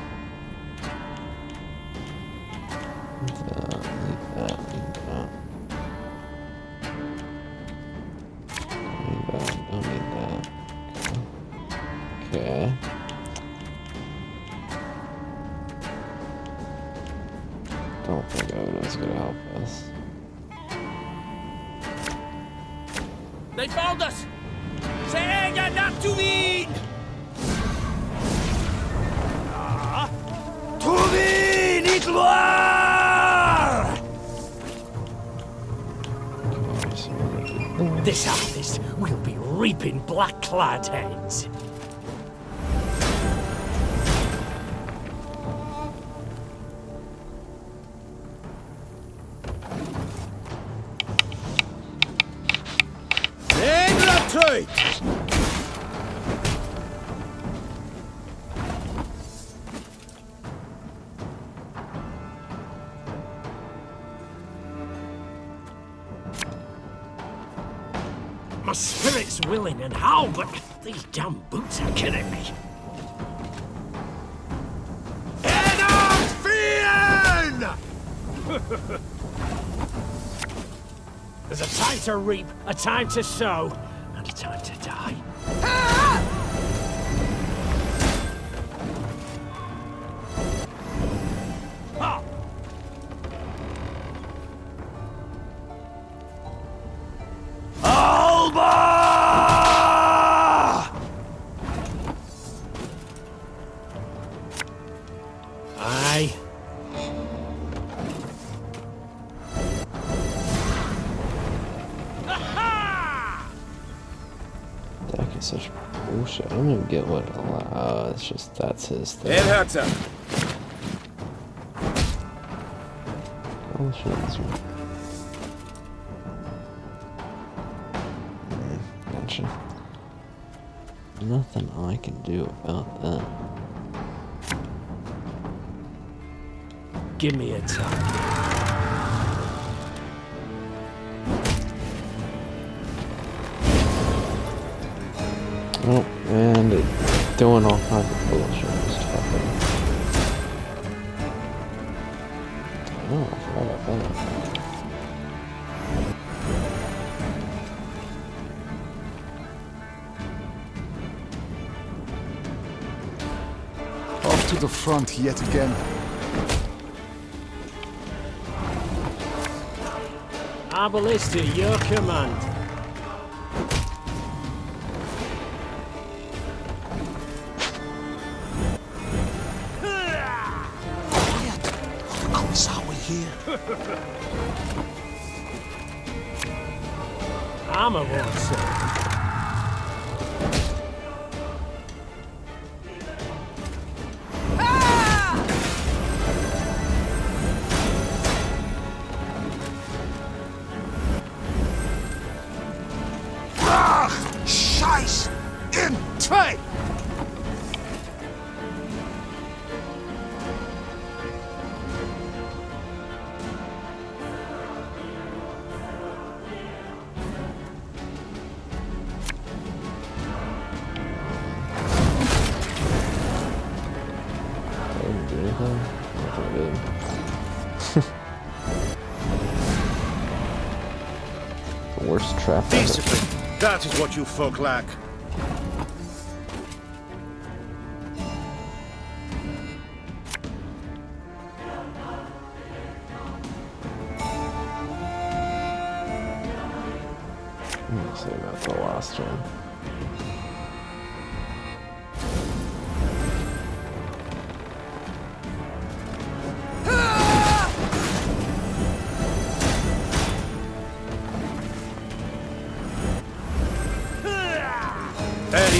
need that, need that. Don't need that. Okay. Don't think Odo's gonna help us. They found us! Säga not to win! This harvest will be reaping black-clad heads. My spirit's willing and how, but these damn boots are killing me. There's a time to reap, a time to sow, and a time to die. Aye. Deck is such bullshit. I don't even get what it allows. It's just that's his thing. It hurts him. Oh shit, this one. Gotcha. Nothing I can do about that. Give me a time. Doing all kinds of bullshit. Just fucking. Oh, I forgot about that. Off to the front yet again. Arbalist at your command. Armor won't sir. Scheiß in Trade! The worst trap ever. Discipline. That is what you folk lack. Let's say about the last one.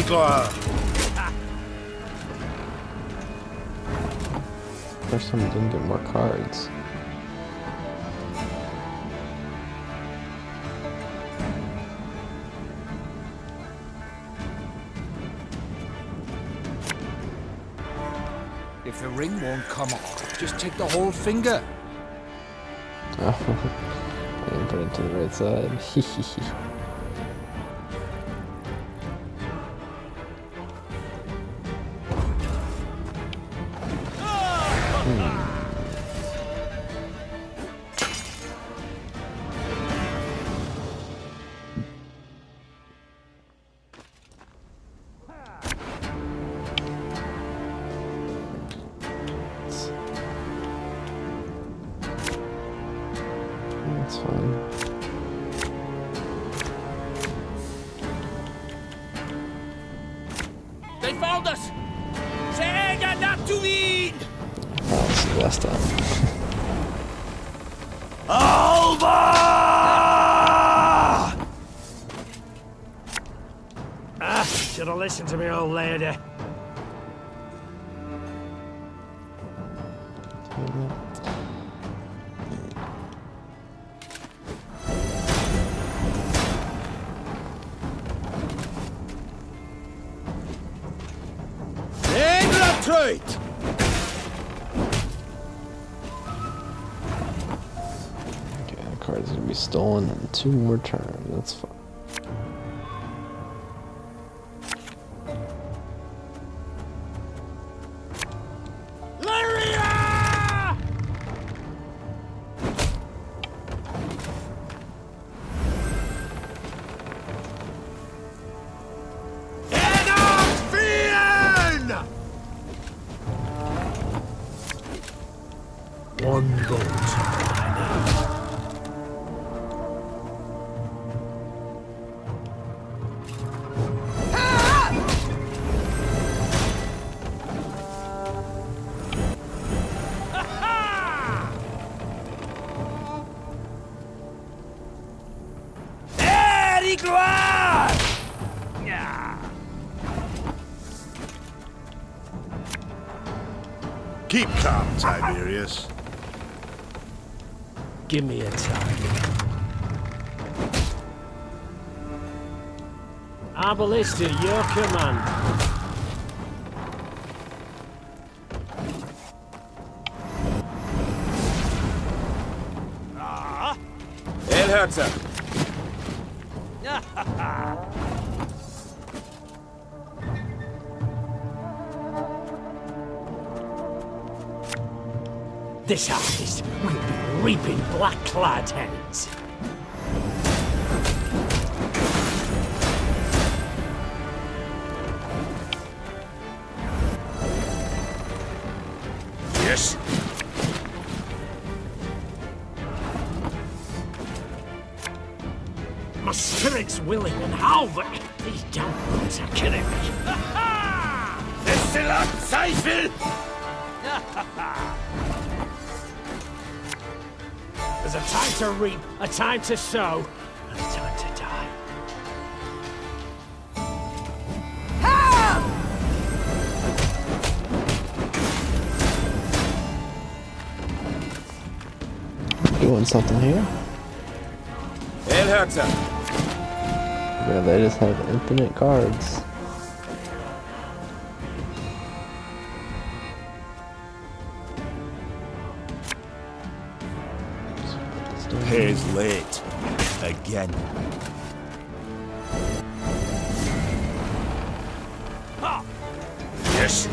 Gloire. First time I didn't get more cards. If the ring won't come off, just take the whole finger. Oh, I didn't put it to the right side. That's fine. They found us! Säga not to eat! Oh, this is last time. Alba! Should have listened to me, old lady. Trade! Okay, the card is gonna be stolen in 2 more turns. That's fine. One gold to my name. Keep calm, Tiberius. Give me a target. Arbalist at your command. El Herzog. This harvest will be reaping black-clad heads. Yes. My spirit's willing and how, but these damn ones are killing me. Excellent, Seifel! There's a time to reap, a time to sow, and a time to die. Doing something here? El Herzer. Yeah, they just have infinite cards. Pays late. Again. Yes.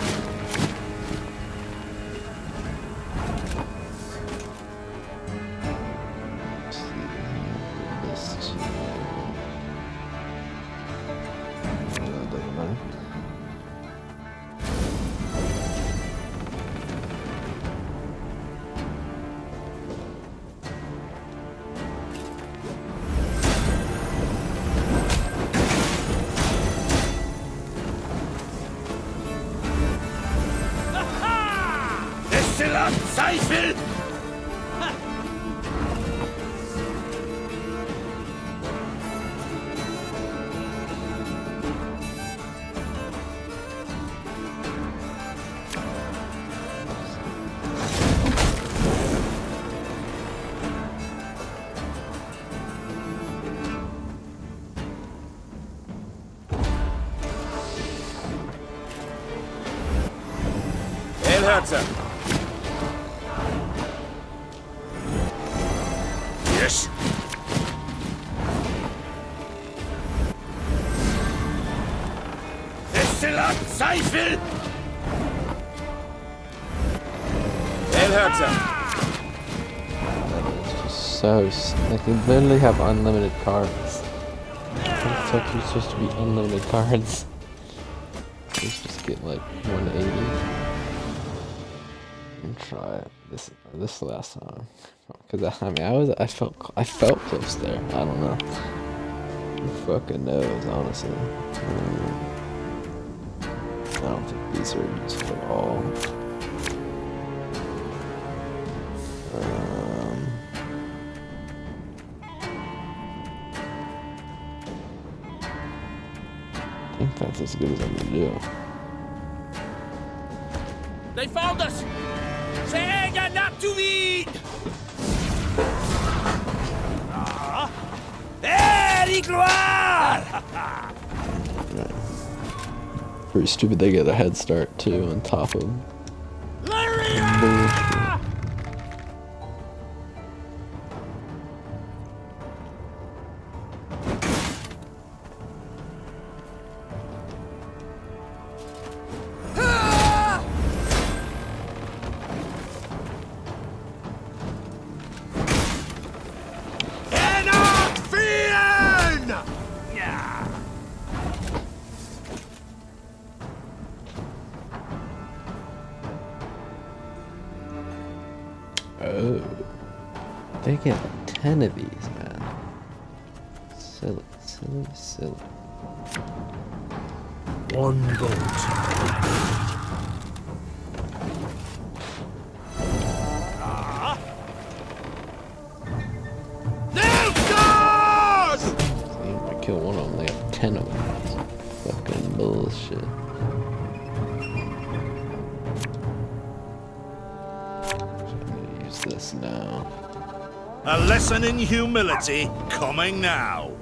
Excellent, Seifel! El Herzer. Yes. Excellent, Seifel! El Herzer. So, like, they literally have unlimited cards. How the fuck are you supposed to be unlimited cards? Let's just get like 180 and try it. This last time, because I mean I felt close there. I don't know. Who fucking knows, honestly. I don't think these are useful at all. I think that's as good as I'm gonna do. They found us! Say, got not to eat! There, gloire! Pretty stupid they get a head start too on top of bullshit. Oh, they get 10 of these, man. Silly, silly, silly. One bolt. I kill one of them, they got 10 of them. It's fucking bullshit. This now. A lesson in humility coming now.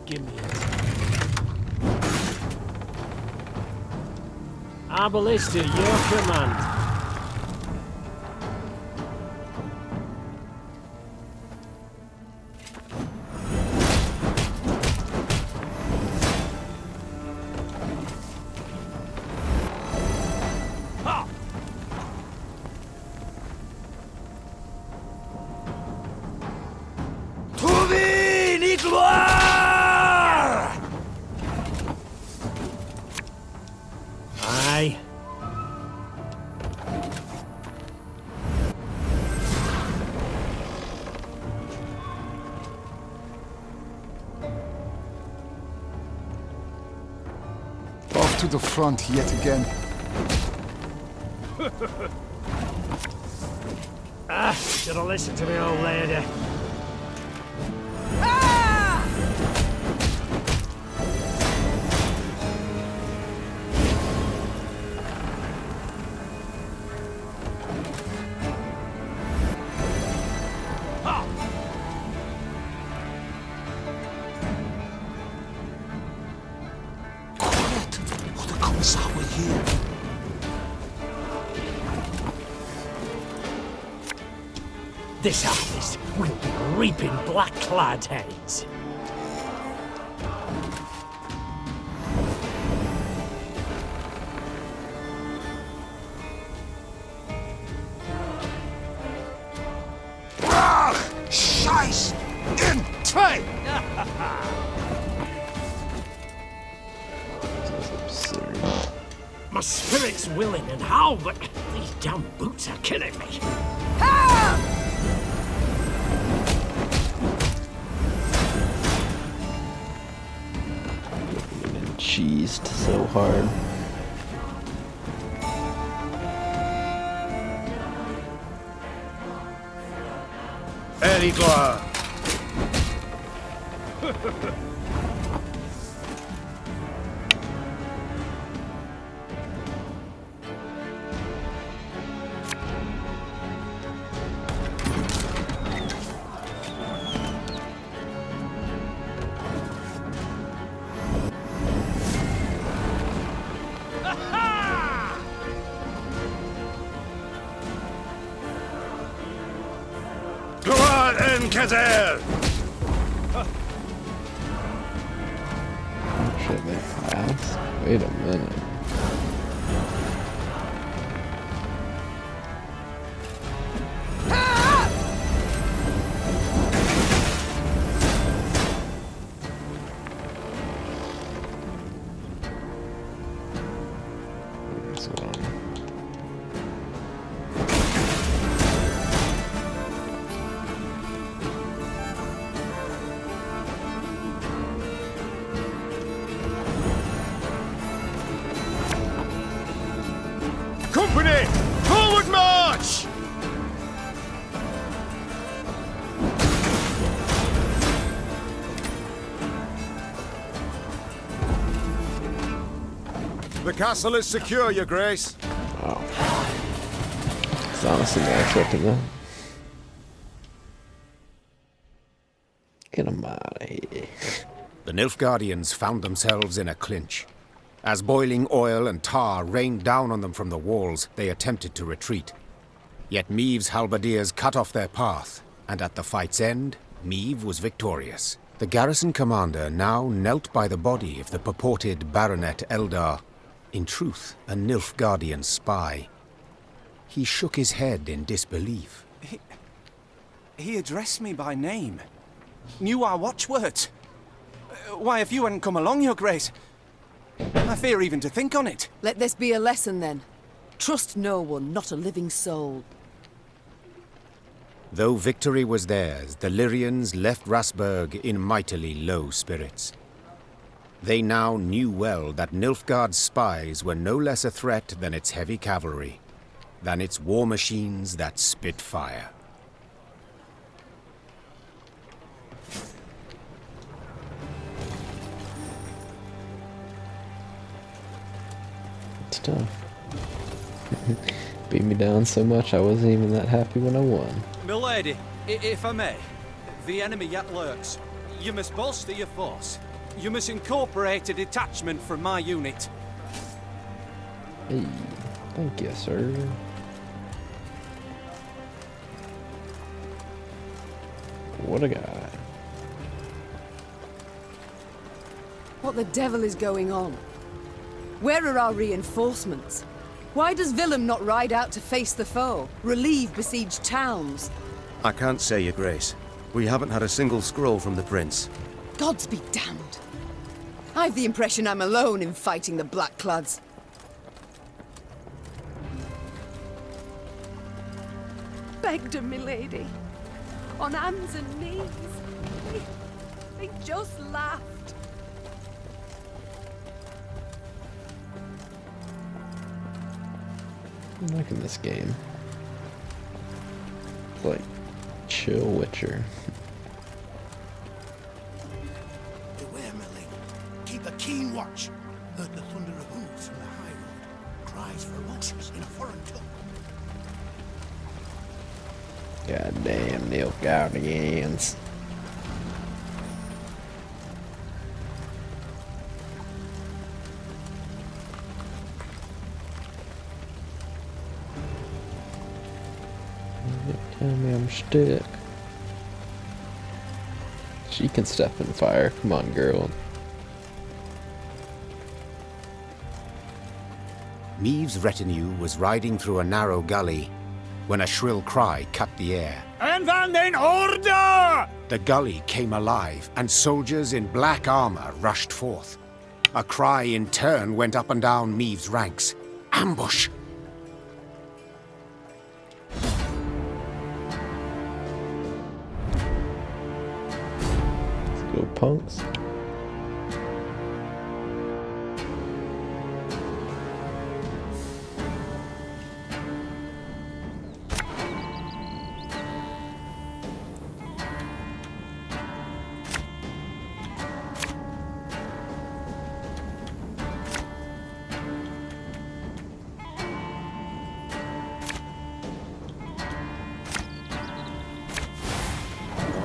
Give me it. Our ballista, your command. to the front yet again. Should have listened to me, old lady. This harvest will be reaping black-clad heads. Scheiß in Trey! My spirit's willing and how, but these damn boots are killing me. Cheesed so hard. Erigor! Kazer! Shit, they fast? Wait a minute. Company! Forward march! The castle is secure, Your Grace. Wow. It's honestly not expecting that. Get him out of here. The Nilfgaardians found themselves in a clinch. As boiling oil and tar rained down on them from the walls, they attempted to retreat. Yet Meave's halberdiers cut off their path, and at the fight's end, Meave was victorious. The garrison commander now knelt by the body of the purported Baronet Eldar, in truth a Nilfgaardian spy. He shook his head in disbelief. He addressed me by name. Knew our watchwords. Why, if you hadn't come along, Your Grace, I fear even to think on it. Let this be a lesson, then. Trust no one, not a living soul. Though victory was theirs, the Lyrians left Rasburg in mightily low spirits. They now knew well that Nilfgaard's spies were no less a threat than its heavy cavalry, than its war machines that spit fire. It's tough. Beat me down so much I wasn't even that happy when I won. Milady, if I may, the enemy yet lurks. You must bolster your force. You must incorporate a detachment from my unit. Hey, thank you, sir. What a guy. What the devil is going on? Where are our reinforcements? Why does Willem not ride out to face the foe, relieve besieged towns? I can't say, Your Grace. We haven't had a single scroll from the Prince. Gods be damned. I've the impression I'm alone in fighting the Blackclads. Begged him, milady. On hands and knees. They just laughed. I'm liking this game. It's like chill Witcher. Beware, Millie. Keep a keen watch. Heard the thunder of hooves from the high road. Cries ferocious in a foreign tongue. Goddamn Nilfgaardians. Tell me I'm stuck. She can step in fire. Come on, girl. Meave's retinue was riding through a narrow gully when a shrill cry cut the air. En van den order! The gully came alive, and soldiers in black armor rushed forth. A cry in turn went up and down Meave's ranks. Ambush! Let's go, punks.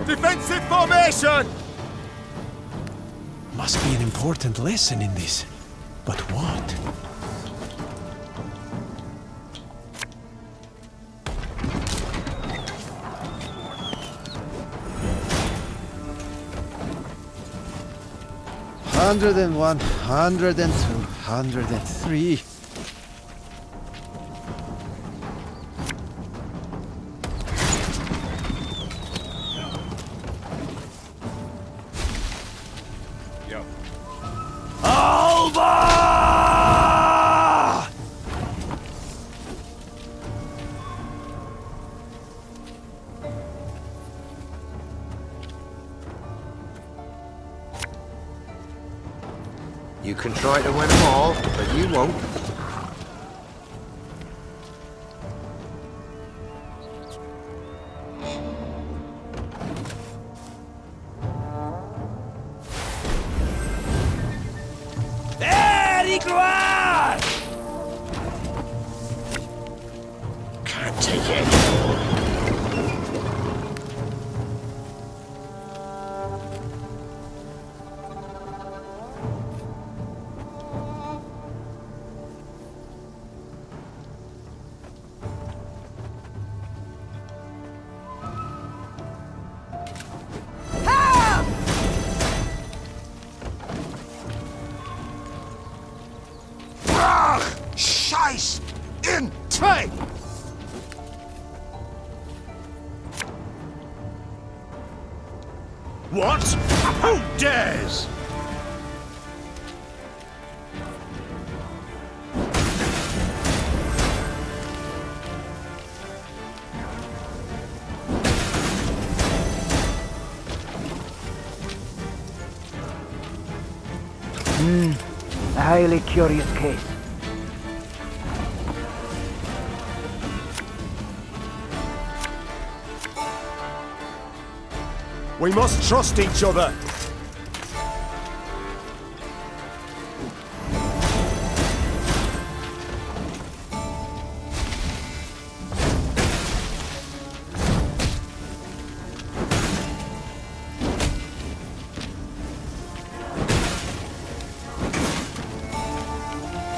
Defensive formation! Must be an important lesson in this. But what? Hundred and 102, 103. You can try to win them all, but you won't. Very gloire! Can't take it anymore. Scheiß in Trade! What? Who dares? A highly curious case. We must trust each other.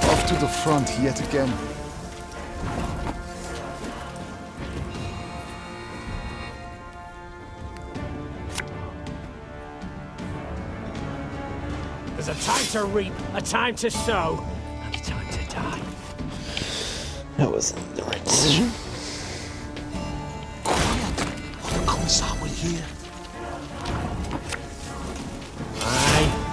Off to the front yet again. There's a time to reap, a time to sow, and a time to die. That was the right decision. Quiet, or the Commissar will hear. Aye.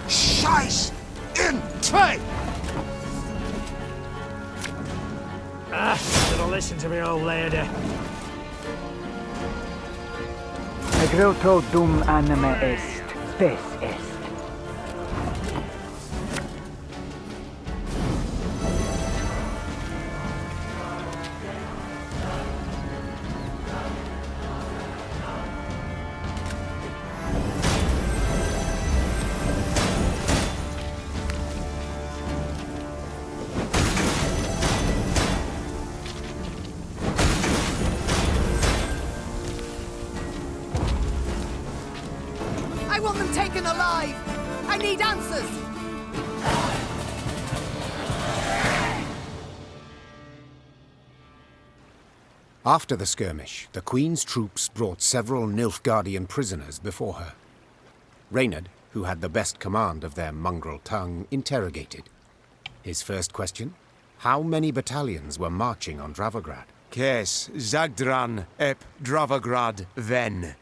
Scheiß in This way! Should have listened to me, old lady. Egreto dum anima est, spes est. I want them taken alive! I need answers! After the skirmish, the Queen's troops brought several Nilfgaardian prisoners before her. Reynard, who had the best command of their mongrel tongue, interrogated. His first question? How many battalions were marching on Dravograd? Kes Zagdran ep Dravograd ven.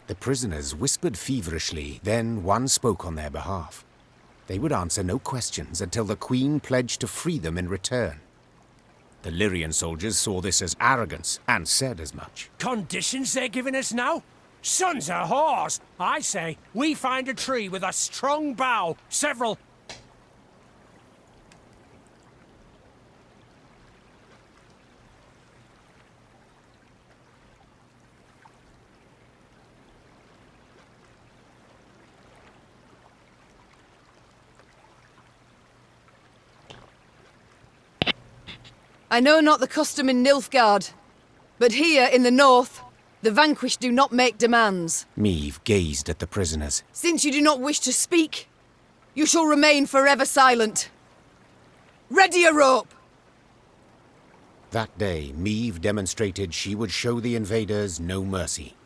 The prisoners whispered feverishly, then one spoke on their behalf. They would answer no questions until the Queen pledged to free them in return. The Lyrian soldiers saw this as arrogance and said as much. Conditions they're giving us now? Sons of whores! I say, we find a tree with a strong bough, several... I know not the custom in Nilfgaard, but here in the north, the vanquished do not make demands. Meve gazed at the prisoners. Since you do not wish to speak, you shall remain forever silent. Ready a rope! That day, Meve demonstrated she would show the invaders no mercy.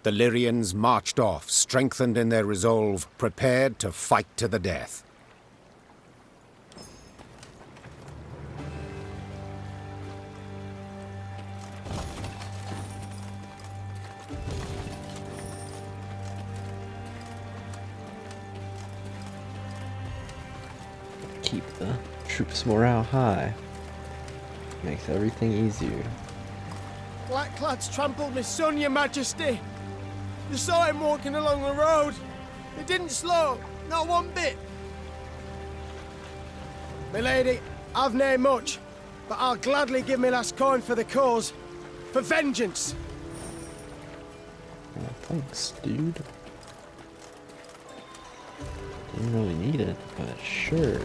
The Lyrians marched off, strengthened in their resolve, prepared to fight to the death. Keep the troops' morale high. Makes everything easier. Blackclads trampled my son, your majesty. You saw him walking along the road. He didn't slow, not one bit. My lady, I've nae much, but I'll gladly give me last coin for the cause. For vengeance. Well, thanks, dude. Didn't really need it, but sure.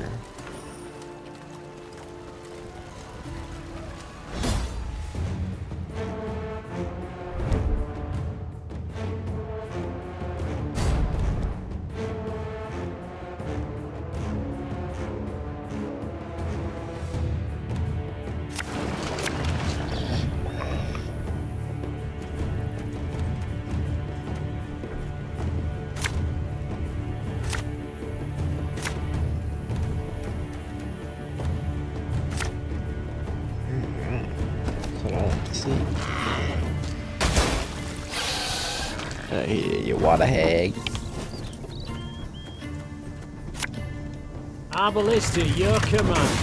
You water hag. Our ballista, your command.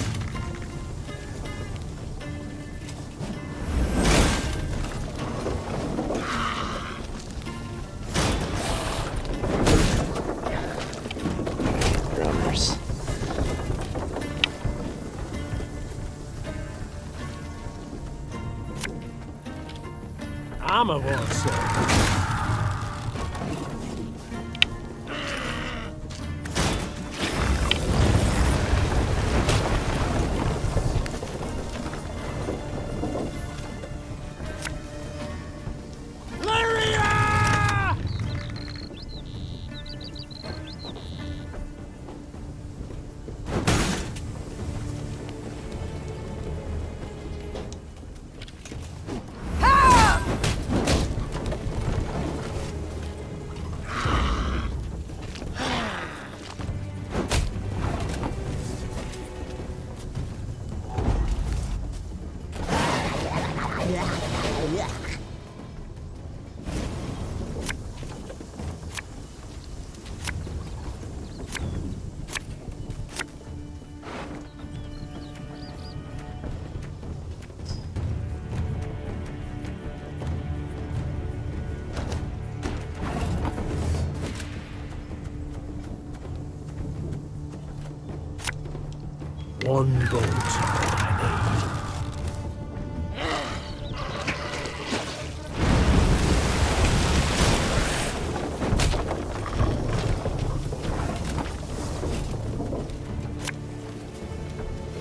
Drummers. Armor won't serve. One bolt I need.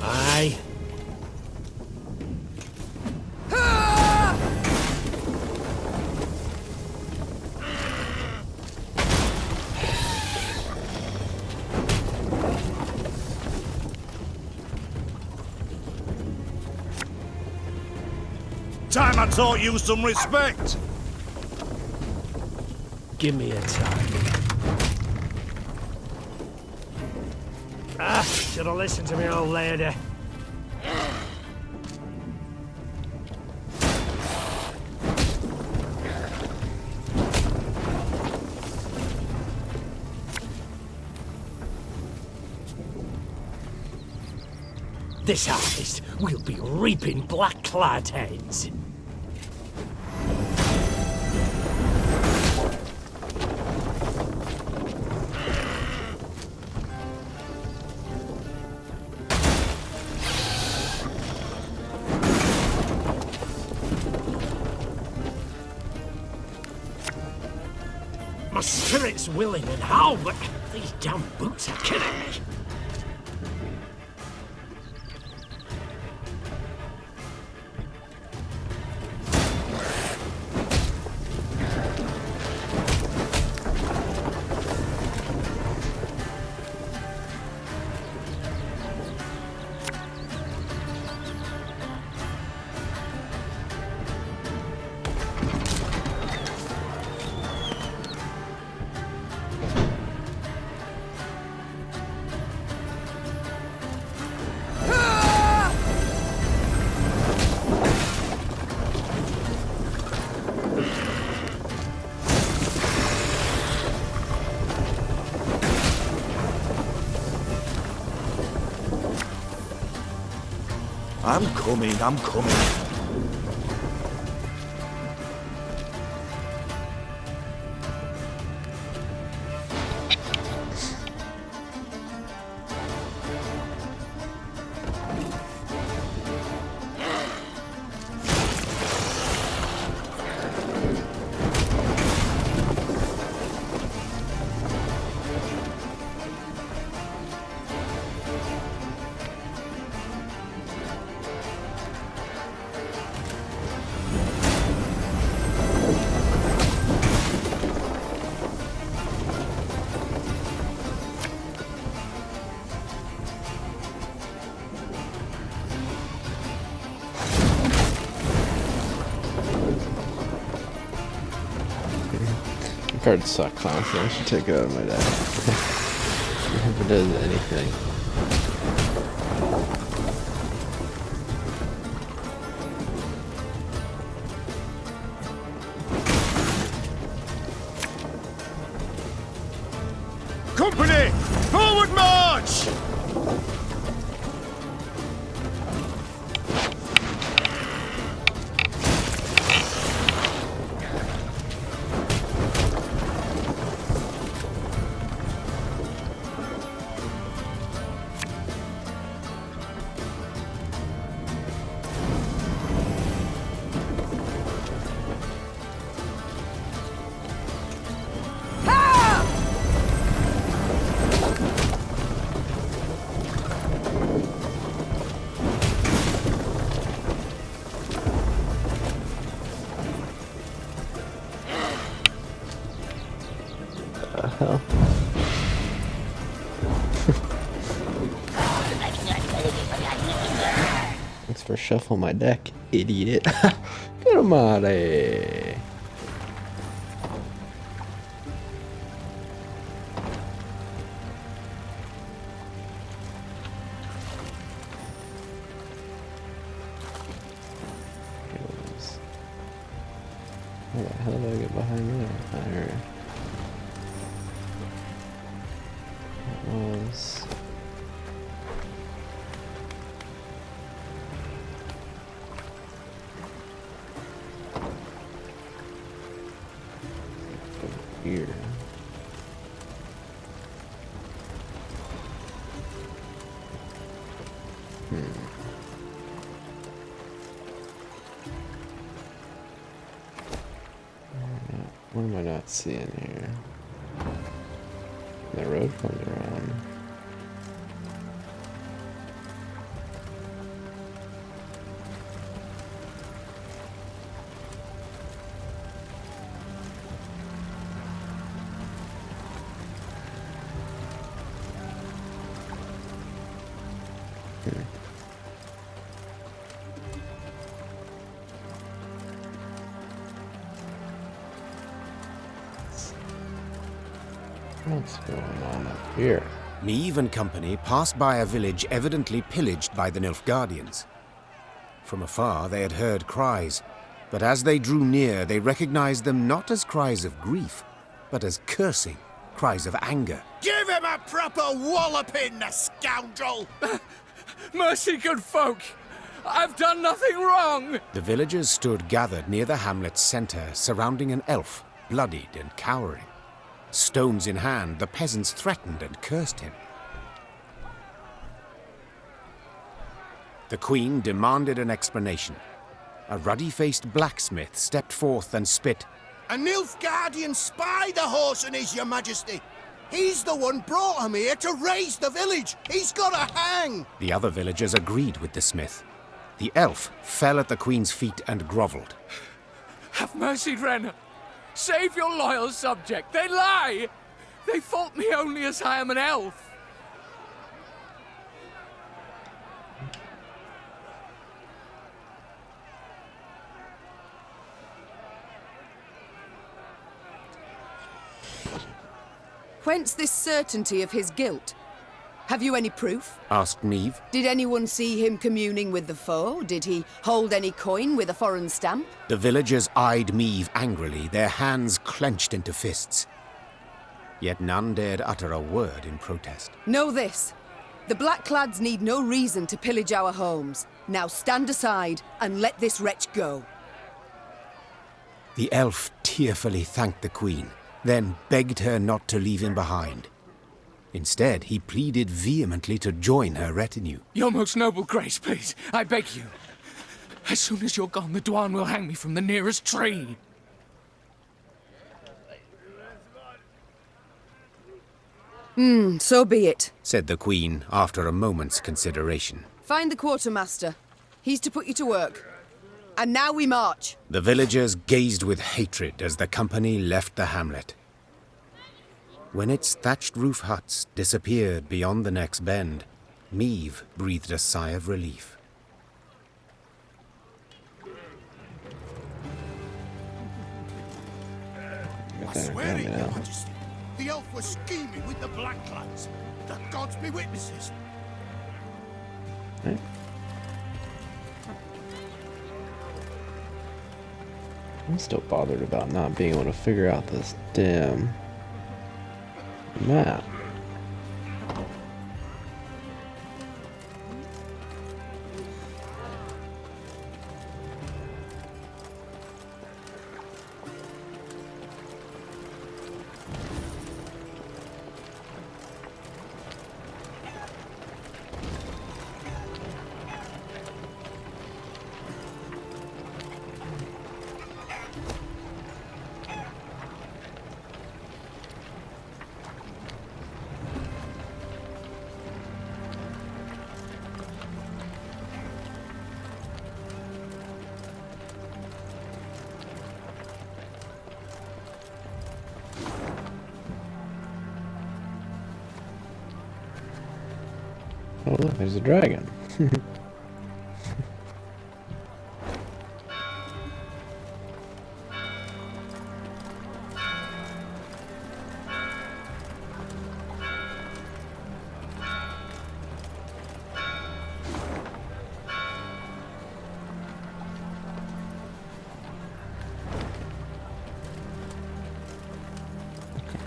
Aye. Time I taught you some respect. Give me a time. Should have listened to me old lady. This harvest, we'll be reaping black-clad heads. My spirit's willing and how, but these damn boots are killing me. I'm coming. Cards suck, honestly. I should take it out of my deck. If it does anything. Company! Forward march! Hell. Thanks for shuffling my deck, idiot. Get him out of here. How the hell do I get behind that? Alright. That was... Here. What am I not seeing here? The road comes around. What's going on up here? Niamh and company passed by a village evidently pillaged by the Nilfgaardians. From afar they had heard cries, but as they drew near they recognized them not as cries of grief, but as cursing, cries of anger. Give him a proper walloping, the scoundrel! Mercy, good folk! I've done nothing wrong! The villagers stood gathered near the hamlet's center, surrounding an elf, bloodied and cowering. Stones in hand, the peasants threatened and cursed him. The queen demanded an explanation. A ruddy-faced blacksmith stepped forth and spit. A Nilfgaardian spy the horse and is, your majesty. He's the one brought him here to raise the village. He's got to hang. The other villagers agreed with the smith. The elf fell at the queen's feet and grovelled. Have mercy, Renna. Save your loyal subject. They lie. They fault me only as I am an elf. Whence this certainty of his guilt? Have you any proof? Asked Niamh. Did anyone see him communing with the foe? Did he hold any coin with a foreign stamp? The villagers eyed Niamh angrily, their hands clenched into fists. Yet none dared utter a word in protest. Know this. The Blackclads need no reason to pillage our homes. Now stand aside and let this wretch go. The elf tearfully thanked the queen, then begged her not to leave him behind. Instead, he pleaded vehemently to join her retinue. Your most noble grace, please, I beg you. As soon as you're gone, the Dwan will hang me from the nearest tree. So be it. Said the queen after a moment's consideration. Find the quartermaster. He's to put you to work. And now we march. The villagers gazed with hatred as the company left the hamlet. When its thatched roof huts disappeared beyond the next bend, Niamh breathed a sigh of relief. I swear it, your majesty. The elf was scheming with the Blackclads. The gods be witnesses. I'm still bothered about not being able to figure out this damn map. Oh look, there's a dragon.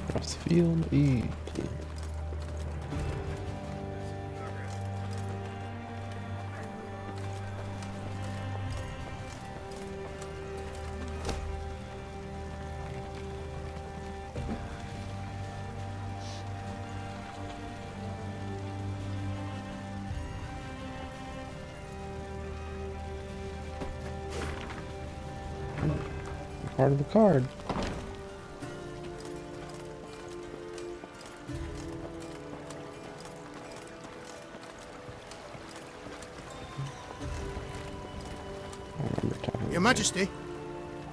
Across the field, easy. Part of the card. Majesty.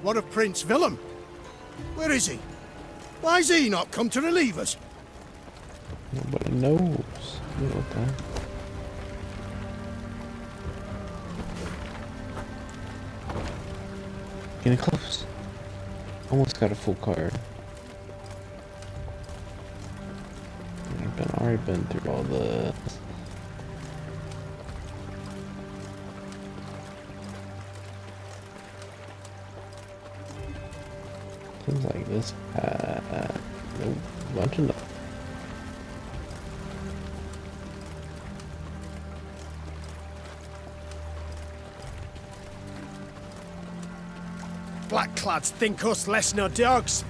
What of Prince Willem? Where is he? Why's he not come to relieve us? Nobody knows. Okay. Getting close. Almost got a full card. I've already been through all this. Seems like this had a bunch of nothing. Blackclads think us less no dogs.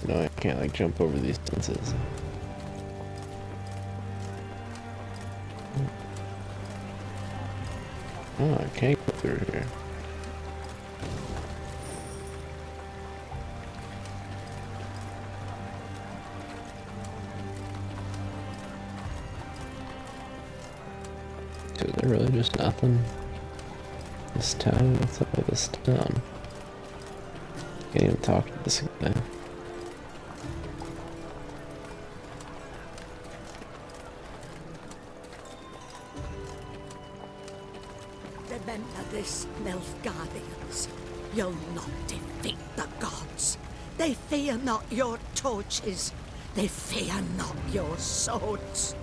No, I can't like jump over these fences. Oh, I can't go through here. So is there really just nothing? This town? What's up with this town? Can't even talk to this guy. Remember this, Nilfgaardians. You'll not defeat the gods. They fear not your torches. They fear not your swords.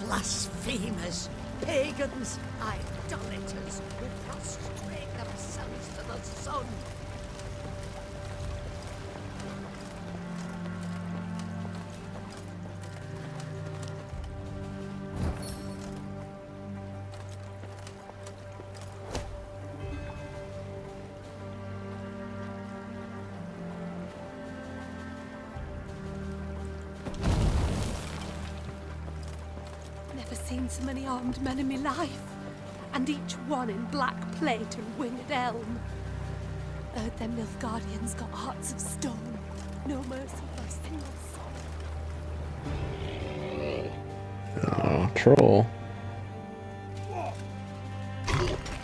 Blasphemers, pagans, idolaters who prostrate themselves to the sun. Seen so many armed men in me life, and each one in black plate and winged helm. Heard them Nilfgaardians got hearts of stone, no mercy for a single soul. Oh, troll.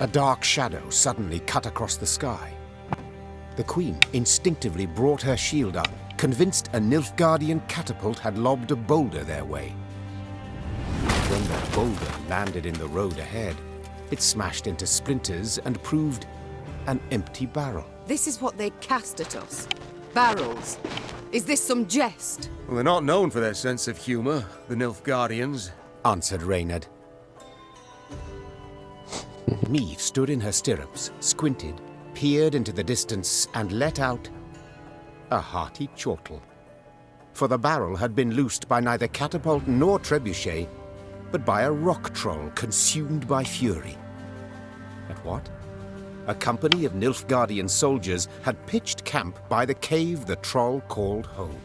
A dark shadow suddenly cut across the sky. The Queen instinctively brought her shield up, convinced a Nilfgaardian catapult had lobbed a boulder their way. When that boulder landed in the road ahead, it smashed into splinters and proved an empty barrel. This is what they cast at us. Barrels. Is this some jest? Well, they're not known for their sense of humour, the Nilfgaardians, answered Reynard. Meve stood in her stirrups, squinted, peered into the distance, and let out a hearty chortle. For the barrel had been loosed by neither catapult nor trebuchet, but by a rock troll consumed by fury. At what? A company of Nilfgaardian soldiers had pitched camp by the cave the troll called home.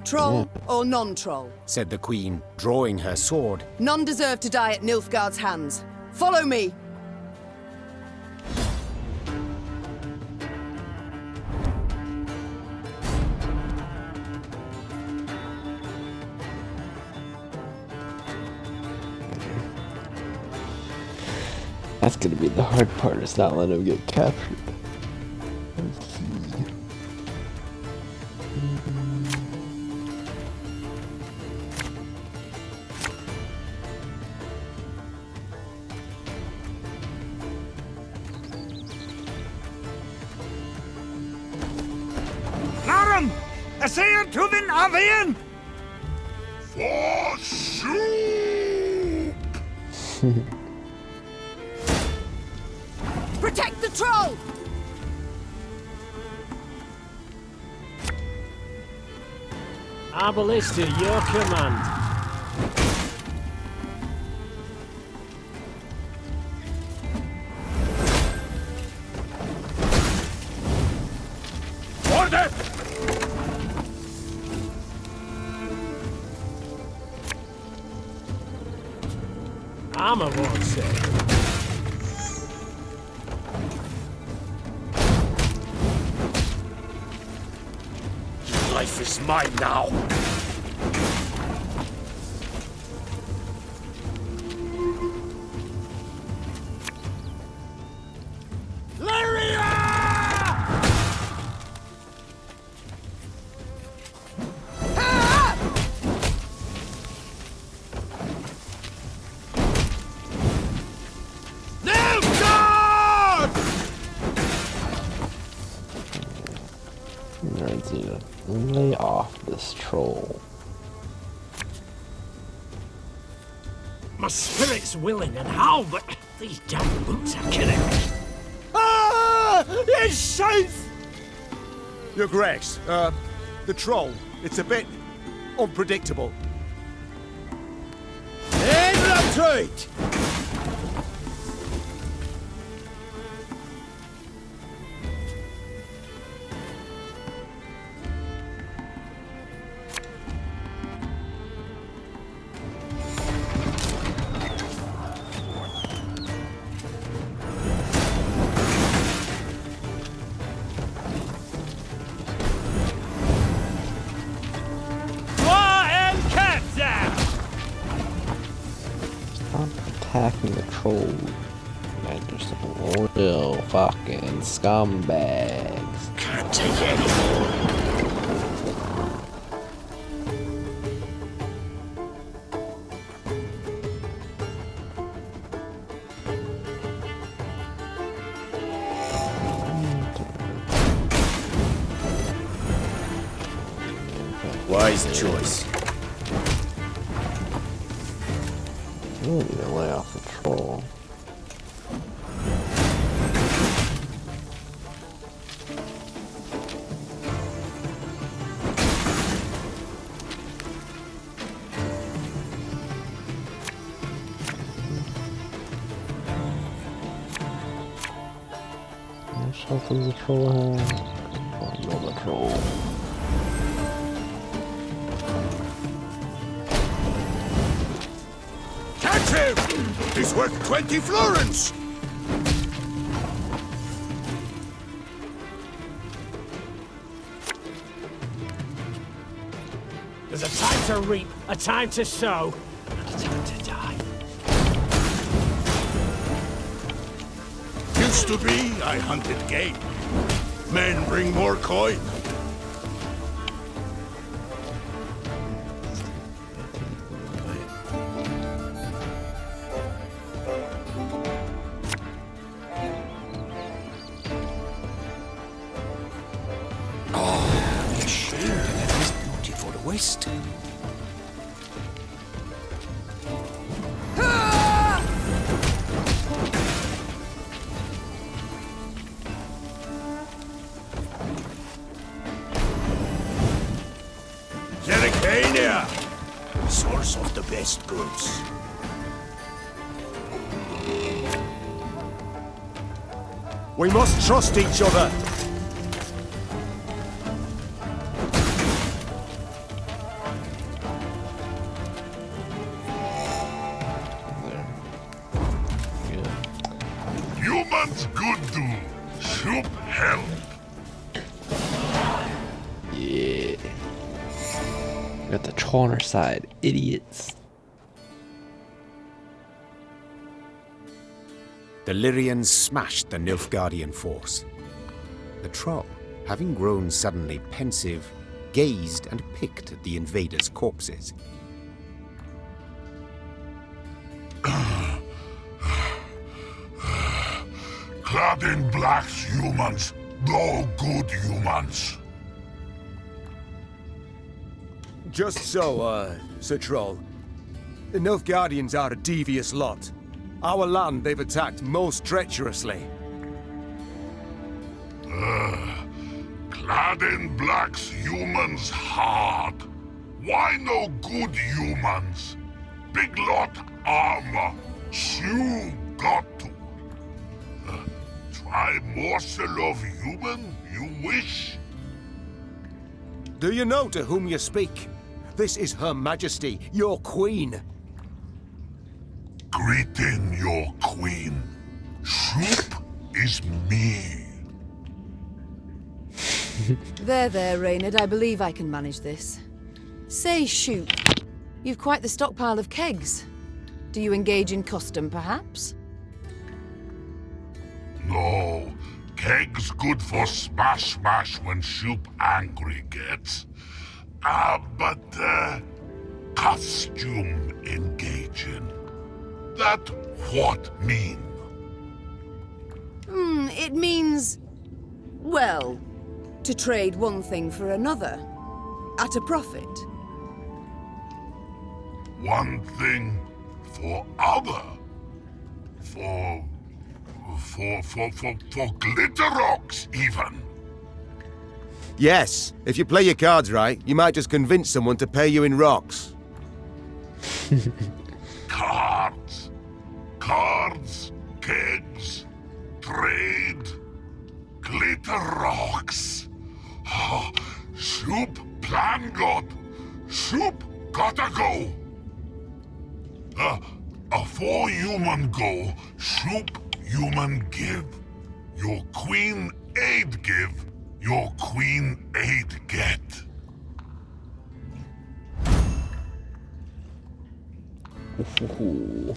Troll or non-troll? Said the Queen, drawing her sword. None deserve to die at Nilfgaard's hands. Follow me! That's gonna be the hard part, is not letting him get captured. Larum! Essayr Tuvin Avian! For soup! Protect the troll! Arbalist to your command. Order! Armor won't say. is mine now. Nerds need to lay off this troll. My spirit's willing and how, but these damn boots are killing me. Ah! It's safe! Your Grace, the troll, it's a bit unpredictable. Aim retreat! Attacking the troll. Man, just real fucking scumbags. Can't take any more. Wise choice. You need to lay off the troll. How much health does the troll have? Oh, no, the troll. Catch him! He's worth 20 florins! There's a time to reap, a time to sow, and a time to die. Used to be, I hunted game. Men bring more coin. Waste. Zericania! Source of the best goods. We must trust each other. Humans good do. Shoop help. Yeah. We got the troll on our side, idiots. The Lyrians smashed the Nilfgaardian force. The troll, having grown suddenly pensive, gazed and picked at the invaders' corpses. Clad in blacks humans, no good humans. Just so, Sir Troll. The Nilfgaardians are a devious lot. Our land they've attacked most treacherously. Clad in blacks humans hard. Why no good humans? Big lot armor. Slew got to. Try morsel of human, you wish? Do you know to whom you speak? This is Her Majesty, your queen. Greeting your queen. Shoop is me. There, Reynard. I believe I can manage this. Say, shoot. You've quite the stockpile of kegs. Do you engage in custom, perhaps? No, kegs good for smash when Shoop angry gets. But costume engaging. That what mean? It means... well, to trade one thing for another. At a profit. One thing for other. For glitter rocks, even. Yes, if you play your cards right, you might just convince someone to pay you in rocks. Cards, kegs, trade, glitter rocks. Shoop plan god. Shoop gotta go. Afore human go, Shoop human give. Your queen aid give, your queen aid get. Ooh.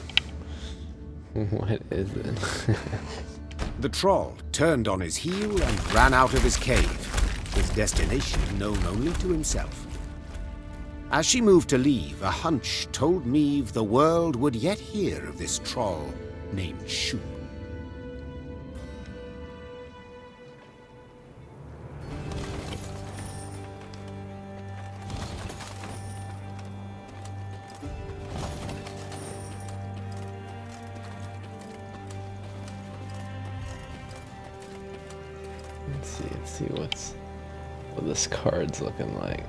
What is it? The troll turned on his heel and ran out of his cave, his destination known only to himself. As she moved to leave, a hunch told Meve the world would yet hear of this troll named Shoop. Let's see what this card's looking like.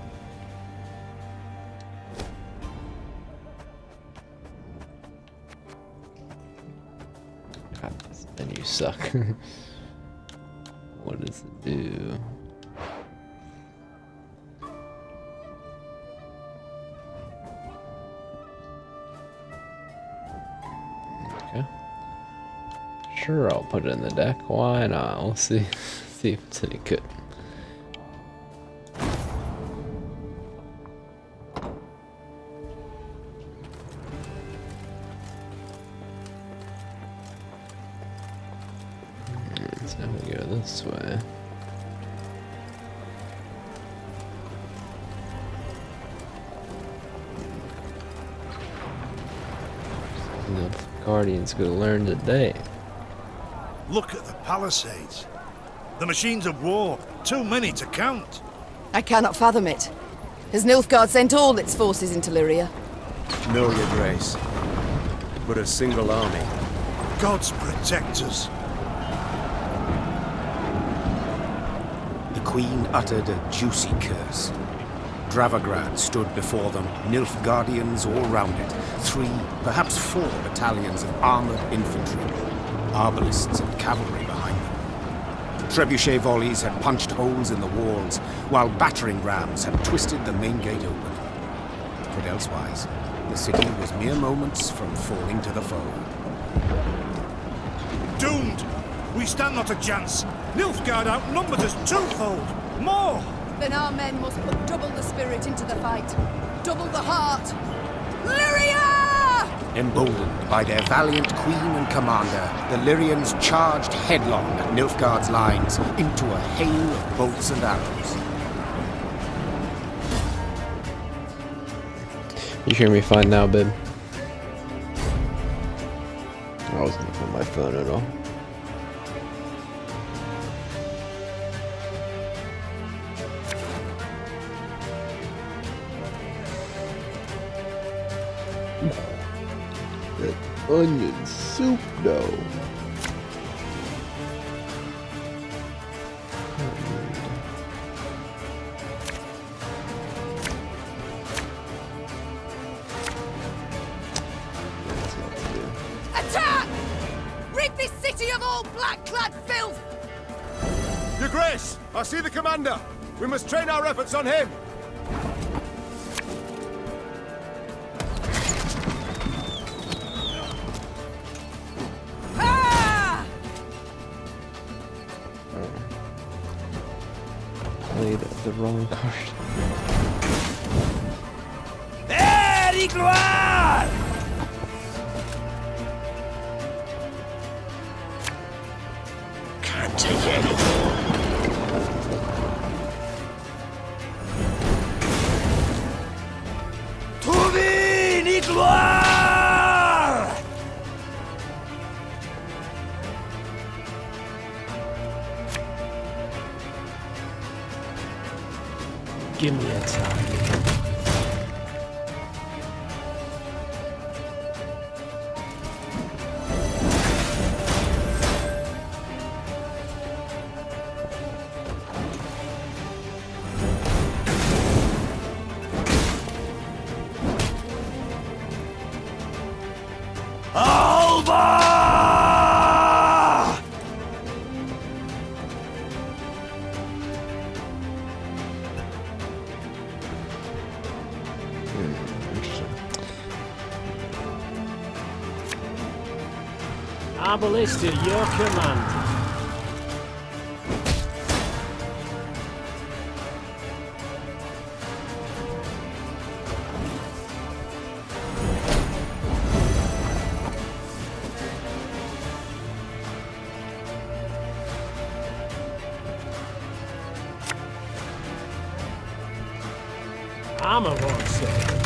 God, this menu suck. What does it do? Okay. Sure, I'll put it in the deck. Why not? We'll see. See if it's any good. So we go this way. The Guardian's gonna learn today. Look at the palisades. The machines of war, too many to count. I cannot fathom it. Has Nilfgaard sent all its forces into Lyria? No, Your Grace. But a single army. Gods protect us. The Queen uttered a juicy curse. Dravagrad stood before them, Nilfgaardians all round it, 3, perhaps 4 battalions of armoured infantry, arbalists and cavalry behind them. Trebuchet volleys had punched holes in the walls, while battering rams had twisted the main gate open. But elsewise, the city was mere moments from falling to the foe. Doomed! We stand not a chance. Nilfgaard outnumbered us twofold. More! Then our men must put double the spirit into the fight. Double the heart. Lyria! Emboldened by their valiant queen and commander, the Lyrians charged headlong at Nilfgaard's lines into a hail of bolts and arrows. You hear me fine now, babe? I wasn't looking at my phone at all. That onion soup dough. Attack! Rid this city of all black-clad filth! Your Grace, I see the commander. We must train our efforts on him. gloire! Can't take it anymore. Trouvez ni gloire! Give me a time. Alba! Arbalist at your command. Armor won't save.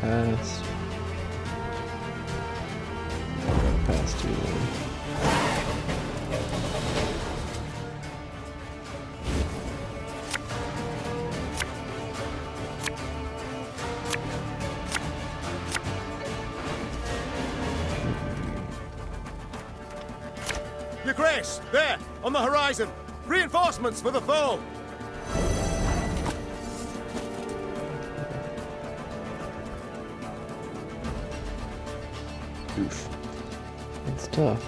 Past. Past you. Your Grace, there, on the horizon. Reinforcements for the foe. Oof. It's tough.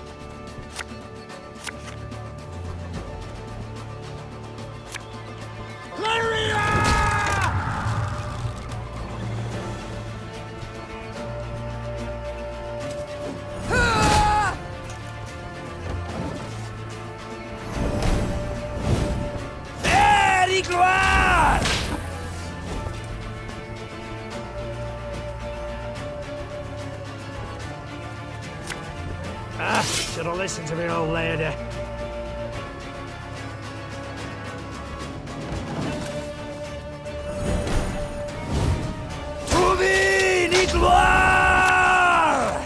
Very gloire! Ah, should have listened to me old lady. Trouvez ni gloire!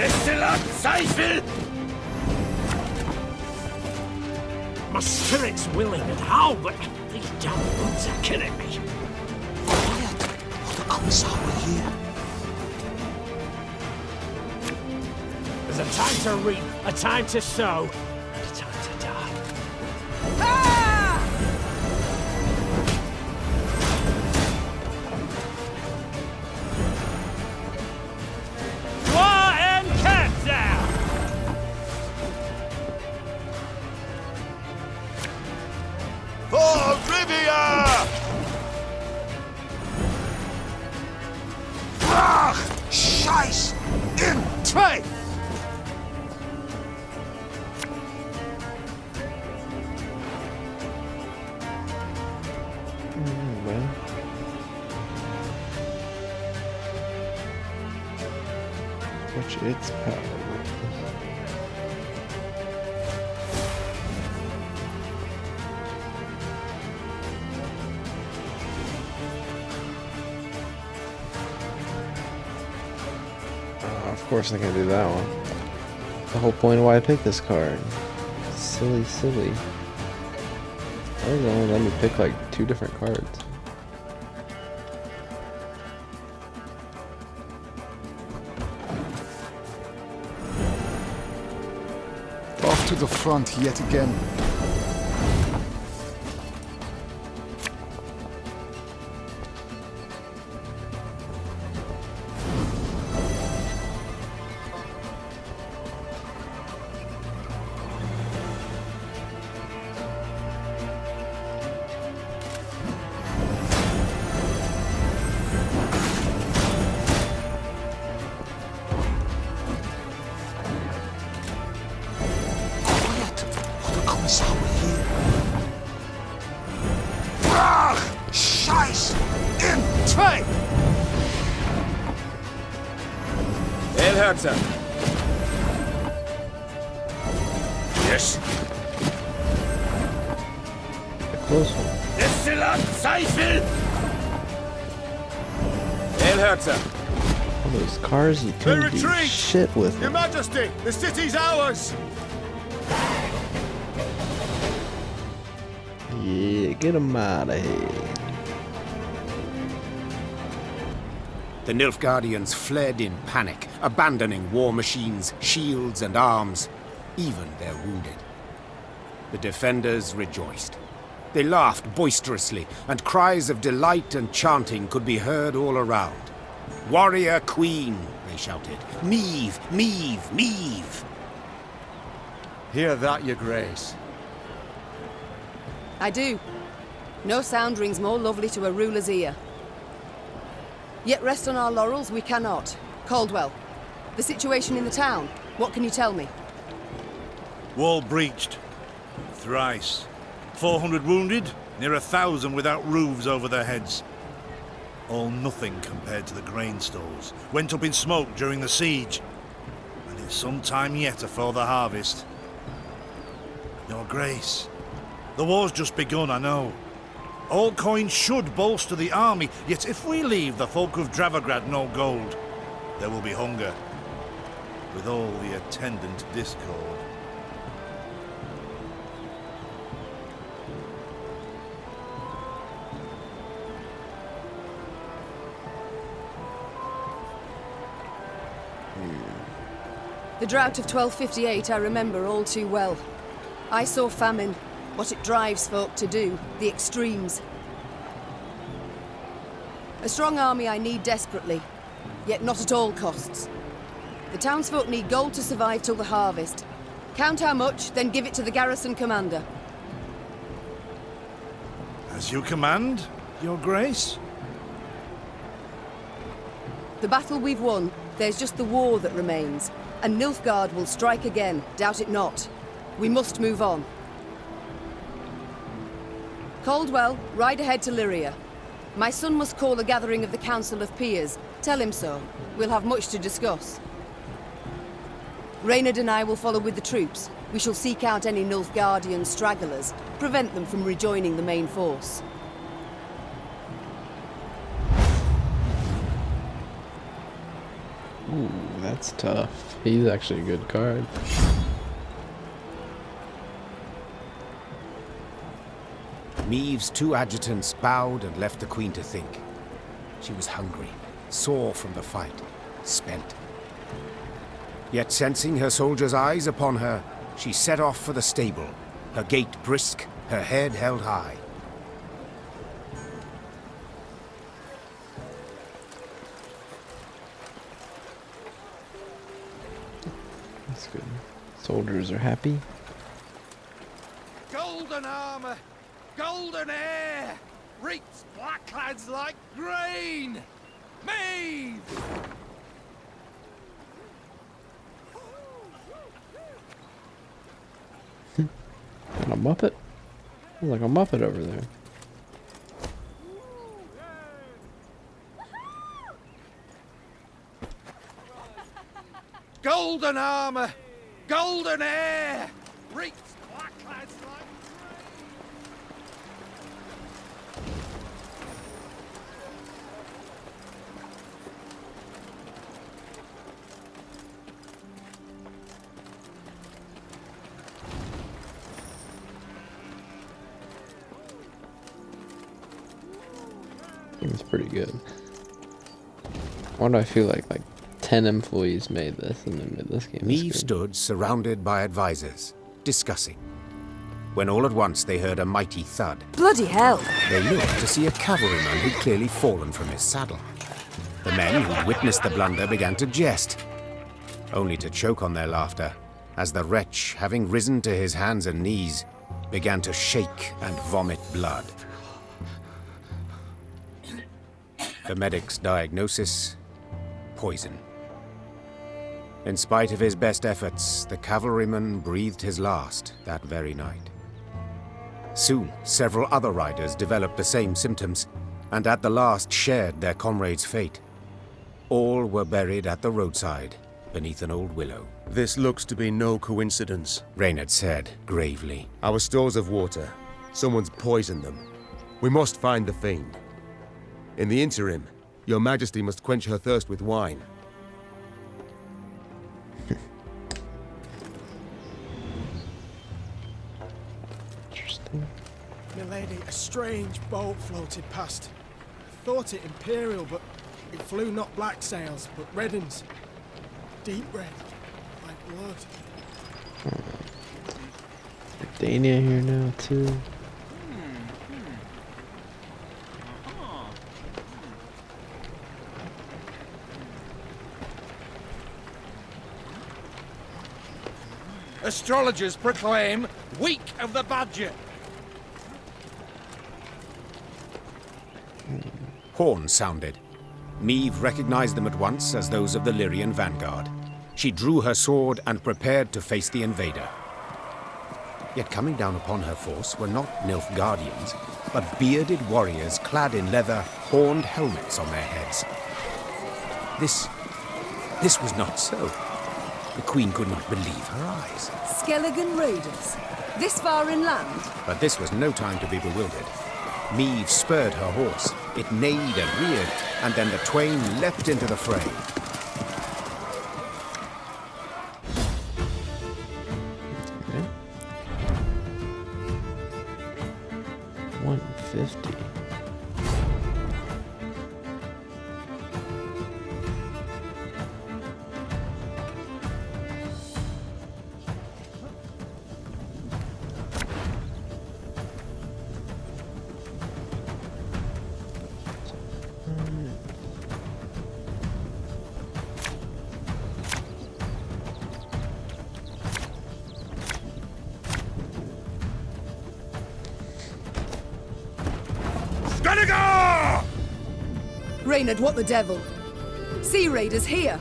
Excellent Zweifel! My spirit's willing and how, but these damn bugs are killing me. Quiet, or the commissar will hear. There's a time to reap, a time to sow, and a time to die. War and countdown! For Rivia! Ach, Scheiß! In zwei! Well. Which its power. Of course I can do that one. The whole point of why I picked this card. Silly, silly. Why does it only let me pick like 2 different cards? to the front yet again. Scheiß in Trade! Elherzer! Yes? A close one. Destillat Seifel! Elherzer! All those cars you can't do shit with. Your Majesty, the city's ours! Yeah, get them out of here. The Nilfgaardians fled in panic, abandoning war machines, shields, and arms, even their wounded. The defenders rejoiced. They laughed boisterously, and cries of delight and chanting could be heard all around. "Warrior Queen," they shouted. "Meve, Meve, Meve!" Hear that, your grace. I do. No sound rings more lovely to a ruler's ear. Yet rest on our laurels we cannot. Caldwell, the situation in the town, what can you tell me? Wall breached. Thrice. 400 wounded, near 1,000 without roofs over their heads. All nothing compared to the grain stores. Went up in smoke during the siege. And it's some time yet afore the harvest. Your Grace, the war's just begun, I know. All coins should bolster the army, yet if we leave the folk of Dravograd no gold, there will be hunger, with all the attendant discord. The drought of 1258 I remember all too well. I saw famine, what it drives folk to do, the extremes. A strong army I need desperately, yet not at all costs. The townsfolk need gold to survive till the harvest. Count how much, then give it to the garrison commander. As you command, Your Grace? The battle we've won, there's just the war that remains. And Nilfgaard will strike again, doubt it not. We must move on. Caldwell, ride ahead to Lyria. My son must call a gathering of the Council of Peers. Tell him so. We'll have much to discuss. Reynard and I will follow with the troops. We shall seek out any Nilfgaardian stragglers, prevent them from rejoining the main force. Ooh, that's tough. He's actually a good card. Meve's two adjutants bowed and left the Queen to think. She was hungry, sore from the fight, spent. Yet sensing her soldiers' eyes upon her, she set off for the stable, her gait brisk, her head held high. That's good. Soldiers are happy. Golden armor, golden air, reaps black lads like grain. Meve! And a Muppet? Like a Muppet over there. Golden armor, golden air, reaps black lads like Seems pretty good. Why do I feel like 10 employees made this and then made this game? Meve stood surrounded by advisors, discussing, when all at once they heard a mighty thud. Bloody hell! They looked to see a cavalryman who'd clearly fallen from his saddle. The men who'd witnessed the blunder began to jest, only to choke on their laughter as the wretch, having risen to his hands and knees, began to shake and vomit blood. The medic's diagnosis: poison. In spite of his best efforts, the cavalryman breathed his last that very night. Soon, several other riders developed the same symptoms, and at the last shared their comrades' fate. All were buried at the roadside, beneath an old willow. This looks to be no coincidence, Reynard said gravely. Our stores of water. Someone's poisoned them. We must find the fiend. In the interim, your Majesty must quench her thirst with wine. Interesting. Milady, a strange boat floated past. Thought it Imperial, but it flew not black sails, but red uns. Deep red, like blood. Dania here now too. Astrologers proclaim Week of the Badger. Horns sounded. Meve recognized them at once as those of the Lyrian vanguard. She drew her sword and prepared to face the invader. Yet coming down upon her force were not Nilfgaardians, but bearded warriors clad in leather, horned helmets on their heads. This was not so. The Queen could not believe her eyes. Skelligan raiders? This far inland? But this was no time to be bewildered. Meve spurred her horse. It neighed and reared, and then the twain leapt into the fray. Okay. 150. Reynard, what the devil? Sea raiders here!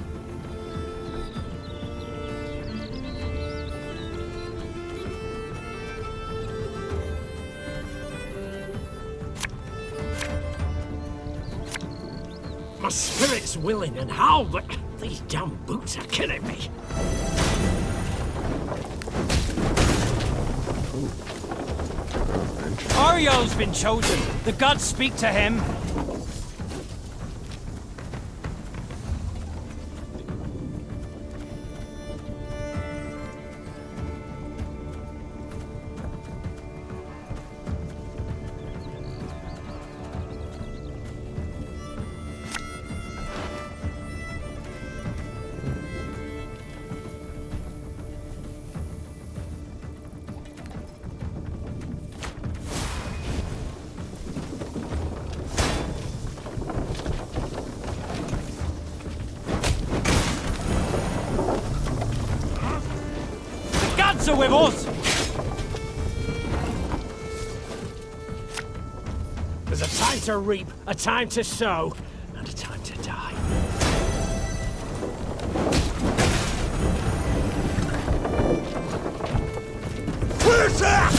My spirit's willing and how, but these damn boots are killing me. Ario's been chosen. The gods speak to him. Are with us. There's a time to reap, a time to sow, and a time to die. Where's that?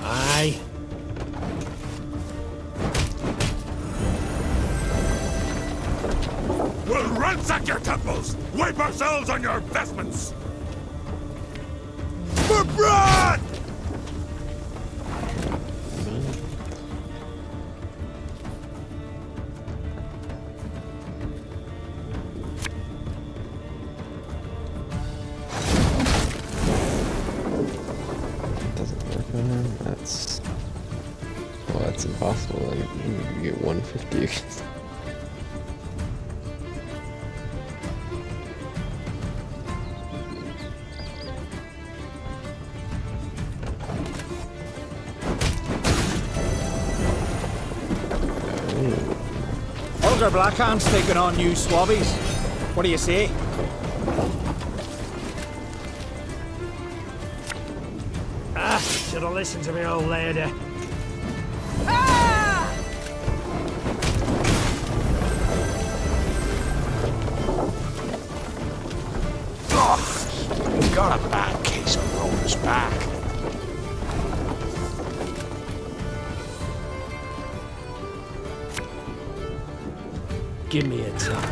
Aye. We'll ransack your temples! Wipe ourselves on your vestments! For blood! that's impossible. Like, you get 150 against. Older Blackhand's taking on new swabbies. What do you say? Should have listened to me old lady. We've got a bad case of Roland's back. Give me a target.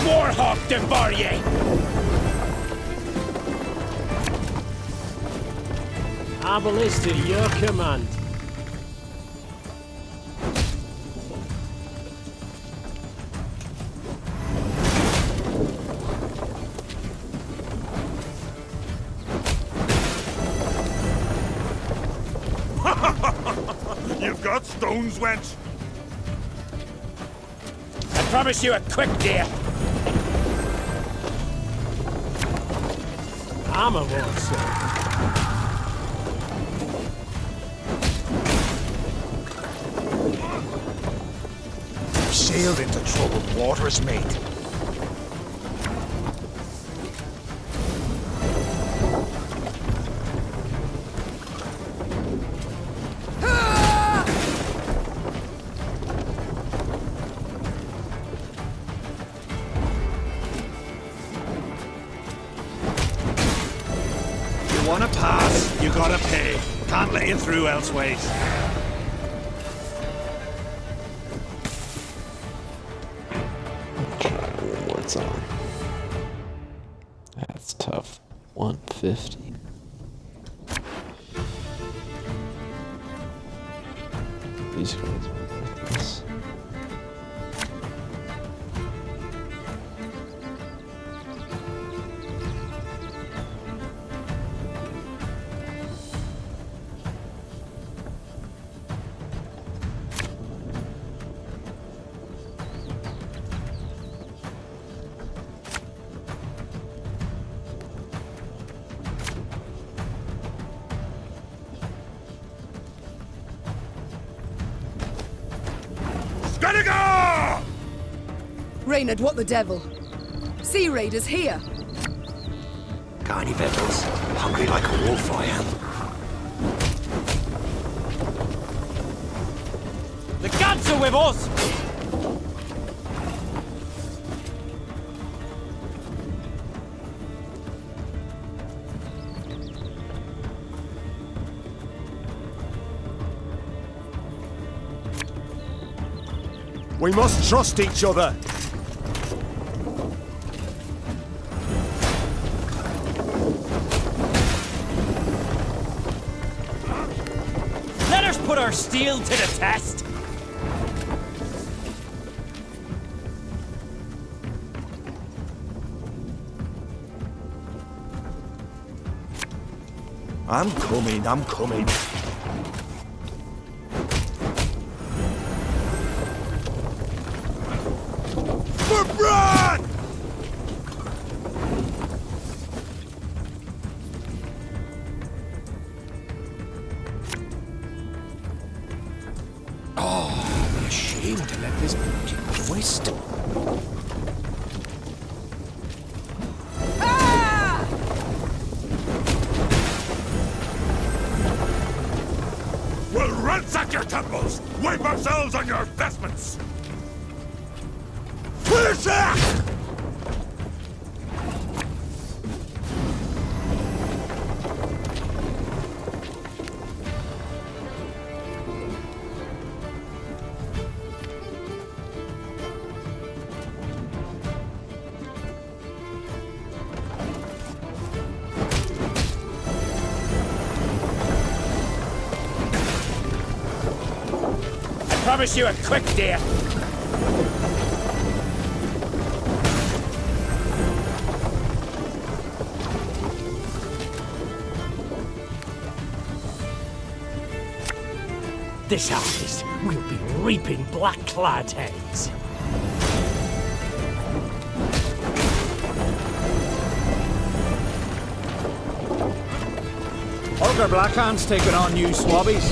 Warhawk de Barrier! Our ballista, your command. You've got stones, wench. I promise you a quick death. Armor won't sir. We've sailed into troubled waters, mate. Wanna pass, you gotta pay. Can't let you through elseways. Try one more time. That's tough. 150. These guys are worthless. Gotta go! Reynard, what the devil? Sea raiders here! Got any victuals? Hungry like a wolf, I am. The gods are with us! We must trust each other. Let us put our steel to the test! I'm coming, I'm coming. For Brad! Oh, I'm ashamed to let this keep twist. We'll ransack your temples! Wipe ourselves on your vestments! Finish it! promise you a quick death. This harvest, we'll be reaping black-clad heads. Olga Blackhand's taking on new swabbies.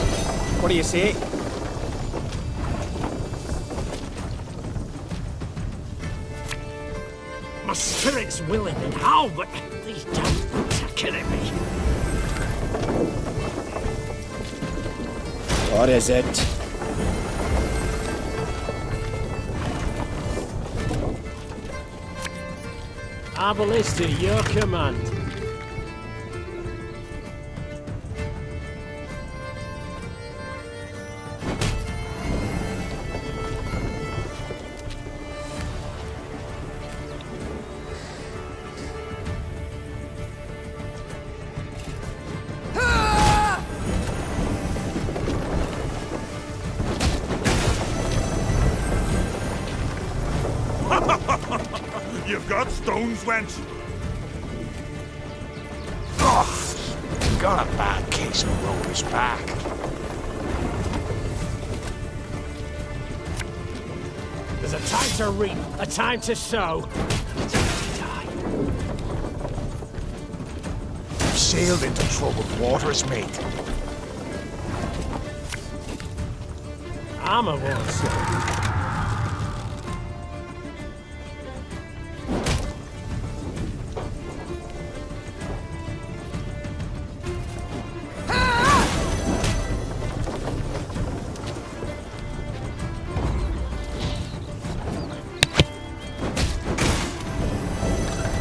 What do you say? My spirit's willing and how, but these damn boots are killing me. What is it? Our ballista, your command. You've got stones, wench. Oh, got a bad case of rover's back. There's a time to reap, a time to sow, and a time to die. You've sailed into troubled waters, mate. Armor won't say.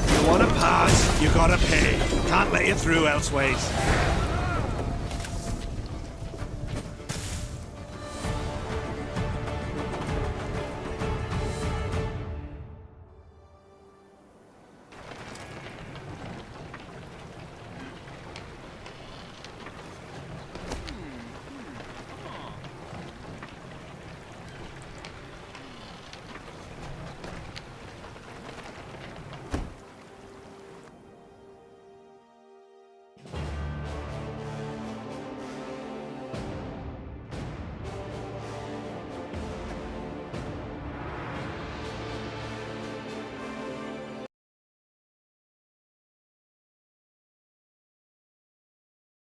You want to pass, you gotta pay. Can't let you through elseways.